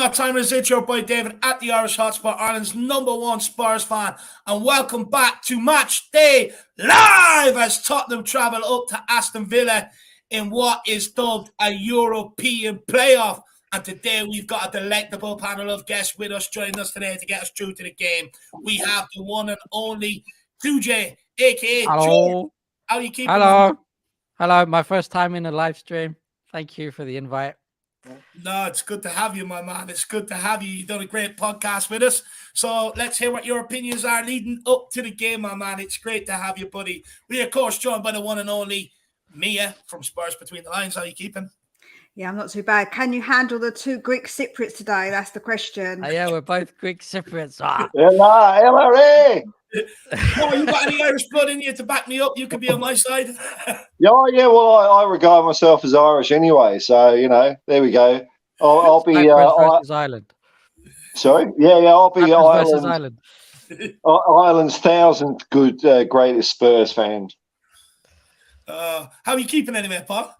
not timers, it's your boy David at the Irish Hotspur, Ireland's #1 Spurs fan, and welcome back to Match Day Live as Tottenham travel up to Aston Villa in what is dubbed a European playoff. And today we've got a delectable panel of guests with us, joining us today to get us through to the game. We have the one and only 2J, aka Joe. How are you keeping? Hello, my first time in a live stream. Thank you for the invite. No, it's good to have you, my man. It's good to have you. You've done a great podcast with us. So let's hear what your opinions are leading up to the game, my man. It's great to have you, buddy. We, of course, joined by the one and only Mia from Spurs Between the Lines. How are you keeping? Yeah, I'm not too bad. Can you handle the two Greek Cypriots today? That's the question. Yeah, we're both Greek Cypriots. Hello. Oh, you got any Irish blood in you to back me up? You could be on my side. Yeah. Well, I regard myself as Irish anyway, so there we go. I'll be versus Ireland. Sorry, I'll be Ireland. Ireland's 1,000th greatest Spurs fan. How are you keeping anyway, Paul?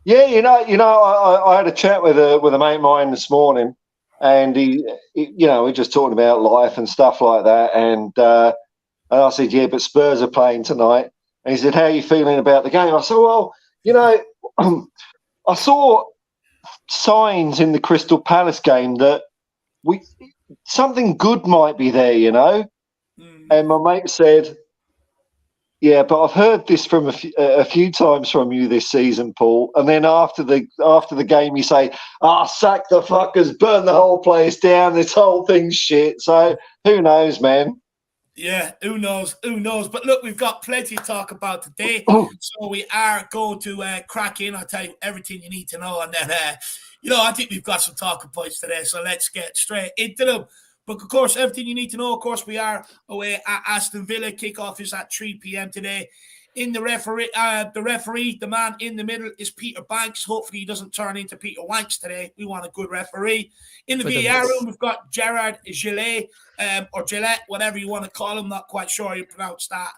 Yeah, I had a chat with a mate of mine this morning, and he we're just talking about life and stuff like that, and I said, yeah, but Spurs are playing tonight, and he said, how are you feeling about the game? I said, well, I saw signs in the Crystal Palace game that something good might be there, and my mate said, yeah, but I've heard this from a few times from you this season, Paul. And then after the game, you say, sack the fuckers, burn the whole place down. This whole thing's shit. So who knows, man? Yeah, who knows? But look, we've got plenty to talk about today. So we are going to crack in. I'll tell you everything you need to know. And then, I think we've got some talking points today. So let's get straight into them. But, of course, everything you need to know, of course, we are away at Aston Villa. Kickoff is at 3 p.m. today. In the referee, the man in the middle is Peter Banks. Hopefully he doesn't turn into Peter Wanks today. We want a good referee. In the VAR room, we've got Gerard Gillet, or Gillette, whatever you want to call him. Not quite sure how you pronounce that.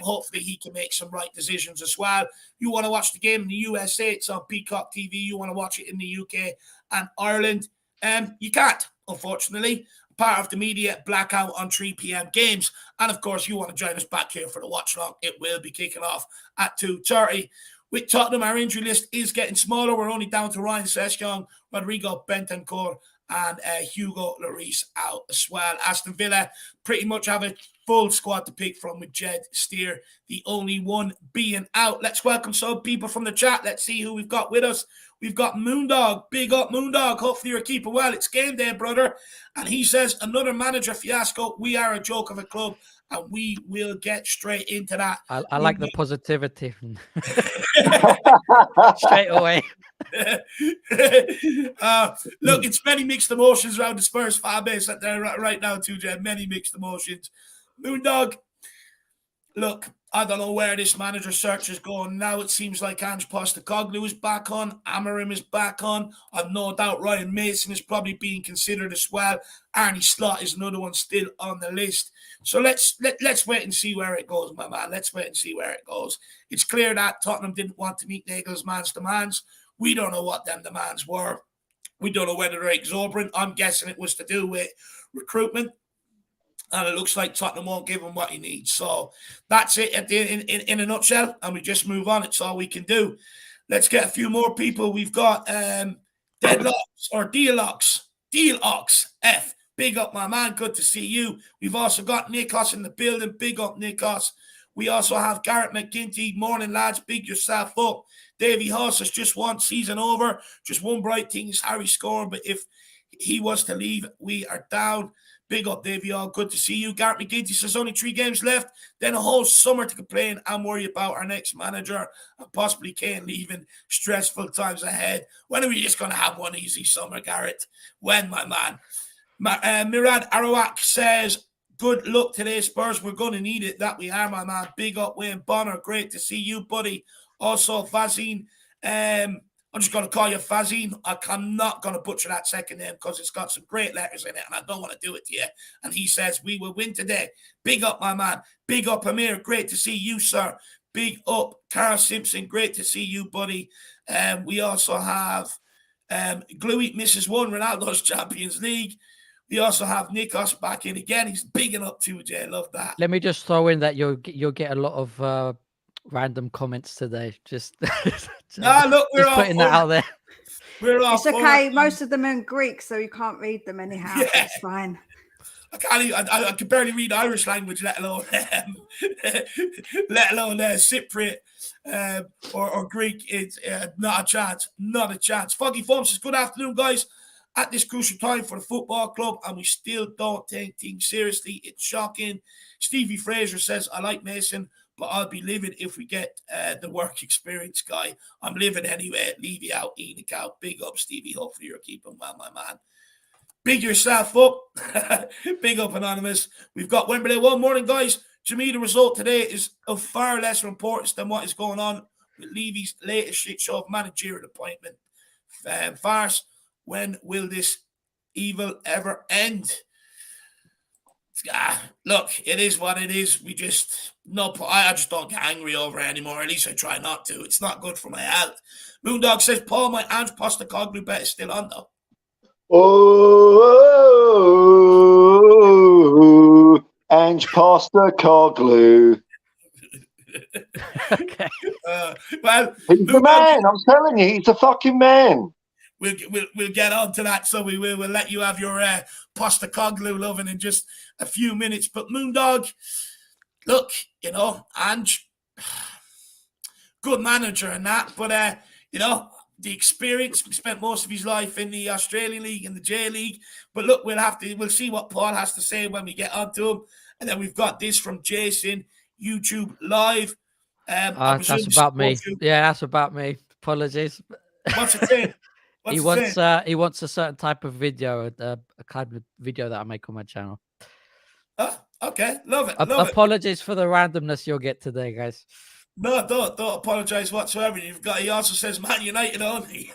Hopefully he can make some right decisions as well. You want to watch the game in the USA, it's on Peacock TV. You want to watch it in the UK and Ireland, you can't, unfortunately. Part of the media blackout on 3 p.m. games. And, of course, you want to join us back here for the watch-along. It will be kicking off at 2:30. With Tottenham, our injury list is getting smaller. We're only down to Ryan Sessegnon, Rodrigo Bentancur, and Hugo Lloris out as well. Aston Villa pretty much have a full squad to pick from, with Jed Steer the only one being out. Let's welcome some people from the chat. Let's see who we've got with us. We've got Moondog. Big up, Moondog. Hopefully you're keeping well. It's game day, brother. And he says, another manager fiasco. We are a joke of a club, and we will get straight into that. I like the positivity. Straight away. Look, it's many mixed emotions around the Spurs fan base out there right now, too, Jen. Many mixed emotions. Moondog, look, I don't know where this manager search is going. Now it seems like Ange Postecoglou is back on. Amorim is back on. I've no doubt Ryan Mason is probably being considered as well. Arne Slot is another one still on the list. So let's wait and see where it goes, my man. Let's wait and see where it goes. It's clear that Tottenham didn't want to meet Nagelsmann's demands. We don't know what them demands were. We don't know whether they're exorbitant. I'm guessing it was to do with recruitment. And it looks like Tottenham won't give him what he needs. So that's it in a nutshell. And we just move on. It's all we can do. Let's get a few more people. We've got Deadlocks or Dealox F. Big up, my man. Good to see you. We've also got Nikos in the building. Big up, Nikos. We also have Garrett McGinty. Morning, lads. Big yourself up. Davey Hoss has just won. Season over. Just one bright thing is Harry scoring. But if he was to leave, we are down. Big up, Davey. All good to see you. Garrett McGinty says only 3 games left. Then a whole summer to complain and worry about our next manager and possibly Kane leaving. Stressful times ahead. When are we just going to have one easy summer, Garrett? When, my man? Mirad Arawak says, good luck today, Spurs. We're going to need it. That we are, my man. Big up, Wayne Bonner. Great to see you, buddy. Also, Fazine. I'm just going to call you Fazine. I'm not going to butcher that second name because it's got some great letters in it, and I don't want to do it to you. And he says, we will win today. Big up, my man. Big up, Amir. Great to see you, sir. Big up, Carl Simpson. Great to see you, buddy. We also have Gluey misses one. Ronaldo's Champions League. We also have Nikos back in again. He's bigging up too, Jay. Love that. Let me just throw in that you'll get a lot of random comments today. Just Look, we're just all putting that out there. We're all It's okay. Most of them are in Greek, so you can't read them anyhow. Yeah. So it's fine. I can barely read Irish language, let alone Cypriot or Greek. It's not a chance. Not a chance. Foggy Foam says, good afternoon, guys. At this crucial time for the football club, and we still don't take things seriously. It's shocking. Stevie Fraser says, I like Mason, but I'll be livid if we get the work experience guy. I'm livid anyway. Levy out, Enoch out. Big up, Stevie. Hopefully you're keeping well, my man. Big yourself up. Big up, Anonymous. We've got Wembley. One morning, guys. To me, the result today is of far less importance than what is going on with Levy's latest shit show of managerial appointment. Farce. When will this evil ever end? Look, it is what it is. I just don't get angry over it anymore. At least I try not to. It's not good for my health. Moondog says, Paul, my Ange Postecoglou bet is still on, though. Oh, Ange Postecoglou. Okay. Well, he's the man. I'm telling you, he's the fucking man. We'll get on to that, so we will. We'll let you have your Postecoglou loving in just a few minutes. But Moondog, look, Ange, good manager and that, but the experience. He spent most of his life in the Australian League and the J League. But look, we'll see what Paul has to say when we get onto him. And then we've got this from Jason, YouTube Live. That's about me. Yeah, that's about me. Apologies. What's it saying? He wants a certain type of video, a kind of video that I make on my channel. Oh, okay, love it. Apologies for the randomness you'll get today, guys. No, don't apologize whatsoever. He also says Man United only.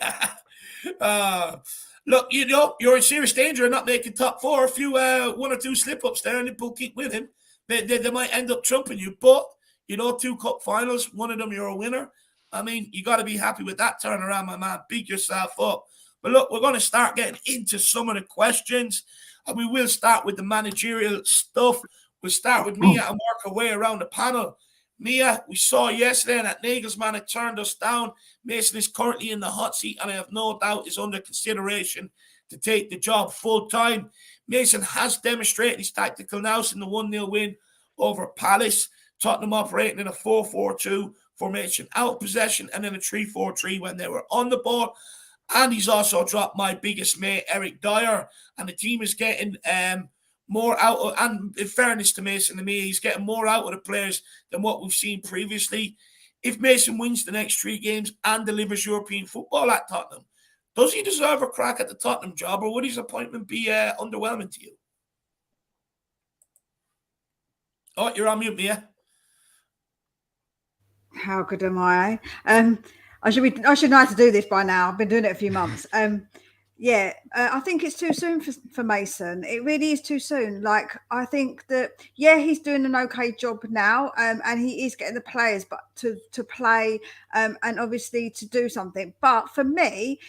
Look, you're in serious danger of not making top four. A few one or two slip ups there, and if people keep with him, they might end up trumping you. But 2 cup finals, one of them you're a winner. I mean, you got to be happy with that turnaround, my man. Big yourself up. But look, we're going to start getting into some of the questions, and we will start with the managerial stuff. We'll start with Mia and work our way around the panel. Mia, we saw yesterday that Nagelsmann had turned us down. Mason is currently in the hot seat, and I have no doubt is under consideration to take the job full time. Mason has demonstrated his tactical nous in the 1-0 win over Palace. Tottenham operating in a 4-4-2 formation out of possession, and then a 3-4-3 when they were on the ball. And he's also dropped my biggest mate, Eric Dyer, and the team is getting more out of, and in fairness to Mason and me, he's getting more out of the players than what we've seen previously. If Mason wins the next 3 games and delivers European football at Tottenham, does he deserve a crack at the Tottenham job, or would his appointment be underwhelming to you? Oh, you're on mute, Mia. How good am I? I should know how to do this by now. I've been doing it a few months. I think it's too soon for Mason. It really is too soon. Like, I think that, he's doing an okay job now, and he is getting the players, but to play and obviously to do something. But for me,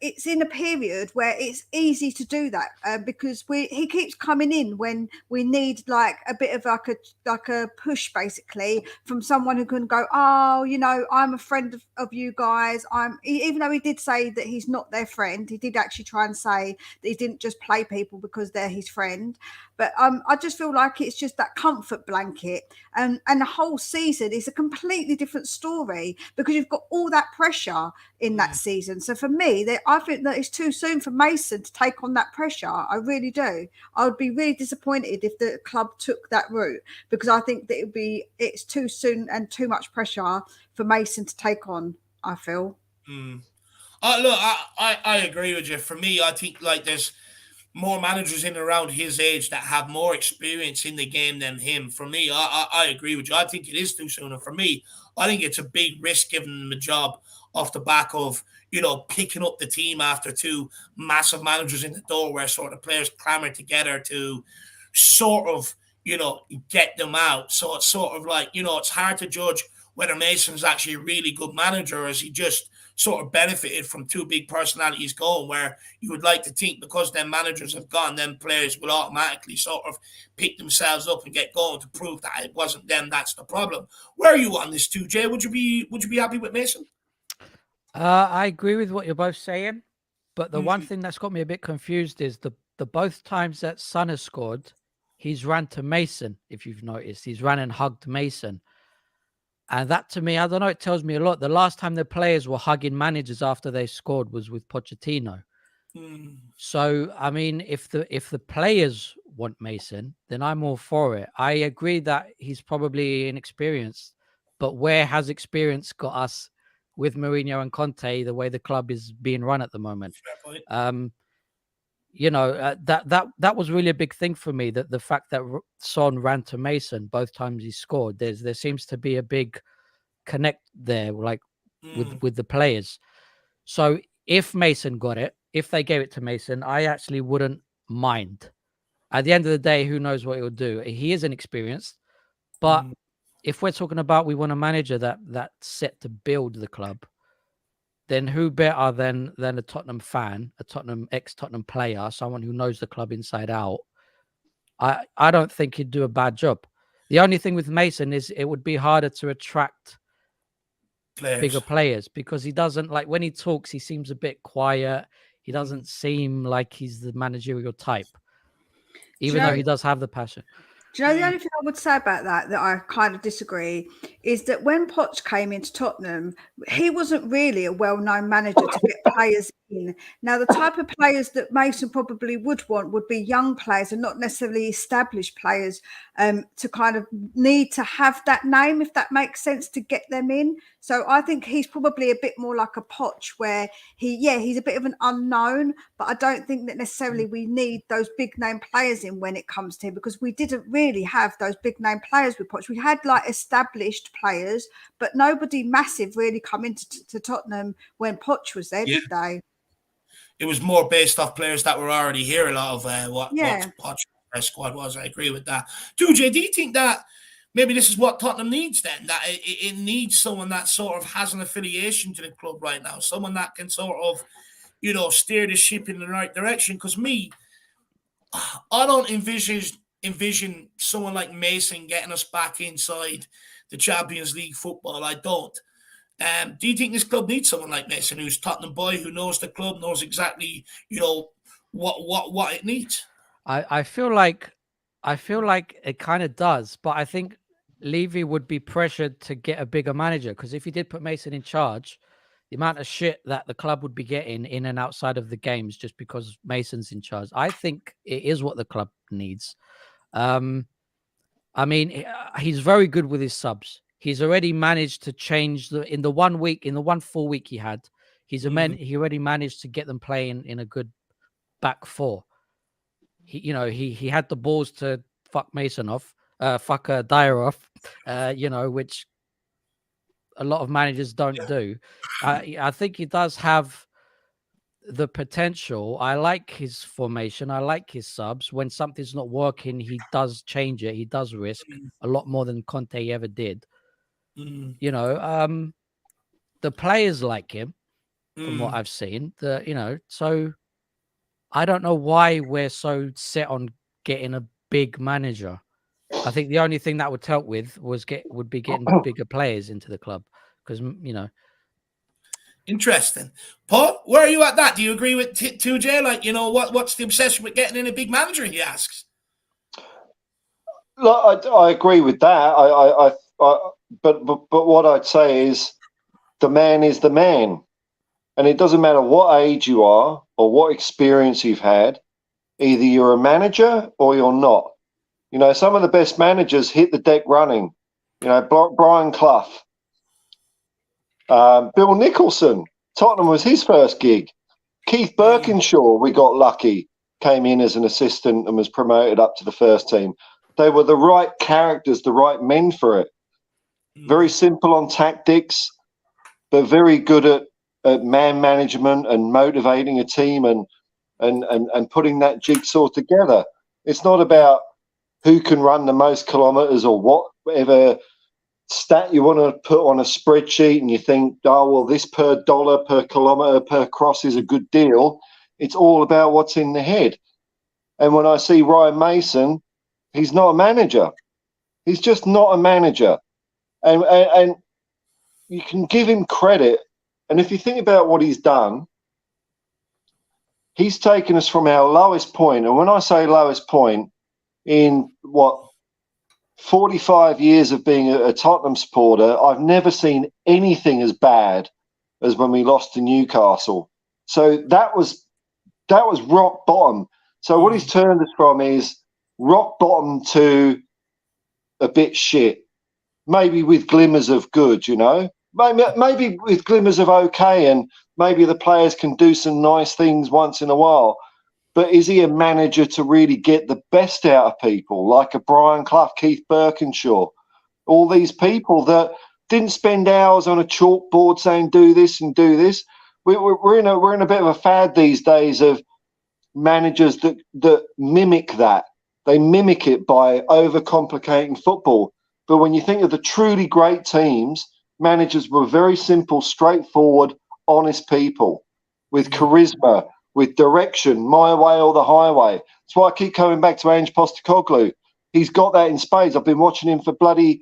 it's in a period where it's easy to do that because he keeps coming in when we need like a bit of like a push, basically, from someone who can go, I'm a friend of you guys. Even though he did say that he's not their friend, he did actually try and say that he didn't just play people because they're his friend. But I just feel like it's just that comfort blanket, and the whole season is a completely different story because you've got all that pressure in that season. So for me, I think that it's too soon for Mason to take on that pressure. I really do. I would be really disappointed if the club took that route, because I think that it's too soon and too much pressure for Mason to take on, I feel. Look, I agree with you. For me, I think like there's more managers in and around his age that have more experience in the game than him. For me, I agree with you. I think it is too soon. And for me, I think it's a big risk giving him a job off the back of, picking up the team after 2 massive managers in the door where sort of players clamor together to sort of, get them out. So it's sort of like, it's hard to judge whether Mason's actually a really good manager or is he just sort of benefited from two big personalities going, where you would like to think because them managers have gone, then players will automatically sort of pick themselves up and get going to prove that it wasn't them that's the problem. Where are you on this too, Jay? Would you be happy with Mason? I agree with what you're both saying, but the one thing that's got me a bit confused is the both times that Son has scored, he's ran to Mason. If you've noticed, he's ran and hugged Mason. And that, to me, I don't know, it tells me a lot. The last time the players were hugging managers after they scored was with Pochettino. So, I mean, if the players want Mason, then I'm all for it. I agree that he's probably inexperienced, but where has experience got us with Mourinho and Conte, the way the club is being run at the moment? You know, that was really a big thing for me, that the fact that Son ran to Mason both times he scored. There seems to be a big connect there, like with the players. So if Mason got it, if they gave it to Mason, I actually wouldn't mind. At the end of the day, who knows what he'll do? He is inexperienced, but if we're talking about we want a manager that's set to build the club, then who better than a Tottenham fan, a Tottenham ex-Tottenham player, someone who knows the club inside out? I don't think he'd do a bad job. The only thing with Mason is it would be harder to attract bigger players, because he doesn't, like, when he talks, he seems a bit quiet. He doesn't seem like he's the managerial type, even though he does have the passion. Do you know, the only thing I would say about that I kind of disagree is that when Poch came into Tottenham, he wasn't really a well-known manager to get players in. Now, the type of players that Mason probably would want would be young players and not necessarily established players, to kind of need to have that name, if that makes sense, to get them in. So I think he's probably a bit more like a Poch, where he's a bit of an unknown, but I don't think that necessarily we need those big name players in when it comes to him, because we didn't really have those big name players with Poch. We had like established players, but nobody massive really come into Tottenham when Poch was there, did they? It was more based off players that were already here. A lot of what Poch's squad was. I agree with that. Jay, do you think that maybe this is what Tottenham needs then? That it needs someone that sort of has an affiliation to the club right now, someone that can sort of, you know, steer the ship in the right direction. Because I don't envision someone like Mason getting us back inside the Champions League football. I don't. Do you think this club needs someone like Mason, who's Tottenham boy, who knows the club, knows exactly, you know, what it needs? I feel like it kind of does, but I think Levy would be pressured to get a bigger manager, because if he did put Mason in charge, the amount of shit that the club would be getting in and outside of the games just because Mason's in charge, I think it is what the club needs. I mean, he's very good with his subs. He's already managed to change in the 1 full week he had. He already managed to get them playing in a good back four. He had the balls to fuck Mason off, fuck Dyer off, which a lot of managers don't do. I think he does have the potential. I like his formation. I like his subs. When something's not working, he does change it. He does risk a lot more than Conte ever did. You know, the players like him, from what I've seen. So I don't know why we're so set on getting a big manager. I think the only thing that would help would be getting bigger players into the club, because Interesting. Paul, where are you at that? Do you agree with 2J? Like, you know, what's the obsession with getting in a big manager, he asks? Look, I agree with that. But what I'd say is the man is the man. And it doesn't matter what age you are or what experience you've had. Either you're a manager or you're not. You know, some of the best managers hit the deck running. You know, Brian Clough. Bill Nicholson, Tottenham was his first gig. Keith Birkinshaw, we got lucky, came in as an assistant and was promoted up to the first team. They were the right characters, the right men for it. Very simple on tactics, but very good at man management and motivating a team and putting that jigsaw together. It's not about who can run the most kilometres or whatever stat you want to put on a spreadsheet and you think, oh, well, this per dollar, per kilometre, per cross is a good deal. It's all about what's in the head. And when I see Ryan Mason, he's not a manager. He's just not a manager. And you can give him credit. And if you think about what he's done, he's taken us from our lowest point. And when I say lowest point, in 45 years of being a Tottenham supporter, I've never seen anything as bad as when we lost to Newcastle. So that was rock bottom. So what he's turned us from is rock bottom to a bit shit, maybe with glimmers of good, you know, maybe with glimmers of okay, and maybe the players can do some nice things once in a while. But is he a manager to really get the best out of people, like a Brian Clough, Keith Birkinshaw, all these people that didn't spend hours on a chalkboard saying do this and do this? We're in a bit of a fad these days of managers that mimic that. They mimic it by overcomplicating football. But when you think of the truly great teams, managers were very simple, straightforward, honest people with charisma, with direction, my way or the highway. That's why I keep coming back to Ange Postecoglou. He's got that in spades. I've been watching him for bloody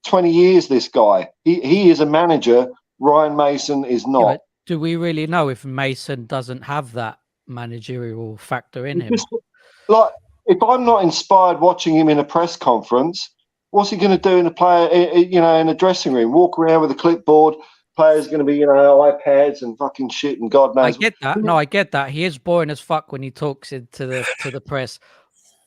20 years, this guy. He is a manager. Ryan Mason is not. Yeah, do we really know if Mason doesn't have that managerial factor in him? Like, if I'm not inspired watching him in a press conference, what's he going to do in a dressing room? Walk around with a clipboard. Players going to be, iPads and fucking shit, and God knows. I get that. No, I get that. He is boring as fuck when he talks into the press,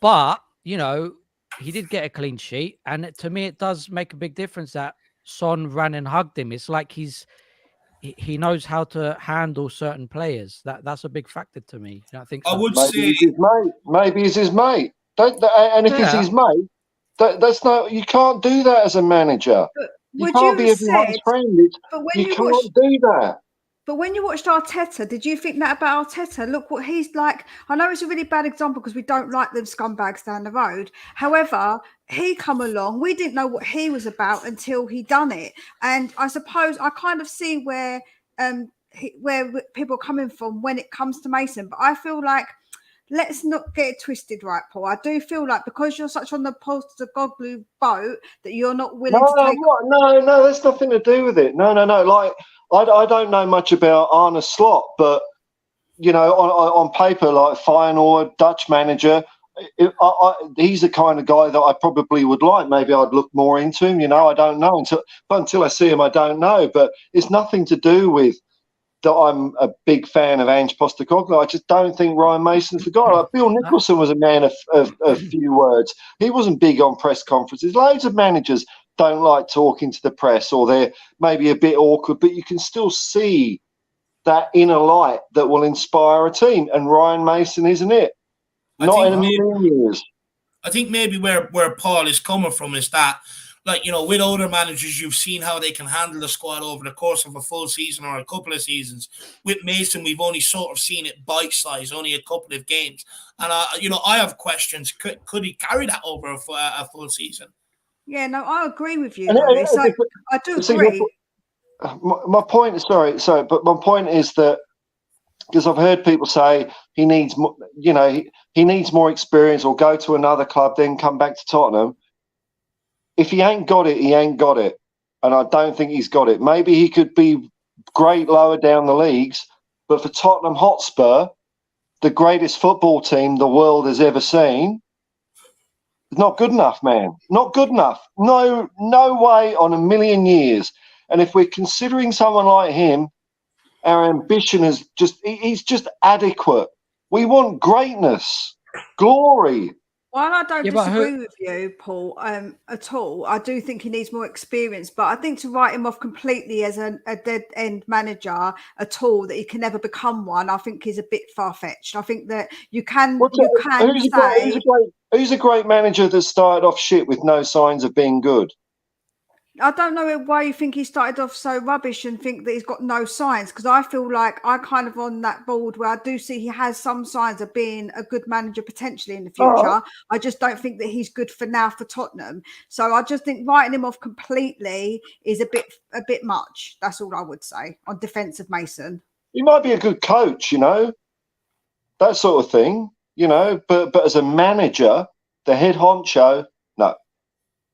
but he did get a clean sheet, and to me, it does make a big difference that Son ran and hugged him. It's like he knows how to handle certain players. That's a big factor to me. I think so. I would maybe say he's his mate. Maybe he's his mate. And if he's his mate, that's not. You can't do that as a manager. You can't be everyone's friend. You can't do that. But when you watched Arteta, did you think that about Arteta? Look what he's like. I know it's a really bad example because we don't like them scumbags down the road. However, he come along. We didn't know what he was about until he done it. And I suppose I kind of see where people are coming from when it comes to Mason. But I feel like, let's not get it twisted, right, Paul? I do feel like because you're such on the Postecoglou boat that you're not willing to take... No, that's nothing to do with it. No. Like, I don't know much about Arne Slot, but, on paper, like Feyenoord, Dutch manager, he's the kind of guy that I probably would like. Maybe I'd look more into him, I don't know. Until I see him, I don't know. But it's nothing to do with that I'm a big fan of Ange Postecoglou. I just don't think Ryan Mason's the guy. Like Bill Nicholson was a man of few words. He wasn't big on press conferences. Loads of managers don't like talking to the press, or they're maybe a bit awkward, but you can still see that inner light that will inspire a team. And Ryan Mason isn't it. Not in a million years. I think maybe where Paul is coming from is that, with older managers, you've seen how they can handle the squad over the course of a full season or a couple of seasons. With Mason, we've only sort of seen it bite-size, only a couple of games. And, I have questions. Could he carry that over a full season? Yeah, no, I agree with you. I do agree. My point is, but my point is that, because I've heard people say he needs, he needs more experience, or go to another club, then come back to Tottenham. If he ain't got it, he ain't got it. And I don't think he's got it. Maybe he could be great lower down the leagues, but for Tottenham Hotspur, the greatest football team the world has ever seen, it's not good enough, man. Not good enough. No way on a million years. And if we're considering someone like him, our ambition is he's just adequate. We want greatness, glory. While I don't disagree with you, Paul, at all, I do think he needs more experience. But I think to write him off completely as a dead-end manager at all, that he can never become one, I think is a bit far-fetched. I think that you can say... Who's a great manager that started off shit with no signs of being good? I don't know why you think he started off so rubbish and think that he's got no signs, because I feel like I kind of on that board where I do see he has some signs of being a good manager potentially in the future. I just don't think that he's good for now for Tottenham. So I just think writing him off completely is a bit much. That's all I would say on defence of Mason. He might be a good coach, that sort of thing, but as a manager, the head honcho, no.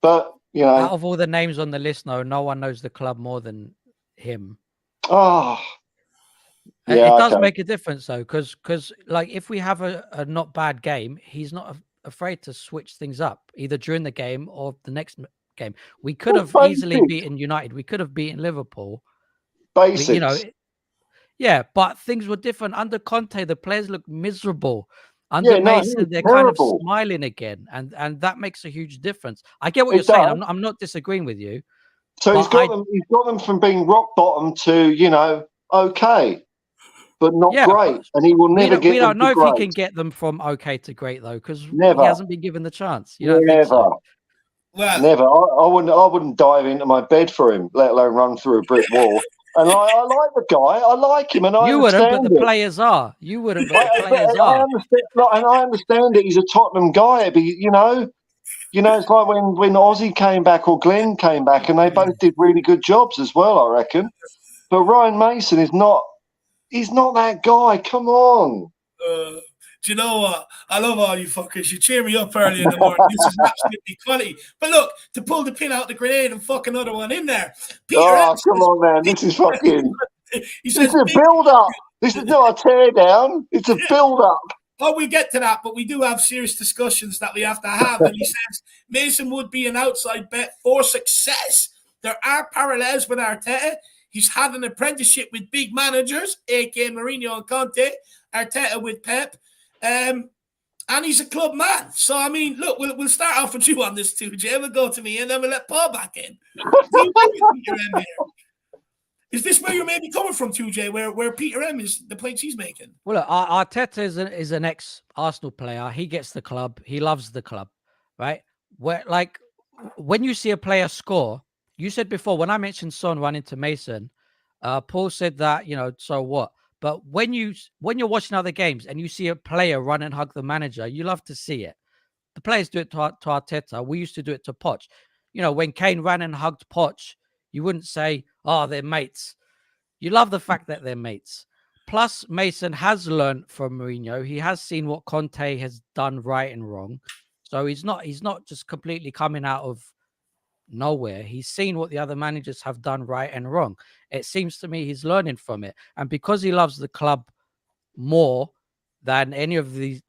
But, out of all the names on the list, no one knows the club more than him. Oh, yeah, it does make a difference though, because like if we have a not bad game, he's not afraid to switch things up either during the game or the next game. We could have easily beaten United. We could have beaten Liverpool. Basics. Yeah, but things were different under Conte. The players look miserable. Under Mason, they're kind of smiling again, and that makes a huge difference. I get what you're saying. I'm not disagreeing with you. So he's got them from being rock bottom to okay, but not great, and he will never get. We don't know if he can get them from okay to great though, because he hasn't been given the chance. You don't think so? Well, never. I wouldn't dive into my bed for him, let alone run through a brick wall. And I like the guy. I like him, and I you understand wouldn't, but the players are. You wouldn't, but the players I are. understand that he's a Tottenham guy. But it's like when Ozzy came back or Glenn came back, and they both did really good jobs as well, I reckon. But Ryan Mason is not. He's not that guy. Come on. Do you know what? I love all you fuckers. You cheer me up early in the morning. This is absolutely quality. But look, to pull the pin out the grenade and fuck another one in there. Peter come on, man. This is fucking... This is a build-up. This is not a tear-down. It's a build-up. Well, we'll get to that, but we do have serious discussions that we have to have. And he says Mason would be an outside bet for success. There are parallels with Arteta. He's had an apprenticeship with big managers, a.k.a. Mourinho and Conte. Arteta with Pep. And he's a club man. So, I mean, look, we'll start off with you on this too, Jay. We'll go to me, and then we'll let Paul back in. Is this where you're maybe coming from too, Jay, where Peter M is, the points he's making? Well, look, Arteta is an ex-Arsenal player. He gets the club. He loves the club, right? When you see a player score, you said before, when I mentioned Son running to Mason, Paul said that, so what? But when you're watching other games and you see a player run and hug the manager, you love to see it. The players do it to Arteta. We used to do it to Poch. When Kane ran and hugged Poch, you wouldn't say, "Oh, they're mates." You love the fact that they're mates. Plus, Mason has learned from Mourinho. He has seen what Conte has done right and wrong. So he's not just completely coming out of nowhere. He's seen what the other managers have done right and wrong. It seems to me he's learning from it. And because he loves the club more than any of these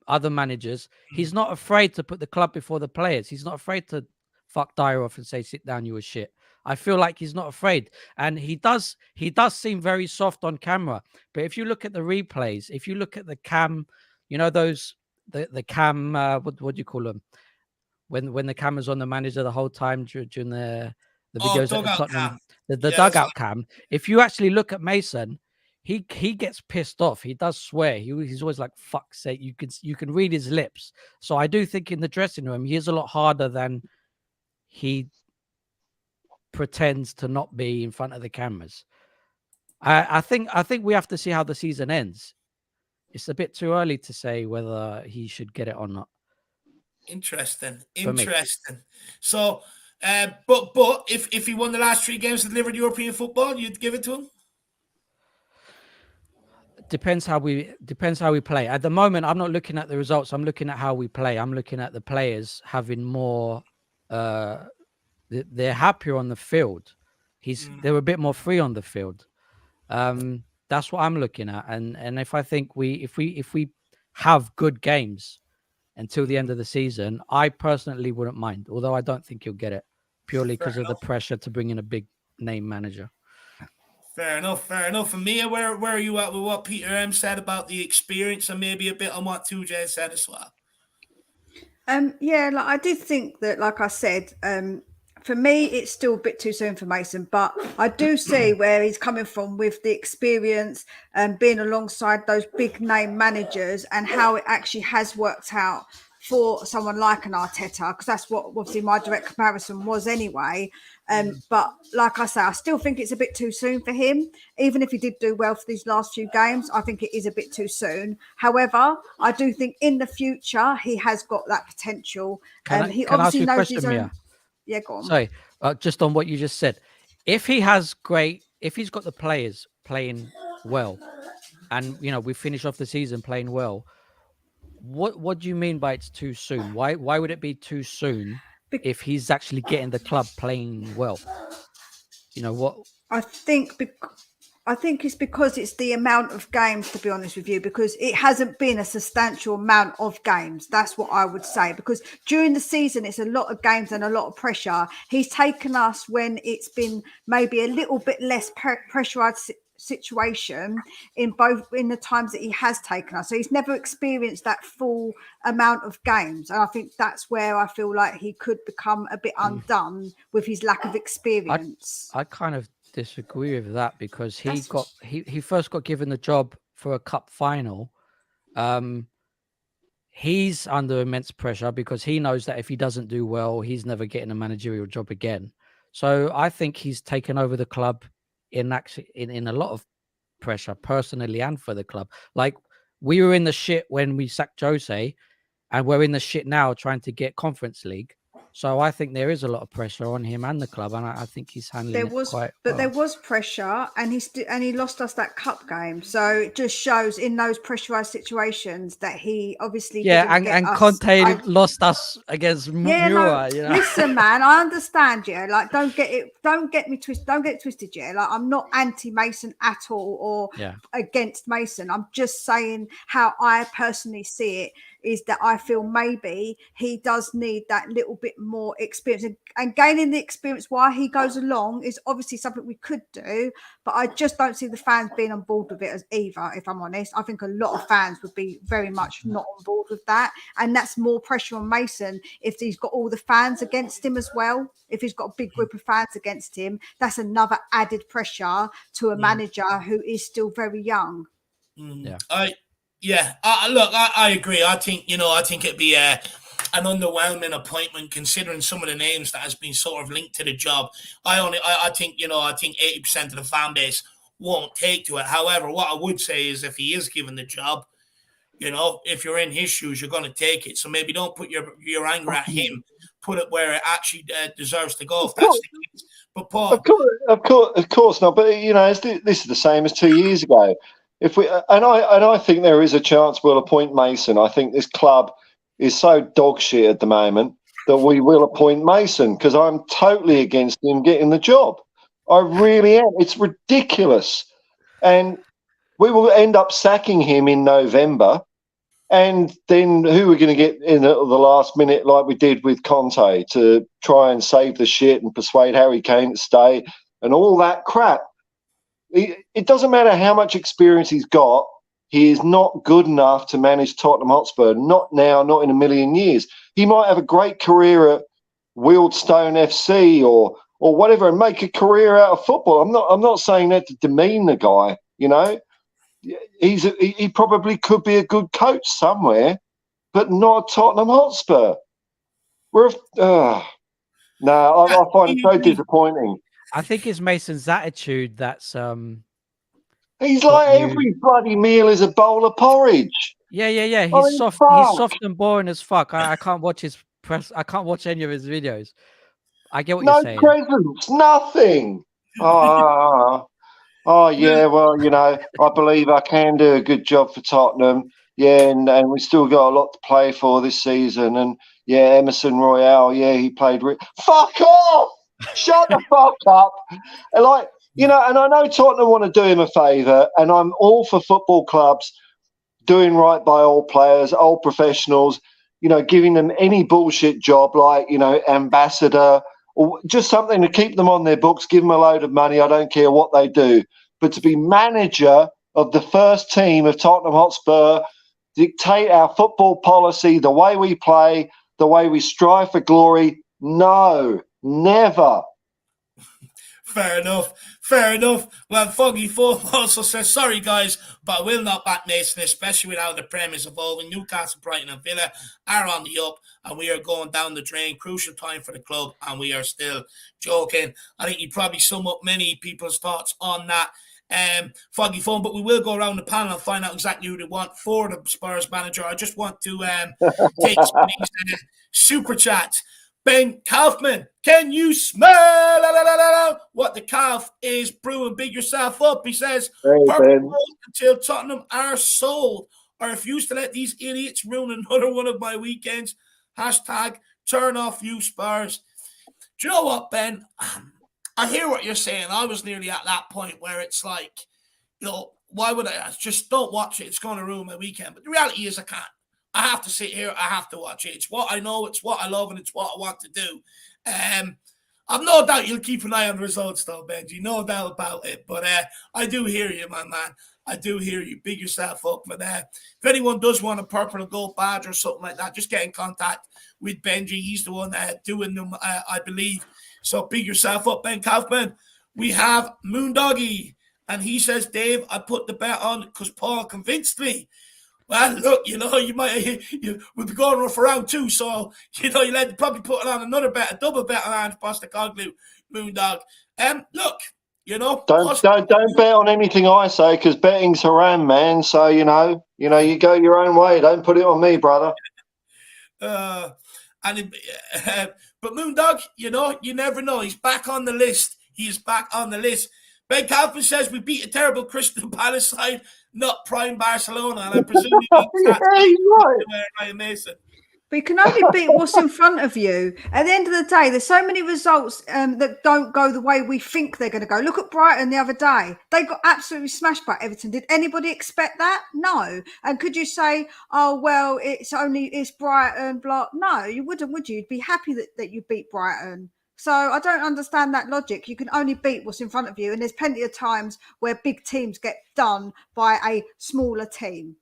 other managers, he's not afraid to put the club before the players. He's not afraid to fuck Dyer off and say, "Sit down, you a shit." I feel like he's not afraid. And he does seem very soft on camera. But if you look at the replays, if you look at the cam, the cam, what do you call them? When the camera's on the manager the whole time during the videos at the Tottenham, the dugout cam. If you actually look at Mason, he gets pissed off. He does swear. He's always like, "Fuck's sake." You can read his lips. So I do think in the dressing room he is a lot harder than he pretends to not be in front of the cameras. I think we have to see how the season ends. It's a bit too early to say whether he should get it or not. Interesting. So, but if he won the last 3 games and delivered European football, you'd give it to him? Depends how we play. At the moment, I'm not looking at the results. I'm looking at how we play. I'm looking at the players having more. They're happier on the field. They're a bit more free on the field. That's what I'm looking at. And if I think if we have good games until the end of the season, I personally wouldn't mind, although I don't think he'll get it purely because of the pressure to bring in a big name manager. Fair enough. And Mia, where are you at with what Peter M said about the experience and maybe a bit on what 2J said as well? I did think that, like I said, for me, it's still a bit too soon for Mason, but I do see where he's coming from with the experience and being alongside those big name managers and how it actually has worked out for someone like an Arteta, because that's what obviously my direct comparison was anyway. But like I say, I still think it's a bit too soon for him. Even if he did do well for these last few games, I think it is a bit too soon. However, I do think in the future he has got that potential. He can I ask obviously you a knows question, his own. Mia? Yeah, go on. Sorry, just on what you just said. If he's got the players playing well, and we finish off the season playing well, what do you mean by it's too soon? Why would it be too soon if he's actually getting the club playing well? What? I think it's because it's the amount of games, to be honest with you, because it hasn't been a substantial amount of games. That's what I would say, because during the season, it's a lot of games and a lot of pressure. He's taken us when it's been maybe a little bit less pressurized situation in the times that he has taken us. So he's never experienced that full amount of games. And I think that's where I feel like he could become a bit undone with his lack of experience. I kind of disagree with that, because he first got given the job for a cup final. He's under immense pressure because he knows that if he doesn't do well, he's never getting a managerial job again. So I think he's taken over the club in a lot of pressure, personally and for the club. Like, we were in the shit when we sacked Jose, and we're in the shit now trying to get Conference League. So I think there is a lot of pressure on him and the club, and I think he's handling it quite well. There was pressure, and he lost us that cup game. So it just shows in those pressurized situations that he obviously and Conte lost us against Mura. Listen, man, I understand. Yeah, like don't get it twisted. Yeah, like I'm not anti-Mason at all or against Mason. I'm just saying how I personally see it. Is that I feel maybe he does need that little bit more experience, and gaining the experience while he goes along is obviously something we could do, but I just don't see the fans being on board with it as either, if I'm honest. I think a lot of fans would be very much not on board with that, and that's more pressure on Mason if he's got all the fans against him as well. If he's got a big group of fans against him, that's another added pressure to a manager who is still very young. I agree. I think it'd be an underwhelming appointment considering some of the names that has been sort of linked to the job. I think 80% of the fan base won't take to it. However, what I would say is if he is given the job, if you're in his shoes, you're going to take it. So maybe don't put your anger at him. Put it where it actually deserves to go. If that's the case. But Paul, of course not. But this is the same as 2 years ago. If we I think there is a chance we'll appoint Mason. I think this club is so dog shit at the moment that we will appoint Mason, because I'm totally against him getting the job. I really am. It's ridiculous, and we will end up sacking him in November. And then who are going to get in at the last minute, like we did with Conte, to try and save the shit and persuade Harry Kane to stay and all that crap? It doesn't matter how much experience he's got. He is not good enough to manage Tottenham Hotspur. Not now, not in a million years. He might have a great career at Wealdstone FC or whatever, and make a career out of football. I'm not saying that to demean the guy. He probably could be a good coach somewhere, but not Tottenham Hotspur. I find it so disappointing. I think it's Mason's attitude that's he's like every bloody meal is a bowl of porridge. Yeah. He's soft. He's soft and boring as fuck. I can't watch his press. I can't watch any of his videos. I get what you're saying. No presence, nothing. Well, I believe I can do a good job for Tottenham. Yeah, and we still got a lot to play for this season. And Emerson Royale, he played. Fuck off! Shut the fuck up! And and I know Tottenham want to do him a favour, and I'm all for football clubs doing right by all players, all professionals. Giving them any bullshit job like ambassador or just something to keep them on their books. Give them a load of money. I don't care what they do, but to be manager of the first team of Tottenham Hotspur, dictate our football policy, the way we play, the way we strive for glory. No, never. Fair enough. Fair enough. Well, Foggy Foam also says, sorry, guys, but I will not back Mason, especially with how the Prem is evolving. Newcastle, Brighton and Villa are on the up, and we are going down the drain. Crucial time for the club, and we are still joking. I think you probably sum up many people's thoughts on that. Foggy Foam, but we will go around the panel and find out exactly who they want for the Spurs manager. I just want to take some of these super chats. Ben Kaufman, can you smell what the calf is brewing? Big yourself up. He says, until Tottenham are sold. I refuse to let these idiots ruin another one of my weekends. Hashtag turn off you Spurs. Do you know what, Ben? I hear what you're saying. I was nearly at that point where it's like, you know, why would I just don't watch it? It's going to ruin my weekend. But the reality is I can't. I have to sit here. I have to watch it. It's what I know. It's what I love, and it's what I want to do. I've no doubt you'll keep an eye on the results, though, Benji. No doubt about it. But I do hear you, my man. I do hear you. Big yourself up. But if anyone does want a purple and gold badge or something like that, just get in contact with Benji. He's the one doing them, I believe. So big yourself up, Ben Kaufman. We have Moondoggy, and he says, Dave, I put the bet on because Paul convinced me. Well, look, you know, we'll be going for round 2, so, you know, you'll probably put on another bet, a double bet on Ange Postecoglou, Moondog. Look, you know. Don't bet on anything I say, because betting's haram, man. So, you go your own way. Don't put it on me, brother. But Moondog, you know, you never know. He's back on the list. He is back on the list. Ben Kaufman says we beat a terrible Crystal Palace side, not prime Barcelona, and I presume he means Ryan Mason. But you can only beat what's in front of you. At the end of the day, there's so many results that don't go the way we think they're going to go. Look at Brighton the other day. They got absolutely smashed by Everton. Did anybody expect that? No. And could you say, oh, well, it's Brighton, blah. No, you wouldn't, would you? You'd be happy that you beat Brighton. So I don't understand that logic. You can only beat what's in front of you. And there's plenty of times where big teams get done by a smaller team.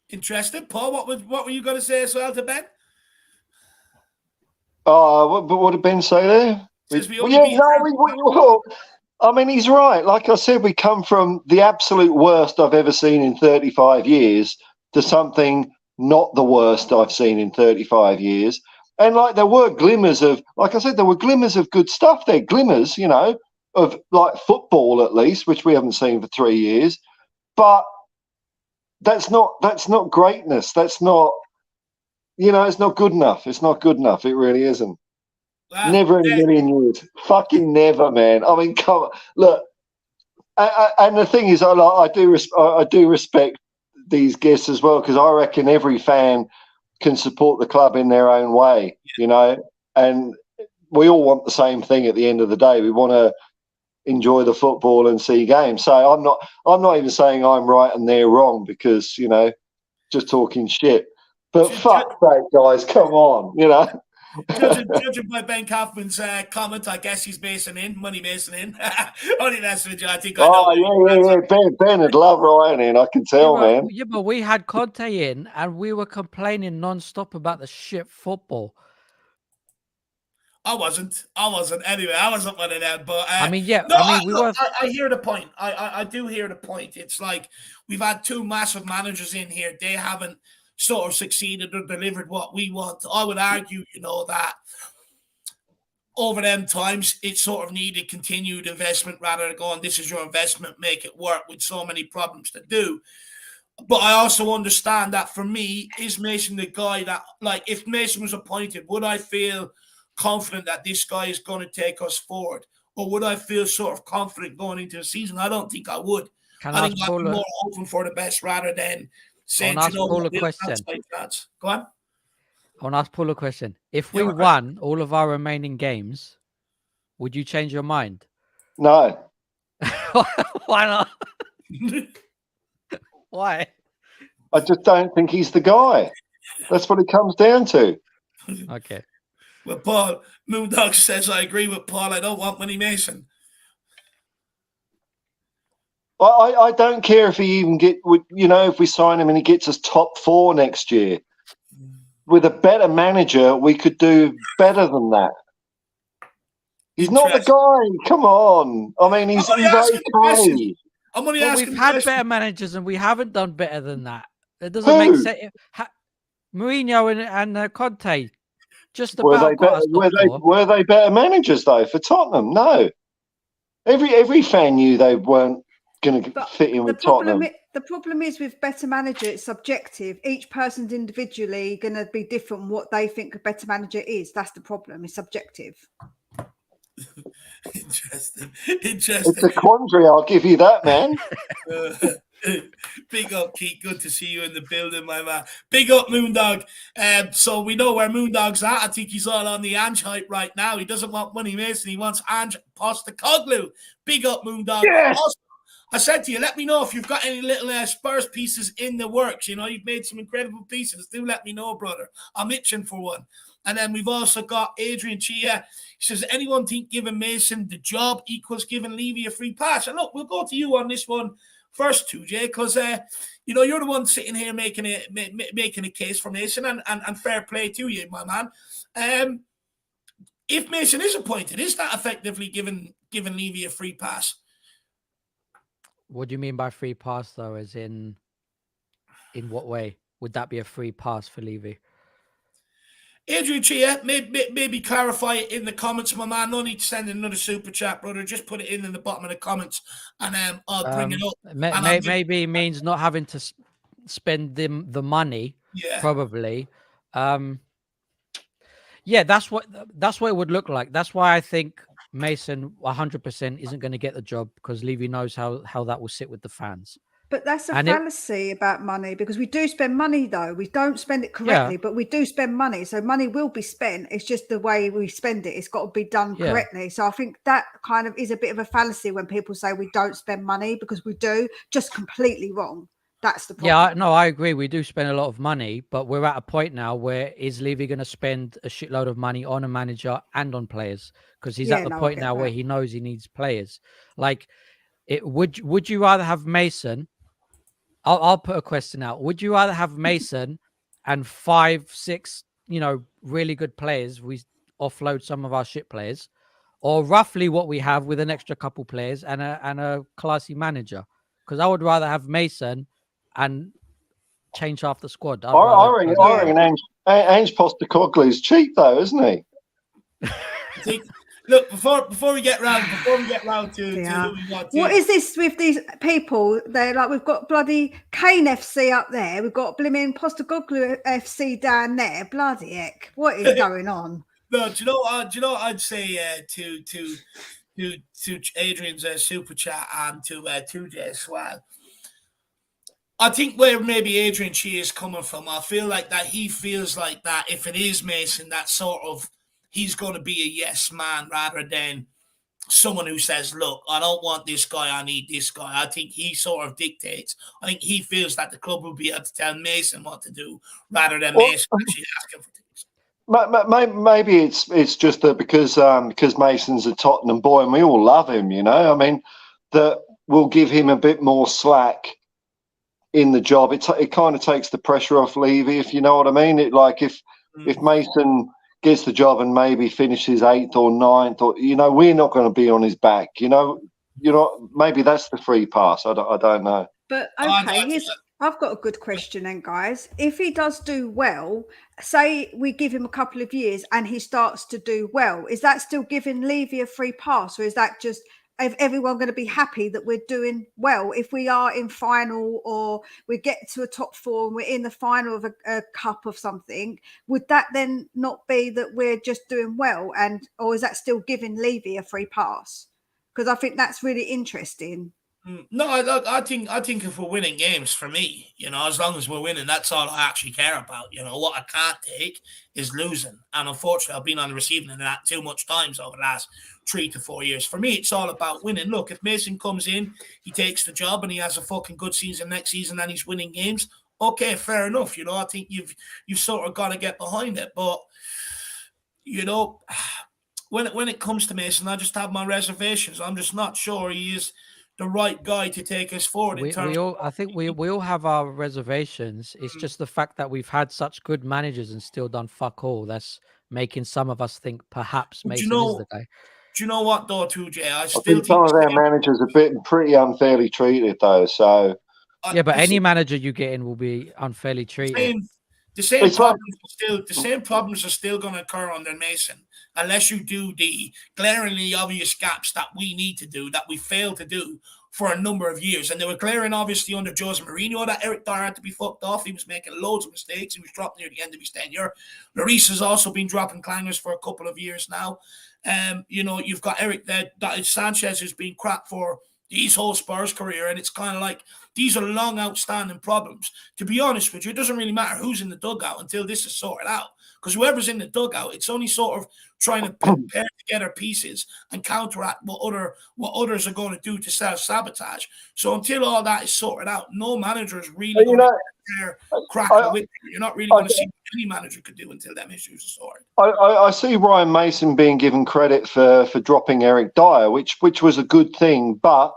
Interesting. Paul, what were you going to say as well to Ben? What did Ben say there? I mean, he's right. Like I said, we come from the absolute worst I've ever seen in 35 years to something not the worst I've seen in 35 years. And like there were glimmers of, like I said, there were glimmers of good stuff there. Glimmers, you know, of like football at least, which we haven't seen for 3 years. But that's not greatness. That's not, you know, it's not good enough. It's not good enough. It really isn't. Never in a million years. Fucking never, man. I mean, come on. Look, and the thing is, I do respect these guests as well, because I reckon every fan can support the club in their own way, you know, and we all want the same thing at the end of the day. We want to enjoy the football and see games. So I'm not even saying I'm right and they're wrong, because, you know, just talking shit. But fuck that, guys, come on, you know. Judging by Ben Kaufman's comment, I guess he's Money Mason in. Only that's with you. I think I know. Yeah. Ben would love Ryan in. I can tell, man. Yeah, but we had Conte in, and we were complaining non-stop about the shit football. I wasn't. Anyway, I wasn't one of them. But I hear the point. I do hear the point. It's like we've had 2 massive managers in here. They haven't sort of succeeded or delivered what we want. I would argue, you know, that over them times it sort of needed continued investment rather than going, this is your investment, make it work, with so many problems to do. But I also understand that for me, is Mason the guy that, like, if Mason was appointed, would I feel confident that this guy is going to take us forward? Or would I feel sort of confident going into the season? I don't think I would. I think I'd be more open for the best rather than saying, I want to ask Paul a question. Go on. I want to ask Paul a question. If we won all of our remaining games, would you change your mind? No. Why not? Why? I just don't think he's the guy. That's what it comes down to. Okay. Well, Paul, Moondog says, I agree with Paul. I don't want Money Mason. I don't care if he even if we sign him and he gets us top 4 next year. With a better manager, we could do better than that. He's not the guy. Come on. I mean, he's okay. I'm only But asking. we've had better managers and we haven't done better than that. It doesn't Who? make sense. Mourinho and Conte just Were about they got better? us top four. Were they better managers though for Tottenham? No. Every fan knew they weren't going to fit in with Tottenham. The problem is with better manager, it's subjective. Each person's individually going to be different. What they think a better manager is, that's the problem. It's subjective. Interesting. It's a quandary. I'll give you that, man. Big up, Keith. Good to see you in the building, my man. Big up, Moondog. So we know where Moondog's at. I think he's all on the Ange hype right now. He doesn't want Money Mason. He wants Ange Postecoglou. Big up, Moondog. Yeah. Also, I said to you, let me know if you've got any little Spurs pieces in the works. You know, you've made some incredible pieces. Do let me know, brother. I'm itching for one. And then we've also got Adrian Chia. He says, anyone think giving Mason the job equals giving Levy a free pass? And look, we'll go to you on this one first, 2J, because you know, you're the one sitting here making a case for Mason, and fair play to you, my man. If Mason is appointed, is that effectively giving Levy a free pass? What do you mean by free pass, though? As in what way would that be a free pass for Levy? Adrian Chia, maybe clarify it in the comments, my man. No need to send in another super chat, brother. Just put it in the bottom of the comments, and I'll bring it up. Maybe it means not having to spend the money. Yeah, probably. Yeah, that's what it would look like. That's why I think Mason 100% isn't going to get the job, because Levy knows how that will sit with the fans. But that's a fallacy about money, because we do spend money, though. We don't spend it correctly, but we do spend money. So money will be spent. It's just the way we spend it. It's got to be done correctly. So I think that kind of is a bit of a fallacy when people say we don't spend money, because we do. Just completely wrong. That's the problem. Yeah, no, I agree. We do spend a lot of money, but we're at a point now where is Levy going to spend a shitload of money on a manager and on players? Because he's at the point now where he knows he needs players. Like, would you rather have Mason? I'll put a question out. Would you rather have Mason and 5, 6, really good players? We offload some of our shit players, or roughly what we have with an extra couple players and a classy manager? Because I would rather have Mason and change half the squad. I reckon Ange Postecoglou is cheap, though, isn't he? Look, before we get round to who we want to. What is this with these people? They're like, we've got bloody Kane FC up there. We've got blimmin' Postecoglou FC down there. Bloody heck, what is going on? No, do you know what I'd say to Adrian's super chat and to 2J as well. I think where maybe Adrian Chia is coming from, I feel like that he feels like that if it is Mason, that sort of he's going to be a yes man rather than someone who says, look, I don't want this guy, I need this guy. I think he sort of dictates. I think he feels that the club will be able to tell Mason what to do rather than Mason actually asking for things. Maybe it's just that because Mason's a Tottenham boy and we all love him, I mean, that we'll give him a bit more slack in the job. It kind of takes the pressure off Levy, if you know what I mean. If Mason gets the job and maybe finishes 8th or 9th, or we're not going to be on his back. Maybe that's the free pass. I don't know. But okay, I've got a good question then, guys. If he does do well, say we give him a couple of years and he starts to do well, is that still giving Levy a free pass, or is that just everyone going to be happy that we're doing well? If we are in final, or we get to a top 4 and we're in the final of a cup of something, would that then not be that we're just doing well, or is that still giving Levy a free pass? Because I think that's really interesting. No, I think if we're winning games, for me, as long as we're winning, that's all I actually care about. What I can't take is losing. And unfortunately, I've been on the receiving end of that too much times over the last 3 to 4 years. For me, it's all about winning. Look, if Mason comes in, he takes the job and he has a fucking good season next season and he's winning games, okay, fair enough. I think you've sort of got to get behind it. But, when it comes to Mason, I just have my reservations. I'm just not sure he is the right guy to take us forward. I think we all have our reservations. It's just the fact that we've had such good managers and still done fuck all. That's making some of us think perhaps Mason is the guy. Do you know what, though, 2J? I I still think some think of our managers are pretty unfairly treated, though. So Yeah, but any manager you get in will be unfairly treated. The same It's like- problems are still going to occur under Mason unless you do the glaringly obvious gaps that we need to do, that we failed to do for a number of years. And they were glaring, obviously, under Jose Mourinho, that Eric Dyer had to be fucked off. He was making loads of mistakes. He was dropped near the end of his tenure. Lloris has also been dropping clangers for a couple of years now. You've got Eric that Sanchez has been crap for his whole Spurs career, and it's kind of like these are long outstanding problems. To be honest with you, it doesn't really matter who's in the dugout until this is sorted out, because whoever's in the dugout, it's only sort of trying to pair together pieces and counteract what others are going to do to self-sabotage. So until all that is sorted out, no manager is really going to crack the whip. You're not really going to see what any manager could do until them issues are sorted. I see Ryan Mason being given credit for dropping Eric Dyer, which was a good thing, but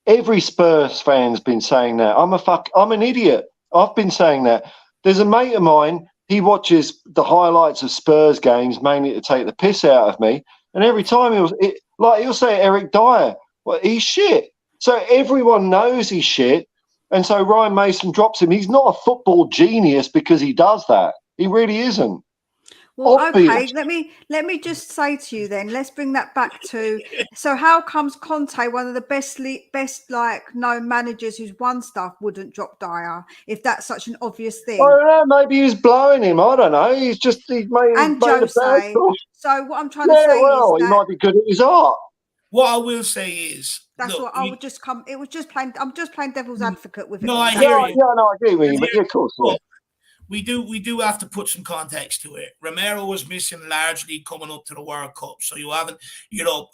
every Spurs fan's been saying that. I'm an idiot. I've been saying that. There's a mate of mine, he watches the highlights of Spurs games mainly to take the piss out of me, and every time he'll say Eric Dyer, well, he's shit. So everyone knows he's shit, and so Ryan Mason drops him. He's not a football genius because he does that. He really isn't. Well, Obvious. okay, let me just say to you then, let's bring that back to, so how comes Conte, one of the best known managers who's won stuff, wouldn't drop Dyer if that's such an obvious thing? I don't know, maybe he's blowing him. I don't know. He's made And a bad Jose. call. So what I'm trying to say is he that might be good at his art. What I will say is that's what I would just come. It was just plain. I'm just playing devil's advocate with it. No, I hear you. Yeah, no, I agree with you, but yeah, of course. Yeah. We do have to put some context to it. Romero was missing largely coming up to the World Cup, so you haven't,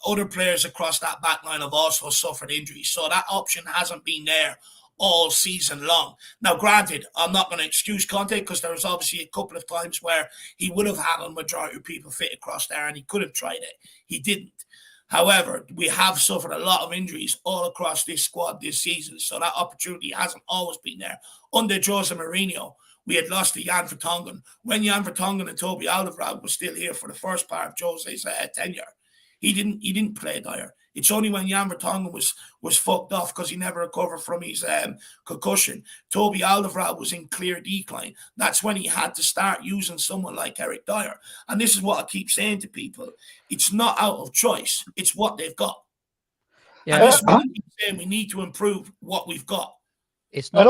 other players across that back line have also suffered injuries, so that option hasn't been there all season long. Now, granted, I'm not going to excuse Conte because there was obviously a couple of times where he would have had a majority of people fit across there and he could have tried it. He didn't. However, we have suffered a lot of injuries all across this squad this season, so that opportunity hasn't always been there. Under Jose Mourinho, we had lost to Jan Vertonghen when Jan Vertonghen and Toby Alderweireld was still here for the first part of Jose's tenure. He didn't play Dyer. It's only when Jan Vertonghen was fucked off because he never recovered from his concussion. Toby Alderweireld was in clear decline. That's when he had to start using someone like Eric Dyer. And this is what I keep saying to people. It's not out of choice. It's what they've got. Yeah. And this is what I keep saying. We need to improve what we've got. It's not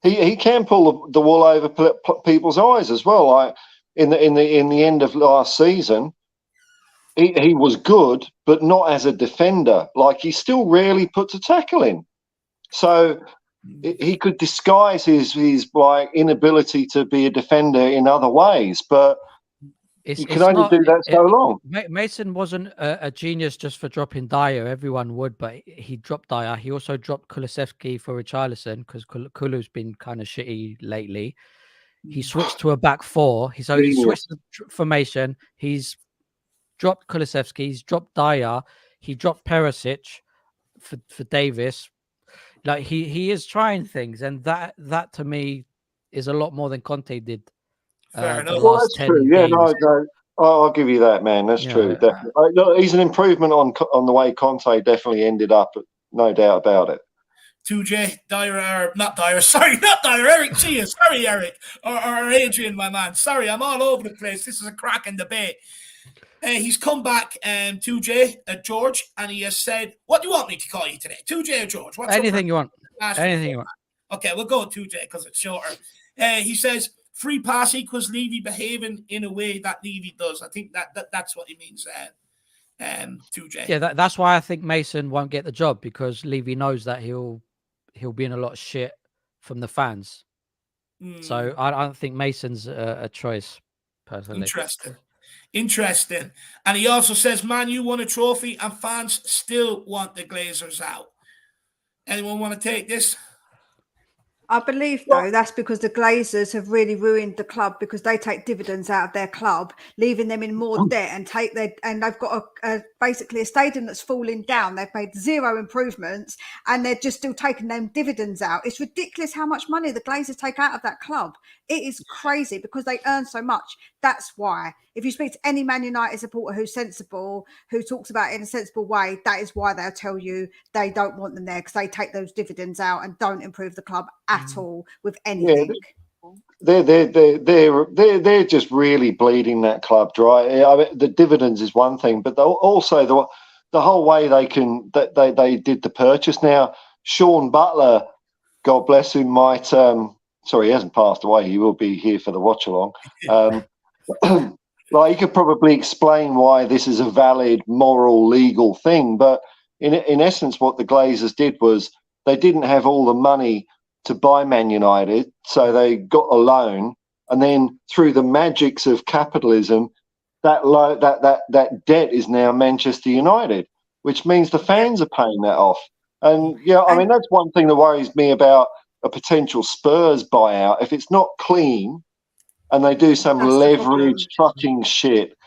he can pull the wool over people's eyes as well. Like in the end of last season, he was good, but not as a defender. Like he still rarely puts a tackle in. So he could disguise his like inability to be a defender in other ways, but you can only do that so long. Mason wasn't a genius just for dropping Dyer. Everyone would, but he dropped Dyer. He also dropped Kulusevski for Richarlison because Kulu's been kind of shitty lately. He switched to a back four. He switched the formation. He's dropped Kulusevski. He's dropped Dyer. He dropped Perisic for Davis. Like he is trying things, and that to me is a lot more than Conte did. Fair enough. Well, that's true. Yeah, no, I'll give you that, man. That's true. Definitely. Look, he's an improvement on the way Conte definitely ended up. No doubt about it. 2J, Eric Chia. Sorry, Eric. Or Adrian, my man. Sorry, I'm all over the place. This is a cracking debate. He's come back, 2J, George, and he has said, what do you want me to call you today? 2J or George? Anything you want. Anything you want. Okay, we'll go with 2J because it's shorter. He says, free pass equals Levy behaving in a way that Levy does. I think that's what he means, 2J. Yeah, that's why I think Mason won't get the job, because Levy knows that he'll be in a lot of shit from the fans. So I don't think Mason's a choice, personally. Interesting. And he also says, Man, you won a trophy and fans still want the Glazers out. Anyone want to take this? I believe, though, that's because the Glazers have really ruined the club because they take dividends out of their club, leaving them in more debt and they've got basically a stadium that's falling down. They've made zero improvements and they're just still taking them dividends out. It's ridiculous how much money the Glazers take out of that club. It is crazy because they earn so much. That's why. If you speak to any Man United supporter who's sensible, who talks about it in a sensible way, that is why they'll tell you they don't want them there because they take those dividends out and don't improve the club at all with anything. Yeah, they're just really bleeding that club dry. I mean, the dividends is one thing, but also the whole way they did the purchase. Now, Sean Butler, God bless him, might sorry, he hasn't passed away. He will be here for the watch along. Like, he could probably explain why this is a valid, moral, legal thing. But in essence, what the Glazers did was they didn't have all the money to buy Man United, so they got a loan, and then through the magics of capitalism, that debt is now Manchester United, which means the fans are paying that off. And yeah, I mean, that's one thing that worries me about a potential Spurs buyout. If it's not clean and they do some leverage trucking shit,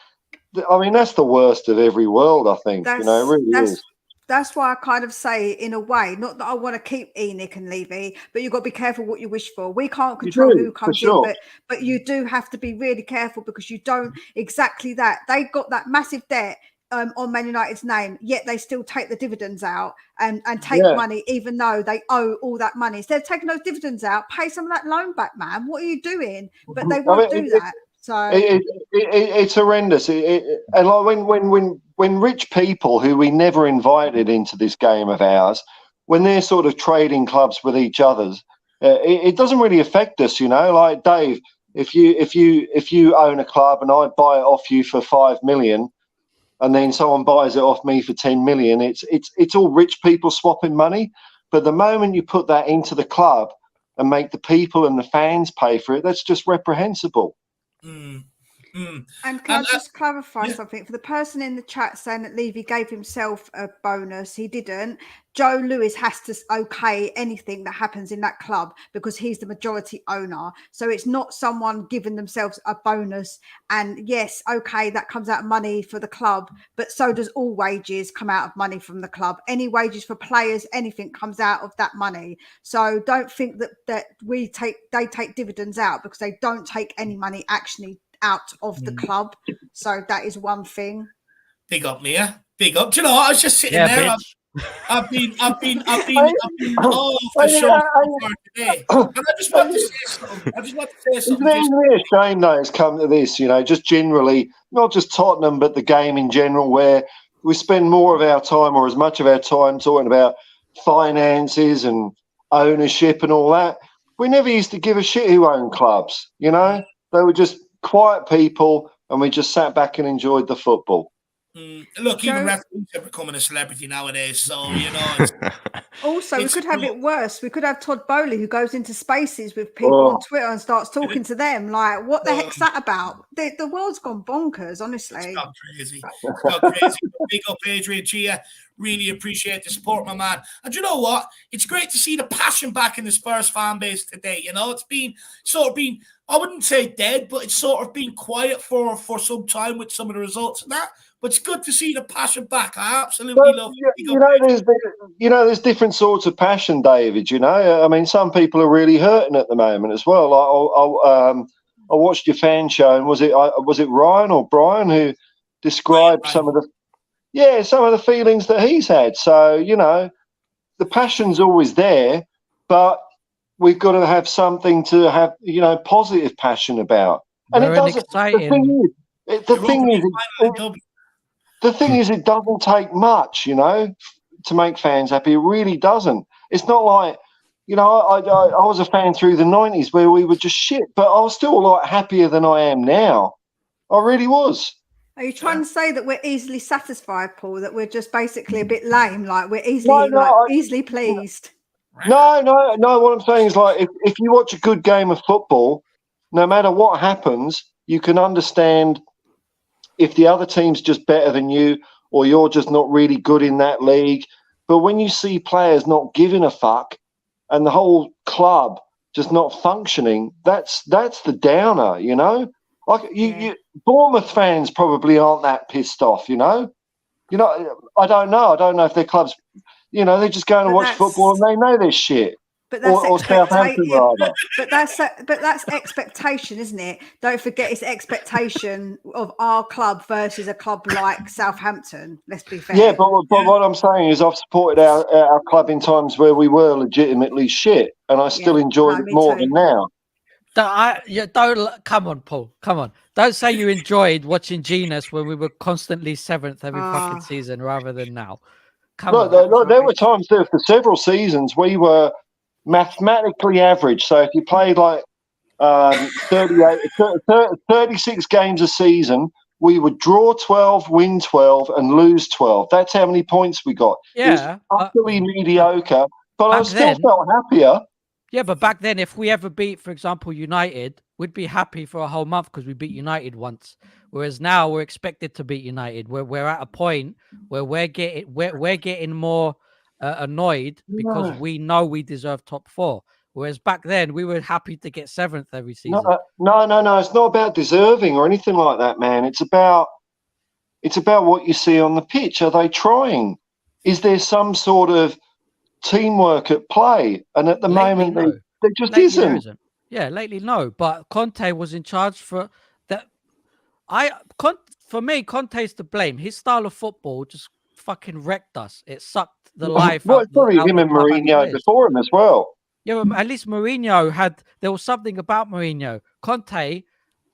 I mean, that's the worst of every world, I think. It really is. That's why I kind of say, in a way, not that I want to keep Enoch and Levy, but you've got to be careful what you wish for. We can't control who comes in, but you do have to be really careful because you don't exactly that. They got that massive debt on Man United's name, yet they still take the dividends out and take money, even though they owe all that money. Instead of taking those dividends out, pay some of that loan back, man. What are you doing? But they won't do that. So it's horrendous. And like when rich people who we never invited into this game of ours, when they're sort of trading clubs with each other's, it doesn't really affect us, you know. Like, Dave, if you own a club and I buy it off you for 5 million, and then someone buys it off me for 10 million, it's all rich people swapping money. But the moment you put that into the club and make the people and the fans pay for it, that's just reprehensible. And can I just clarify something for the person in the chat saying that Levy gave himself a bonus? He didn't. Joe Lewis has to okay anything that happens in that club because he's the majority owner. So it's not someone giving themselves a bonus. And yes, okay, that comes out of money for the club, but so does all wages come out of money from the club. Any wages for players, anything comes out of that money. So don't think that they take dividends out because they don't take any money actually out of the club. So that is one thing. Big up, Mia. Big up. Do you know what? I was just sitting there. I've been all for sure today. And I just want to say something. Isn't it a shame, though, it's come to this, you know, just generally, not just Tottenham, but the game in general, where we spend more of our time or as much of our time talking about finances and ownership and all that. We never used to give a shit who owned clubs, you know? They were just quiet people, and we just sat back and enjoyed the football. Look, even referees are becoming a celebrity nowadays, so you know. Also, we could have it worse. We could have Todd Bowley who goes into spaces with people on Twitter and starts talking to them. Like, what the heck's that about? The world's gone bonkers, honestly. It's gone crazy. It's gone crazy. Big up, Adrian Chia. Really appreciate the support, my man. And you know what? It's great to see the passion back in the Spurs fan base today. You know, it's been I wouldn't say dead, but it's sort of been quiet for some time with some of the results and that. But it's good to see the passion back. I absolutely love it. There's different sorts of passion, David. You know, I mean, some people are really hurting at the moment as well. Like, I watched your fan show, and was it Ryan or Brian who described some of the feelings that he's had. So, you know, the passion's always there, but we've got to have something to have, you know, positive passion about. And it doesn't. The thing is, it doesn't take much, you know, to make fans happy. It really doesn't. It's not like, you know, I was a fan through the 90s where we were just shit, but I was still a lot happier than I am now. I really was. Are you trying to say that we're easily satisfied, Paul? That we're just basically a bit lame, like we're easily pleased? No. What I'm saying is, like, if you watch a good game of football, no matter what happens, you can understand if the other team's just better than you or you're just not really good in that league. But when you see players not giving a fuck and the whole club just not functioning, that's the downer, you know. Like you Bournemouth fans probably aren't that pissed off, you know. I don't know. I don't know if their clubs, you know, they're just going to watch football and they know their shit. But that's or Southampton rather. But that's expectation, isn't it? Don't forget, it's expectation of our club versus a club like Southampton. Let's be fair. Yeah, but what I'm saying is I've supported our club in times where we were legitimately shit, and I still enjoyed it more than now. Don't come on, Paul. Come on. Don't say you enjoyed watching Genus when we were constantly 7th every fucking season rather than now. Look, there were times there for several seasons we were mathematically average. So if you played like 36 games a season, we would draw 12, win 12, and lose 12. That's how many points we got. Yeah, it was utterly mediocre, but I still felt happier. Yeah, but back then, if we ever beat, for example, United, we'd be happy for a whole month because we beat United once. Whereas now we're expected to beat United. We're at a point where we're getting more annoyed because we know we deserve top 4. Whereas back then we were happy to get 7th every season. No. It's not about deserving or anything like that, man. It's about what you see on the pitch. Are they trying? Is there some sort of teamwork at play? And at the moment, there just isn't. Yeah, lately no. But Conte was in charge for that. For me, Conte's to blame. His style of football just fucking wrecked us. It sucked the life. Well, it's probably him and Mourinho before him as well. Yeah, but at least Mourinho there was something about Mourinho. Conte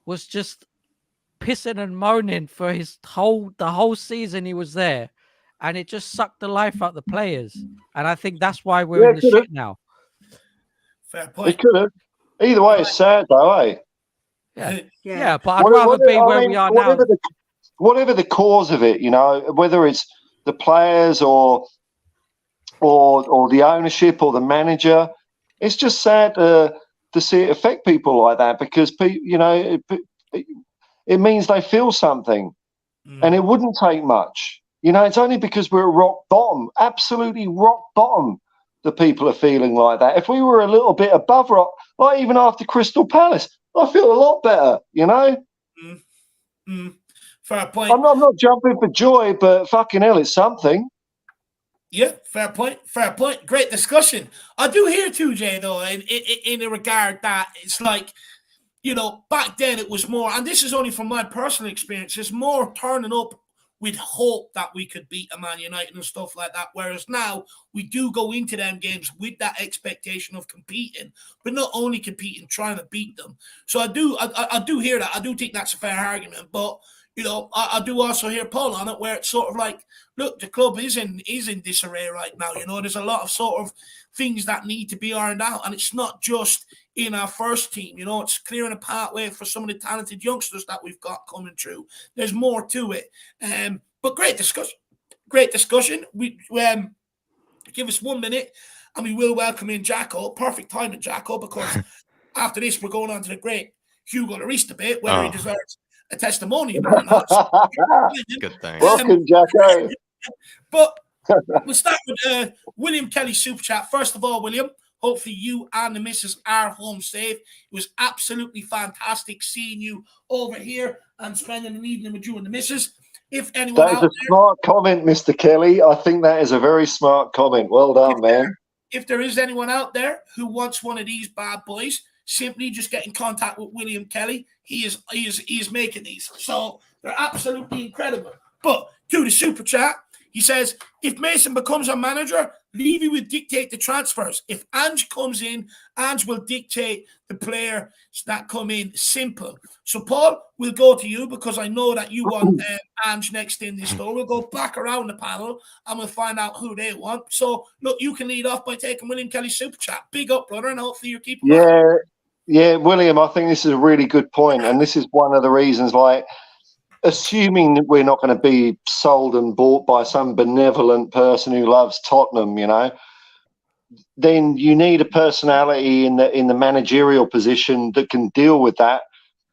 was just pissing and moaning for the whole season he was there, and it just sucked the life out of the players. And I think that's why we're in the shit now. Fair point. It could have. Either way, it's sad though, eh? Yeah. But I'd rather be where we are now. Whatever the cause of it, you know, whether it's the players or the ownership or the manager, it's just sad to see it affect people like that because, you know, it means they feel something, and it wouldn't take much. You know, it's only because we're rock bottom, absolutely rock bottom, that people are feeling like that. If we were a little bit above rock, like even after Crystal Palace, I feel a lot better, you know? Fair point. I'm not jumping for joy, but fucking hell, it's something. Yeah, fair point. Fair point. Great discussion. I do hear too, Jay, though, in the regard that it's like, you know, back then it was more, and this is only from my personal experience, it's more turning up with hope that we could beat a Man United and stuff like that. Whereas now we do go into them games with that expectation of competing, but not only competing, trying to beat them. So I do hear that. I do think that's a fair argument, but you know, I do also hear Paul on it, where it's sort of like, look, the club is in disarray right now. You know, there's a lot of sort of things that need to be ironed out, and it's not just in our first team. You know, it's clearing a pathway for some of the talented youngsters that we've got coming through. There's more to it. But great discussion. Great discussion. We give us 1 minute, and we will welcome in Jacko. Perfect timing, Jacko, because after this we're going on to the great Hugo Lloris debate, whether he deserves a testimonial or not. Good thing. Welcome, Jacko. But we'll start with William Kelly Super Chat. First of all, William, hopefully you and the missus are home safe. It was absolutely fantastic seeing you over here and spending an evening with you and the missus. If anyone that is a smart comment, Mr. Kelly. I think that is a very smart comment. Well done, man. If there is anyone out there who wants one of these bad boys, simply just get in contact with William Kelly. He is making these. So they're absolutely incredible. But to the super chat, he says, if Mason becomes our manager, Levy will dictate the transfers. If Ange comes in, Ange will dictate the players that come in. Simple. So, Paul, we'll go to you because I know that you want Ange next in this store. We'll go back around the panel and we'll find out who they want. So, look, you can lead off by taking William Kelly's super chat. Big up, brother, and hopefully you're keeping Yeah, William, I think this is a really good point, and this is one of the reasons, like, assuming that we're not going to be sold and bought by some benevolent person who loves Tottenham, you know, then you need a personality in the managerial position that can deal with that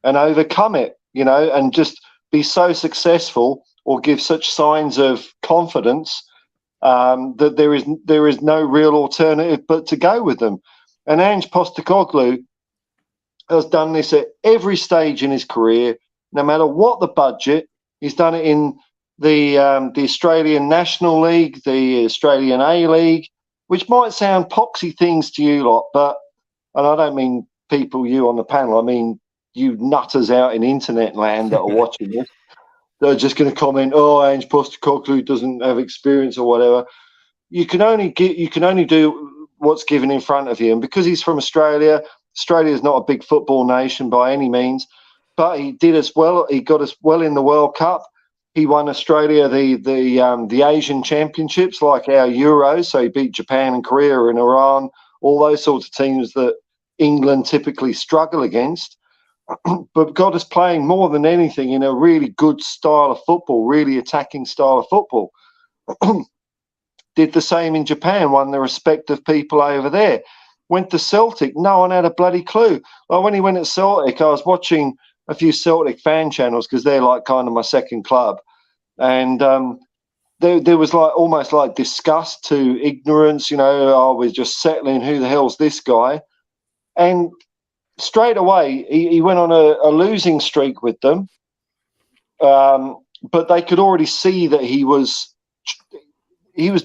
and overcome it, you know, and just be so successful or give such signs of confidence that there is no real alternative but to go with them. And Ange Postecoglou has done this at every stage in his career, no matter what the budget. He's done it in the Australian National League, the Australian A-League, which might sound poxy things to you lot, but, and I don't mean people, you on the panel, I mean you nutters out in internet land that are watching this, they're just going to comment, oh, Ange Postecoglou doesn't have experience or whatever. You can only do what's given in front of you. And because he's from Australia, Australia is not a big football nation by any means, but he did as well. He got us well in the World Cup. He won Australia the Asian Championships, like our Euros. So he beat Japan and Korea and Iran, all those sorts of teams that England typically struggle against. But got us playing more than anything in a really good style of football, really attacking style of football. Did the same in Japan, won the respect of people over there. Went to Celtic, no one had a bloody clue. Like when he went at Celtic, I was watching a few Celtic fan channels because they're like kind of my second club. And there was like almost like disgust to ignorance, you know, oh, we're just settling, who the hell's this guy? And straight away, he went on a losing streak with them. But they could already see that he was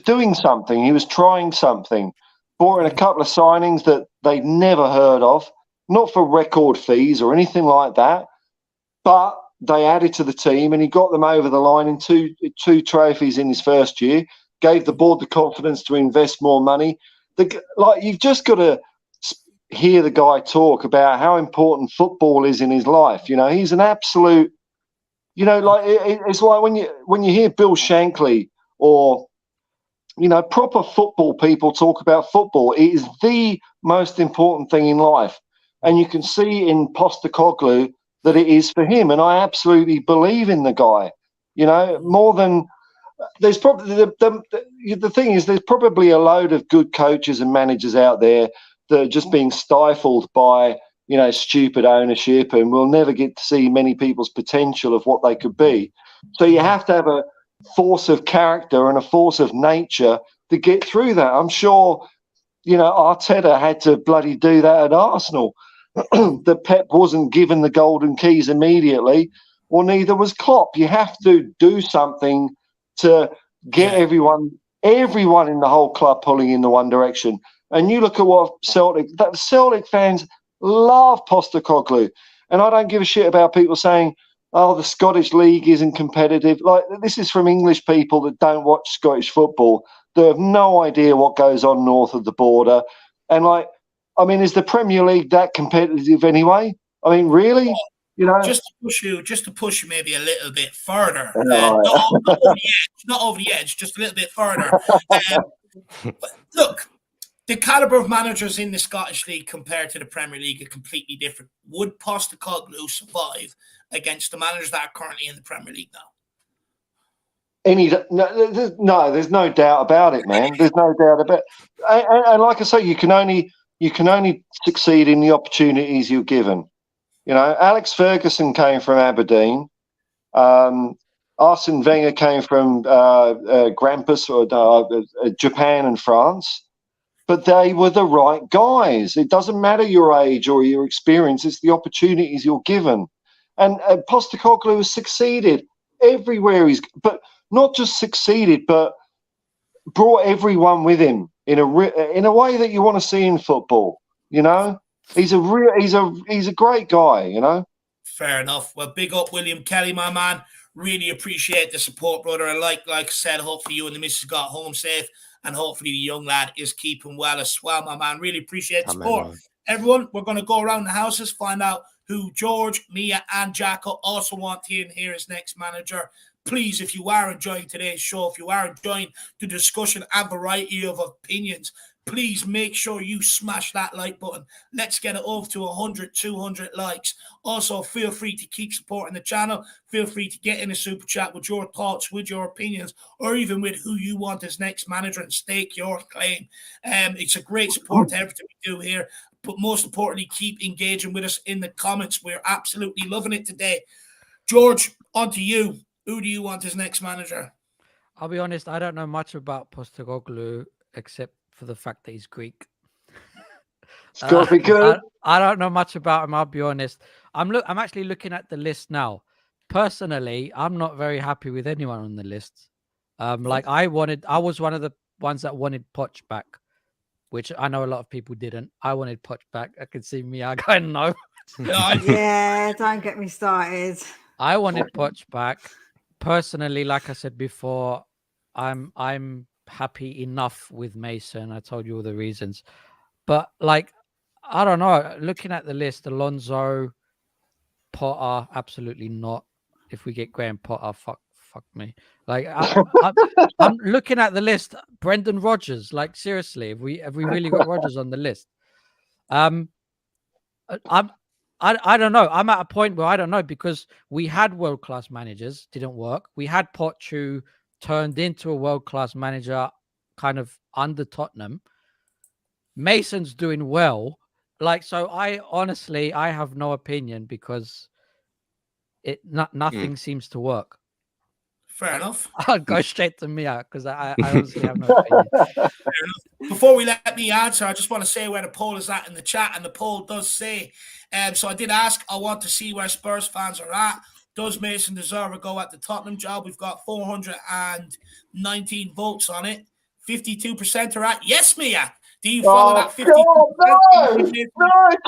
doing something. He was trying something. Brought in a couple of signings that they'd never heard of, not for record fees or anything like that, but they added to the team and he got them over the line in two trophies in his first year, gave the board the confidence to invest more money. Like, you've just got to hear the guy talk about how important football is in his life. You know, he's an absolute, you know, like it's like when you hear Bill Shankly or, you know, proper football people talk about football. It is the most important thing in life. And you can see in Postecoglou that it is for him. And I absolutely believe in the guy, you know, more than there's probably the thing is there's probably a load of good coaches and managers out there that are just being stifled by, you know, stupid ownership, and we'll never get to see many people's potential of what they could be. So you have to have a force of character and a force of nature to get through that. I'm sure, you know, Arteta had to bloody do that at Arsenal. That Pep wasn't given the golden keys immediately, or neither was Klopp. You have to do something to get everyone in the whole club pulling in the one direction. And you look at what Celtic fans love Postecoglou. And I don't give a shit about people saying, oh, the Scottish league isn't competitive. Like, this is from English people that don't watch Scottish football. They have no idea what goes on north of the border. And, like, I mean, is the Premier League that competitive anyway? I mean, really? You know, just to push you maybe a little bit further. Not over the edge, just a little bit further. But look, the caliber of managers in the Scottish League compared to the Premier League are completely different. Would Postecoglou survive against the managers that are currently in the Premier League now? There's no doubt about it, man. There's no doubt about it. And like I say, you can only succeed in the opportunities you're given. You know, Alex Ferguson came from Aberdeen. Arsene Wenger came from Grampus or Japan and France. But they were the right guys. It doesn't matter your age or your experience. It's the opportunities you're given. And Postecoglou has succeeded everywhere but not just succeeded, but brought everyone with him in a way that you want to see in football. You know, he's a great guy. You know. Fair enough. Well, big up William Kelly, my man. Really appreciate the support, brother. And like I said, hopefully you and the missus got home safe, and hopefully the young lad is keeping well as well, my man. Really appreciate the support. Everyone, we're going to go around the houses, find out who George, Mia, and Jacko also want to hear as next manager. Please, if you are enjoying today's show, if you are enjoying the discussion and variety of opinions, please make sure you smash that like button. Let's get it over to 100, 200 likes. Also, feel free to keep supporting the channel. Feel free to get in a super chat with your thoughts, with your opinions, or even with who you want as next manager and stake your claim. It's a great support to everything we do here. But most importantly, keep engaging with us in the comments. We're absolutely loving it today. George, on to you. Who do you want as next manager? I'll be honest, I don't know much about Postecoglou except for the fact that he's Greek. It's got to be good. I don't know much about him. I'll be honest. I'm actually looking at the list now. Personally, I'm not very happy with anyone on the list. Like I was one of the ones that wanted Poch back, which I know a lot of people didn't. I wanted Poch back. I can see me. I going no. Yeah, don't get me started. I wanted Poch back. Personally, like I said before, I'm happy enough with Mason. I told you all the reasons, but like I don't know. Looking at the list, Alonso, Potter, absolutely not. If we get Graham Potter, fuck me. Like I'm looking at the list. Brendan Rodgers, like seriously, have we really got Rodgers on the list? I don't know. I'm at a point where I don't know because we had world-class managers, didn't work. We had Poch who turned into a world-class manager kind of under Tottenham. Mason's doing well. Like, so I honestly, I have no opinion because nothing seems to work. Fair enough. I'll go straight to Mia because I honestly have no opinion. Before we let me answer, I just want to say where the poll is at in the chat, and the poll does say, so I did ask, I want to see where Spurs fans are at. Does Mason deserve a go at the Tottenham job? We've got 419 votes on it. 52% are at yes, Mia. Do you follow that 50%? No,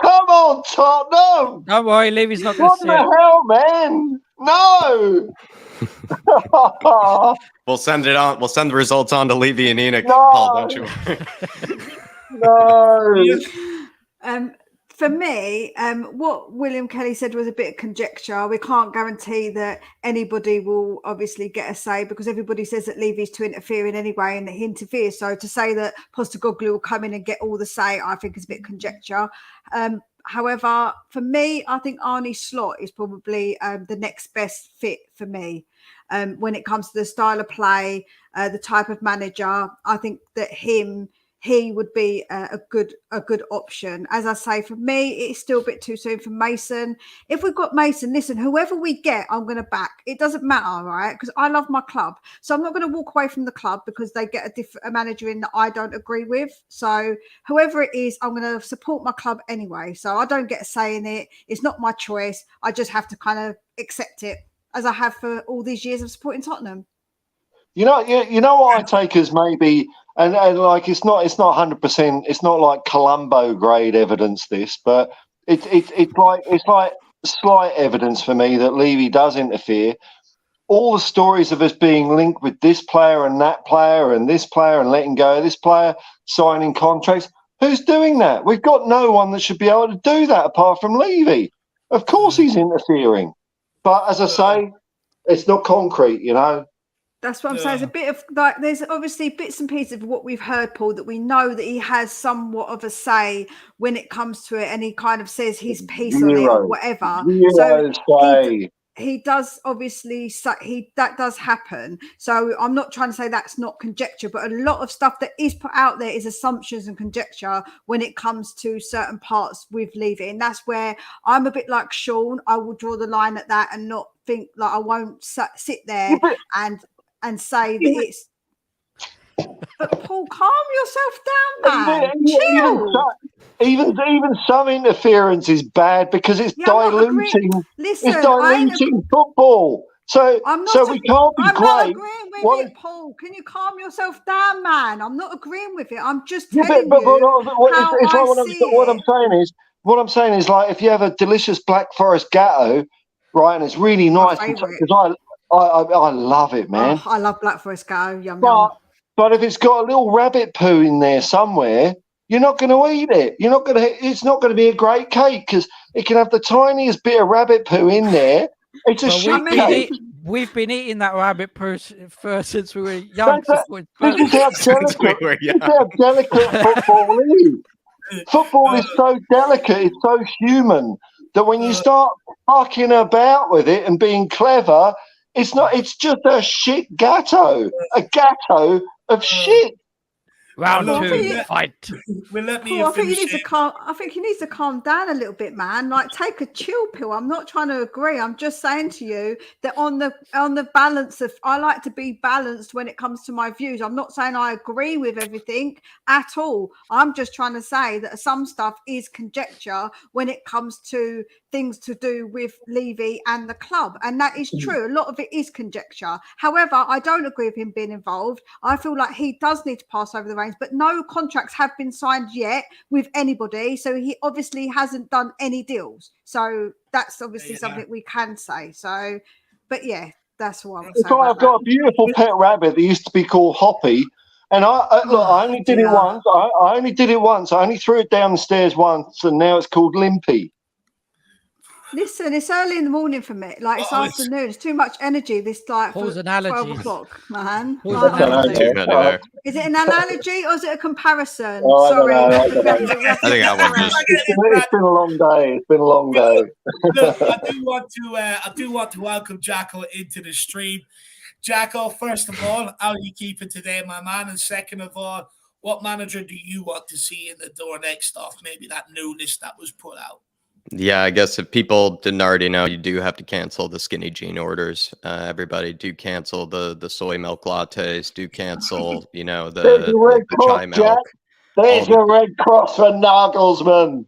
come on, Tottenham. Don't worry, Levy's not going to see it. What the hell, man? No. We'll send it on. We'll send the results on to Levy and Enoch. No. Paul, don't you worry. No. For me, what William Kelly said was a bit of conjecture. We can't guarantee that anybody will obviously get a say because everybody says that Levy's to interfere in any way and that he interferes. So to say that Postecoglou will come in and get all the say, I think is a bit conjecture. However, for me, I think Arne Slot is probably the next best fit for me. When it comes to the style of play, the type of manager, I think that he would be a good option. As I say, for me, it's still a bit too soon for Mason. If we've got Mason, listen, whoever we get, I'm going to back. It doesn't matter, right? Because I love my club. So I'm not going to walk away from the club because they get a manager in that I don't agree with. So whoever it is, I'm going to support my club anyway. So I don't get a say in it. It's not my choice. I just have to kind of accept it as I have for all these years of supporting Tottenham. You know what I take as maybe, and like it's not 100%. It's not like Columbo grade evidence. This, but it's like slight evidence for me that Levy does interfere. All the stories of us being linked with this player and that player and this player and letting go of this player, signing contracts. Who's doing that? We've got no one that should be able to do that apart from Levy. Of course, he's interfering, but as I say, it's not concrete. You know. That's what I'm saying. It's a bit of like, there's obviously bits and pieces of what we've heard, Paul, that we know that he has somewhat of a say when it comes to it, and he kind of says his piece on it or whatever. So he does obviously that does happen. So I'm not trying to say that's not conjecture, but a lot of stuff that is put out there is assumptions and conjecture when it comes to certain parts with Levy, and that's where I'm a bit like Sean. I will draw the line at that and not think like I won't sit there and say that it's. But Paul, calm yourself down, man. Chill. Even some interference is bad because it's diluting. Listen, it's diluting football. So we can't be great. I'm not agreeing with it, Paul. Can you calm yourself down, man? I'm not agreeing with it. I'm just telling What I'm saying is like if you have a delicious Black Forest gatto, right, and it's really nice because I love it, man. Oh, I love Black Forest gatto. Yum yum. But if it's got a little rabbit poo in there somewhere, you're not going to eat it. It's not going to be a great cake because it can have the tiniest bit of rabbit poo in there. It's a shit cake. We've been eating that rabbit poo since we were young. This is how delicate football is. Football is so delicate, it's so human that when you start fucking about with it and being clever, it's just a shit gatto, a gatto of shit. Round Look, I think two, you- fight. Well, let me Paul, I think you finish need to it. calm. I think you need to calm down a little bit, man. Like, take a chill pill. I'm not trying to agree. I'm just saying to you that on the balance of, I like to be balanced when it comes to my views. I'm not saying I agree with everything at all. I'm just trying to say that some stuff is conjecture when it comes to things to do with Levy and the club, and that is true. A lot of it is conjecture. However, I don't agree with him being involved. I feel like he does need to pass over the reins, but no contracts have been signed yet with anybody, so he obviously hasn't done any deals. So that's obviously something we can say. So, but yeah, that's what I would say. So I've got a beautiful pet rabbit that used to be called Hoppy, and look, I only did it once. I only did it once. I only threw it down the stairs once, and now it's called Limpy. Listen, it's early in the morning for me. Like, it's afternoon. It's too much energy. This like Paul's for analogies. 12 o'clock, man. Paul's Like, analogies. Too many there. is it an analogy or is it a comparison? Oh, I don't Sorry, know, I we don't have know. to- we have to I think get that one around. just- It's been a long day. It's been a long day. Look, I do want to welcome Jacko into the stream. Jacko, first of all, how are you keeping today, my man? And second of all, what manager do you want to see in the door next off maybe that new list that was put out? Yeah, I guess if people didn't already know, you do have to cancel the skinny jean orders. Everybody do cancel the soy milk lattes. Do cancel, There's the your Red chai Cross, Jack. milk. There's your Red Cross for Nagelsmann.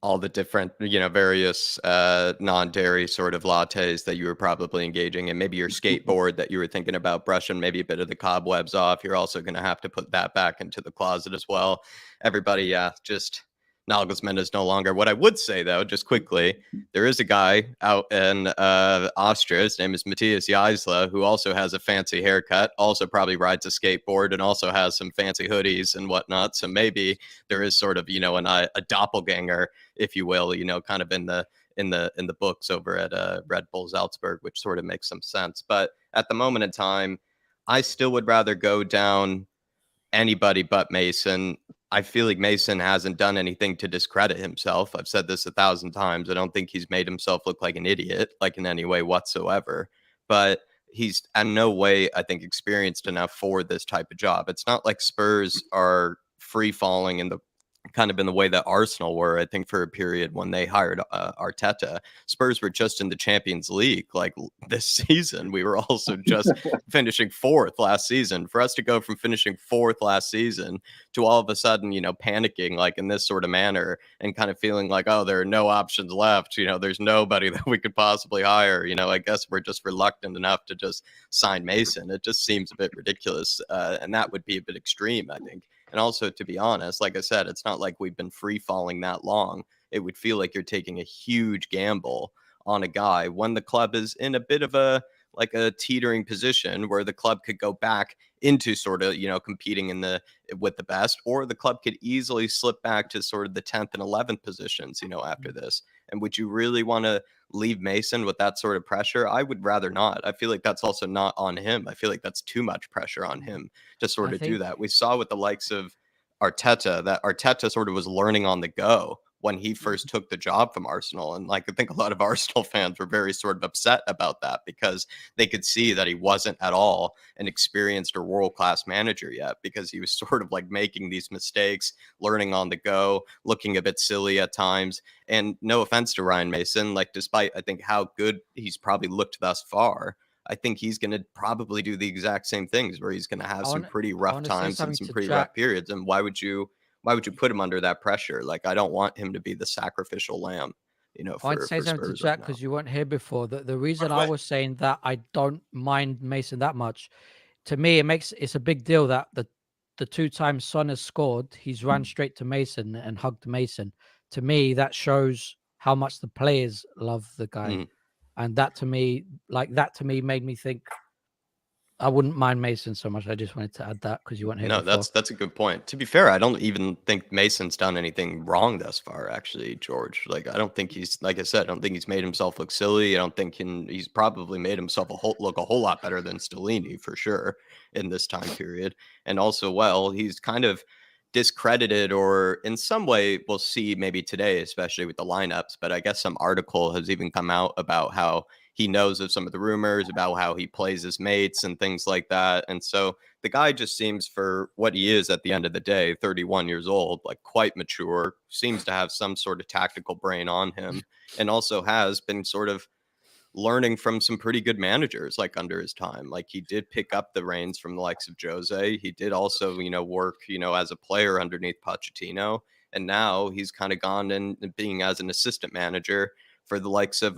All the different, various non-dairy sort of lattes that you were probably engaging in. Maybe your skateboard that you were thinking about brushing maybe a bit of the cobwebs off. You're also going to have to put that back into the closet as well. Everybody, just Nagelsmann is no longer. What I would say, though, just quickly, there is a guy out in Austria. His name is Matthias Jaisla, who also has a fancy haircut, also probably rides a skateboard, and also has some fancy hoodies and whatnot. So maybe there is sort of, a doppelganger, if you will, kind of in the books over at Red Bull Salzburg, which sort of makes some sense. But at the moment in time, I still would rather go down anybody but Mason. I feel like Mason hasn't done anything to discredit himself. I've said this 1,000 times. I don't think he's made himself look like an idiot, like in any way whatsoever. But he's in no way, I think, experienced enough for this type of job. It's not like Spurs are free falling in the way that Arsenal were, I think, for a period when they hired Arteta. Spurs were just in the Champions League like this season. We were also just finishing fourth last season. For us to go from finishing fourth last season to all of a sudden, panicking like in this sort of manner and kind of feeling like, oh, there are no options left. There's nobody that we could possibly hire. I guess we're just reluctant enough to just sign Mason. It just seems a bit ridiculous. And that would be a bit extreme, I think. And also, to be honest, like I said, it's not like we've been free falling that long. It would feel like you're taking a huge gamble on a guy when the club is in a bit of a teetering position where the club could go back into sort of, competing with the best, or the club could easily slip back to sort of the 10th and 11th positions, after this. And would you really want to leave Mason with that sort of pressure? I would rather not. I feel like that's also not on him. I feel like that's too much pressure on him to sort of do that. We saw with the likes of Arteta that Arteta sort of was learning on the go when he first took the job from Arsenal. And I think a lot of Arsenal fans were very sort of upset about that because they could see that he wasn't at all an experienced or world-class manager yet, because he was sort of making these mistakes, learning on the go, looking a bit silly at times. And no offense to Ryan Mason, despite I think how good he's probably looked thus far, I think he's going to probably do the exact same things where he's going to have some pretty rough times and some pretty rough periods. And why would you put him under that pressure? I don't want him to be the sacrificial lamb, I'd say something to Jack because you weren't here before. The reason I was saying that I don't mind Mason that much, to me, it's a big deal that the 2 times Son has scored, he's ran straight to Mason and hugged Mason. To me, that shows how much the players love the guy. And that to me made me think I wouldn't mind Mason so much. I just wanted to add that because you weren't here before. That's a good point. To be fair, I don't even think Mason's done anything wrong thus far, actually, George. I don't think he's, like I said, I don't think he's made himself look silly. I don't think he's probably made himself look a whole lot better than Stellini, for sure, in this time period. And also, he's kind of discredited, or in some way we'll see maybe today, especially with the lineups, but I guess some article has even come out about how he knows of some of the rumors about how he plays his mates and things like that. And so the guy just seems, for what he is at the end of the day, 31 years old, like quite mature, seems to have some sort of tactical brain on him, and also has been sort of learning from some pretty good managers like under his time. Like he did pick up the reins from the likes of Jose. He did also, work, as a player underneath Pochettino. And now he's kind of gone and being as an assistant manager for the likes of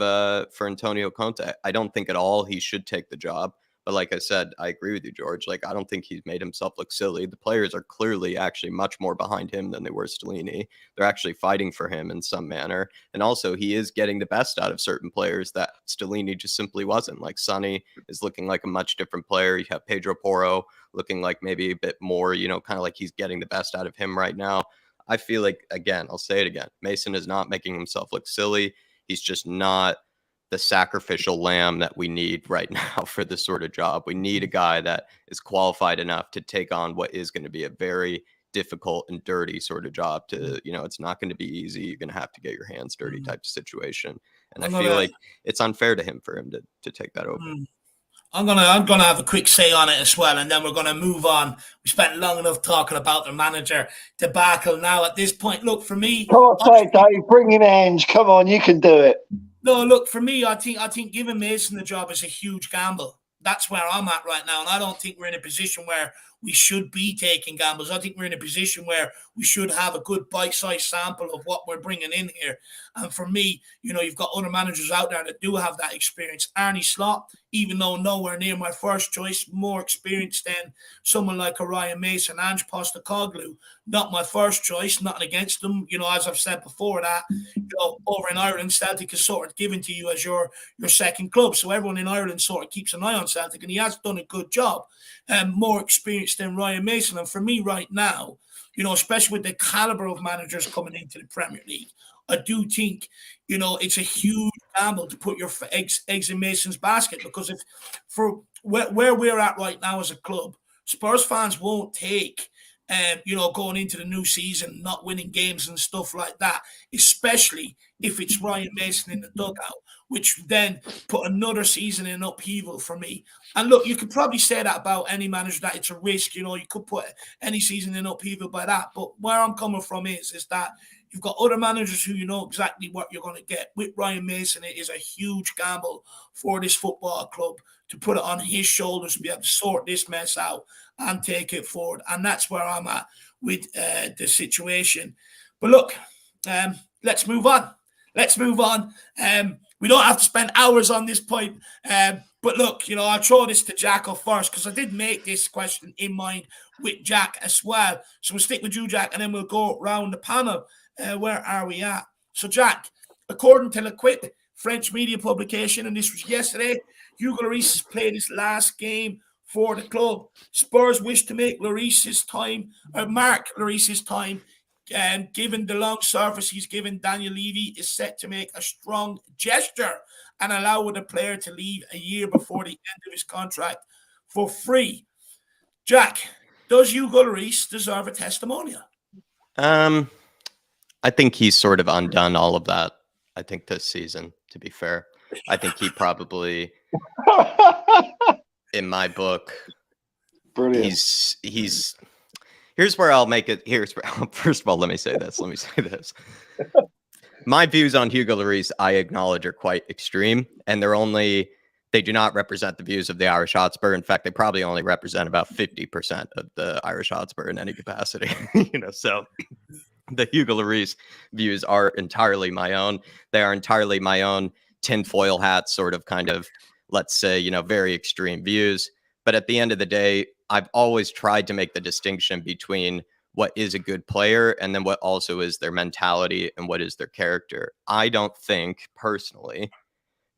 for Antonio Conte. I don't think at all he should take the job. But like I said, I agree with you, George. Like, I don't think he's made himself look silly. The players are clearly actually much more behind him than they were Stellini. They're actually fighting for him in some manner. And also, he is getting the best out of certain players that Stellini just simply wasn't. Like, Sonny is looking like a much different player. You have Pedro Porro looking like maybe a bit more, kind of like he's getting the best out of him right now. I feel like, again, I'll say it again, Mason is not making himself look silly. He's just not the sacrificial lamb that we need right now for this sort of job. We need a guy that is qualified enough to take on what is going to be a very difficult and dirty sort of job. To, it's not going to be easy. You're going to have to get your hands dirty type of situation. And I feel like it's unfair to him for him to take that over. I'm gonna have a quick say on it as well, and then we're gonna move on. We spent long enough talking about the manager debacle. Now at this point, look, for me, come on, Dave, bring in Ange. Come on, you can do it. No, look, for me, I think giving Mason the job is a huge gamble. That's where I'm at right now, and I don't think we're in a position where we should be taking gambles. I think we're in a position where we should have a good bite-sized sample of what we're bringing in here. And for me, you've got other managers out there that do have that experience. Arne Slot, even though nowhere near my first choice, more experienced than someone like Ryan Mason. Ange Postecoglou, not my first choice, nothing against them. As I've said before, that over in Ireland, Celtic is sort of given to you as your second club. So everyone in Ireland sort of keeps an eye on Celtic, and he has done a good job. More experienced than Ryan Mason. And for me right now, especially with the caliber of managers coming into the Premier League, I do think, it's a huge gamble to put your eggs in Mason's basket, because if for where we're at right now as a club, Spurs fans won't take, going into the new season, not winning games and stuff like that, especially if it's Ryan Mason in the dugout, which then put another season in upheaval for me. And look, you could probably say that about any manager, that it's a risk. You could put any season in upheaval by that. But where I'm coming from is that you've got other managers who exactly what you're going to get. With Ryan Mason, it is a huge gamble for this football club to put it on his shoulders to be able to sort this mess out and take it forward. And that's where I'm at with the situation. But look, let's move on. We don't have to spend hours on this point. But look, I'll throw this to Jack off first, because I did make this question in mind with Jack as well. So we'll stick with you, Jack, and then we'll go around the panel. Where are we at? So, Jack, according to L'Equipe, French media publication, and this was yesterday, Hugo Lloris has played his last game for the club. Spurs wish to make mark Lloris's time, and given the long service he's given, Daniel Levy is set to make a strong gesture and allow the player to leave a year before the end of his contract for free. Jack, does Hugo Lloris deserve a testimonial? I think he's sort of undone all of that, I think, this season, to be fair. I think he probably, in my book, brilliant. He's here's where I'll make it. First of all, let me say this. My views on Hugo Lloris, I acknowledge, are quite extreme, and they do not represent the views of the Irish Hotspur. In fact, they probably only represent about 50% of the Irish Hotspur in any capacity. So the Hugo Lloris views are entirely my own. They are entirely my own tinfoil hat sort of kind of, let's say, very extreme views. But at the end of the day, I've always tried to make the distinction between what is a good player and then what also is their mentality and what is their character. I don't think personally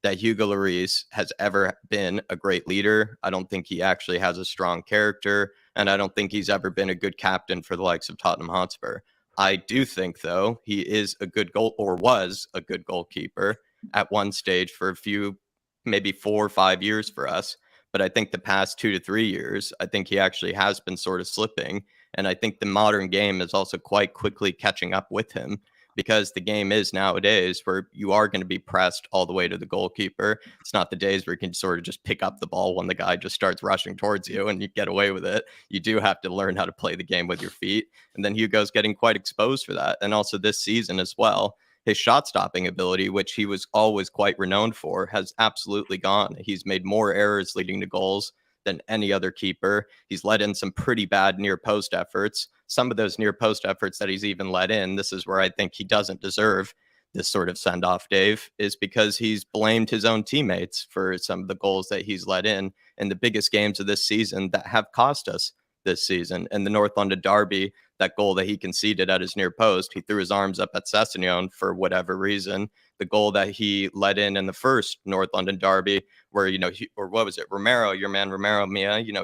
that Hugo Lloris has ever been a great leader. I don't think he actually has a strong character, and I don't think he's ever been a good captain for the likes of Tottenham Hotspur. I do think, though, he is a good was a good goalkeeper at one stage for a few, maybe 4 or 5 years for us. But I think the past 2 to 3 years, I think he actually has been sort of slipping. And I think the modern game is also quite quickly catching up with him. because the game is nowadays where you are going to be pressed all the way to the goalkeeper. It's not the days where you can sort of just pick up the ball when the guy just starts rushing towards you and you get away with it. You do have to learn how to play the game with your feet. And then Hugo's getting quite exposed for that. And also this season as well, his shot stopping ability, which he was always quite renowned for, has absolutely gone. He's made more errors leading to goals than any other keeper. He's let in some pretty bad near post efforts. Some of those near post efforts that he's even let in, this is where I think he doesn't deserve this sort of send off, Dave, is because he's blamed his own teammates for some of the goals that he's let in the biggest games of this season that have cost us this season. And the North London derby, that goal that he conceded at his near post, he threw his arms up at Sessegnon for whatever reason. The goal that he let in the first North London derby, where, or what was it? Romero, your man Romero, Mia, he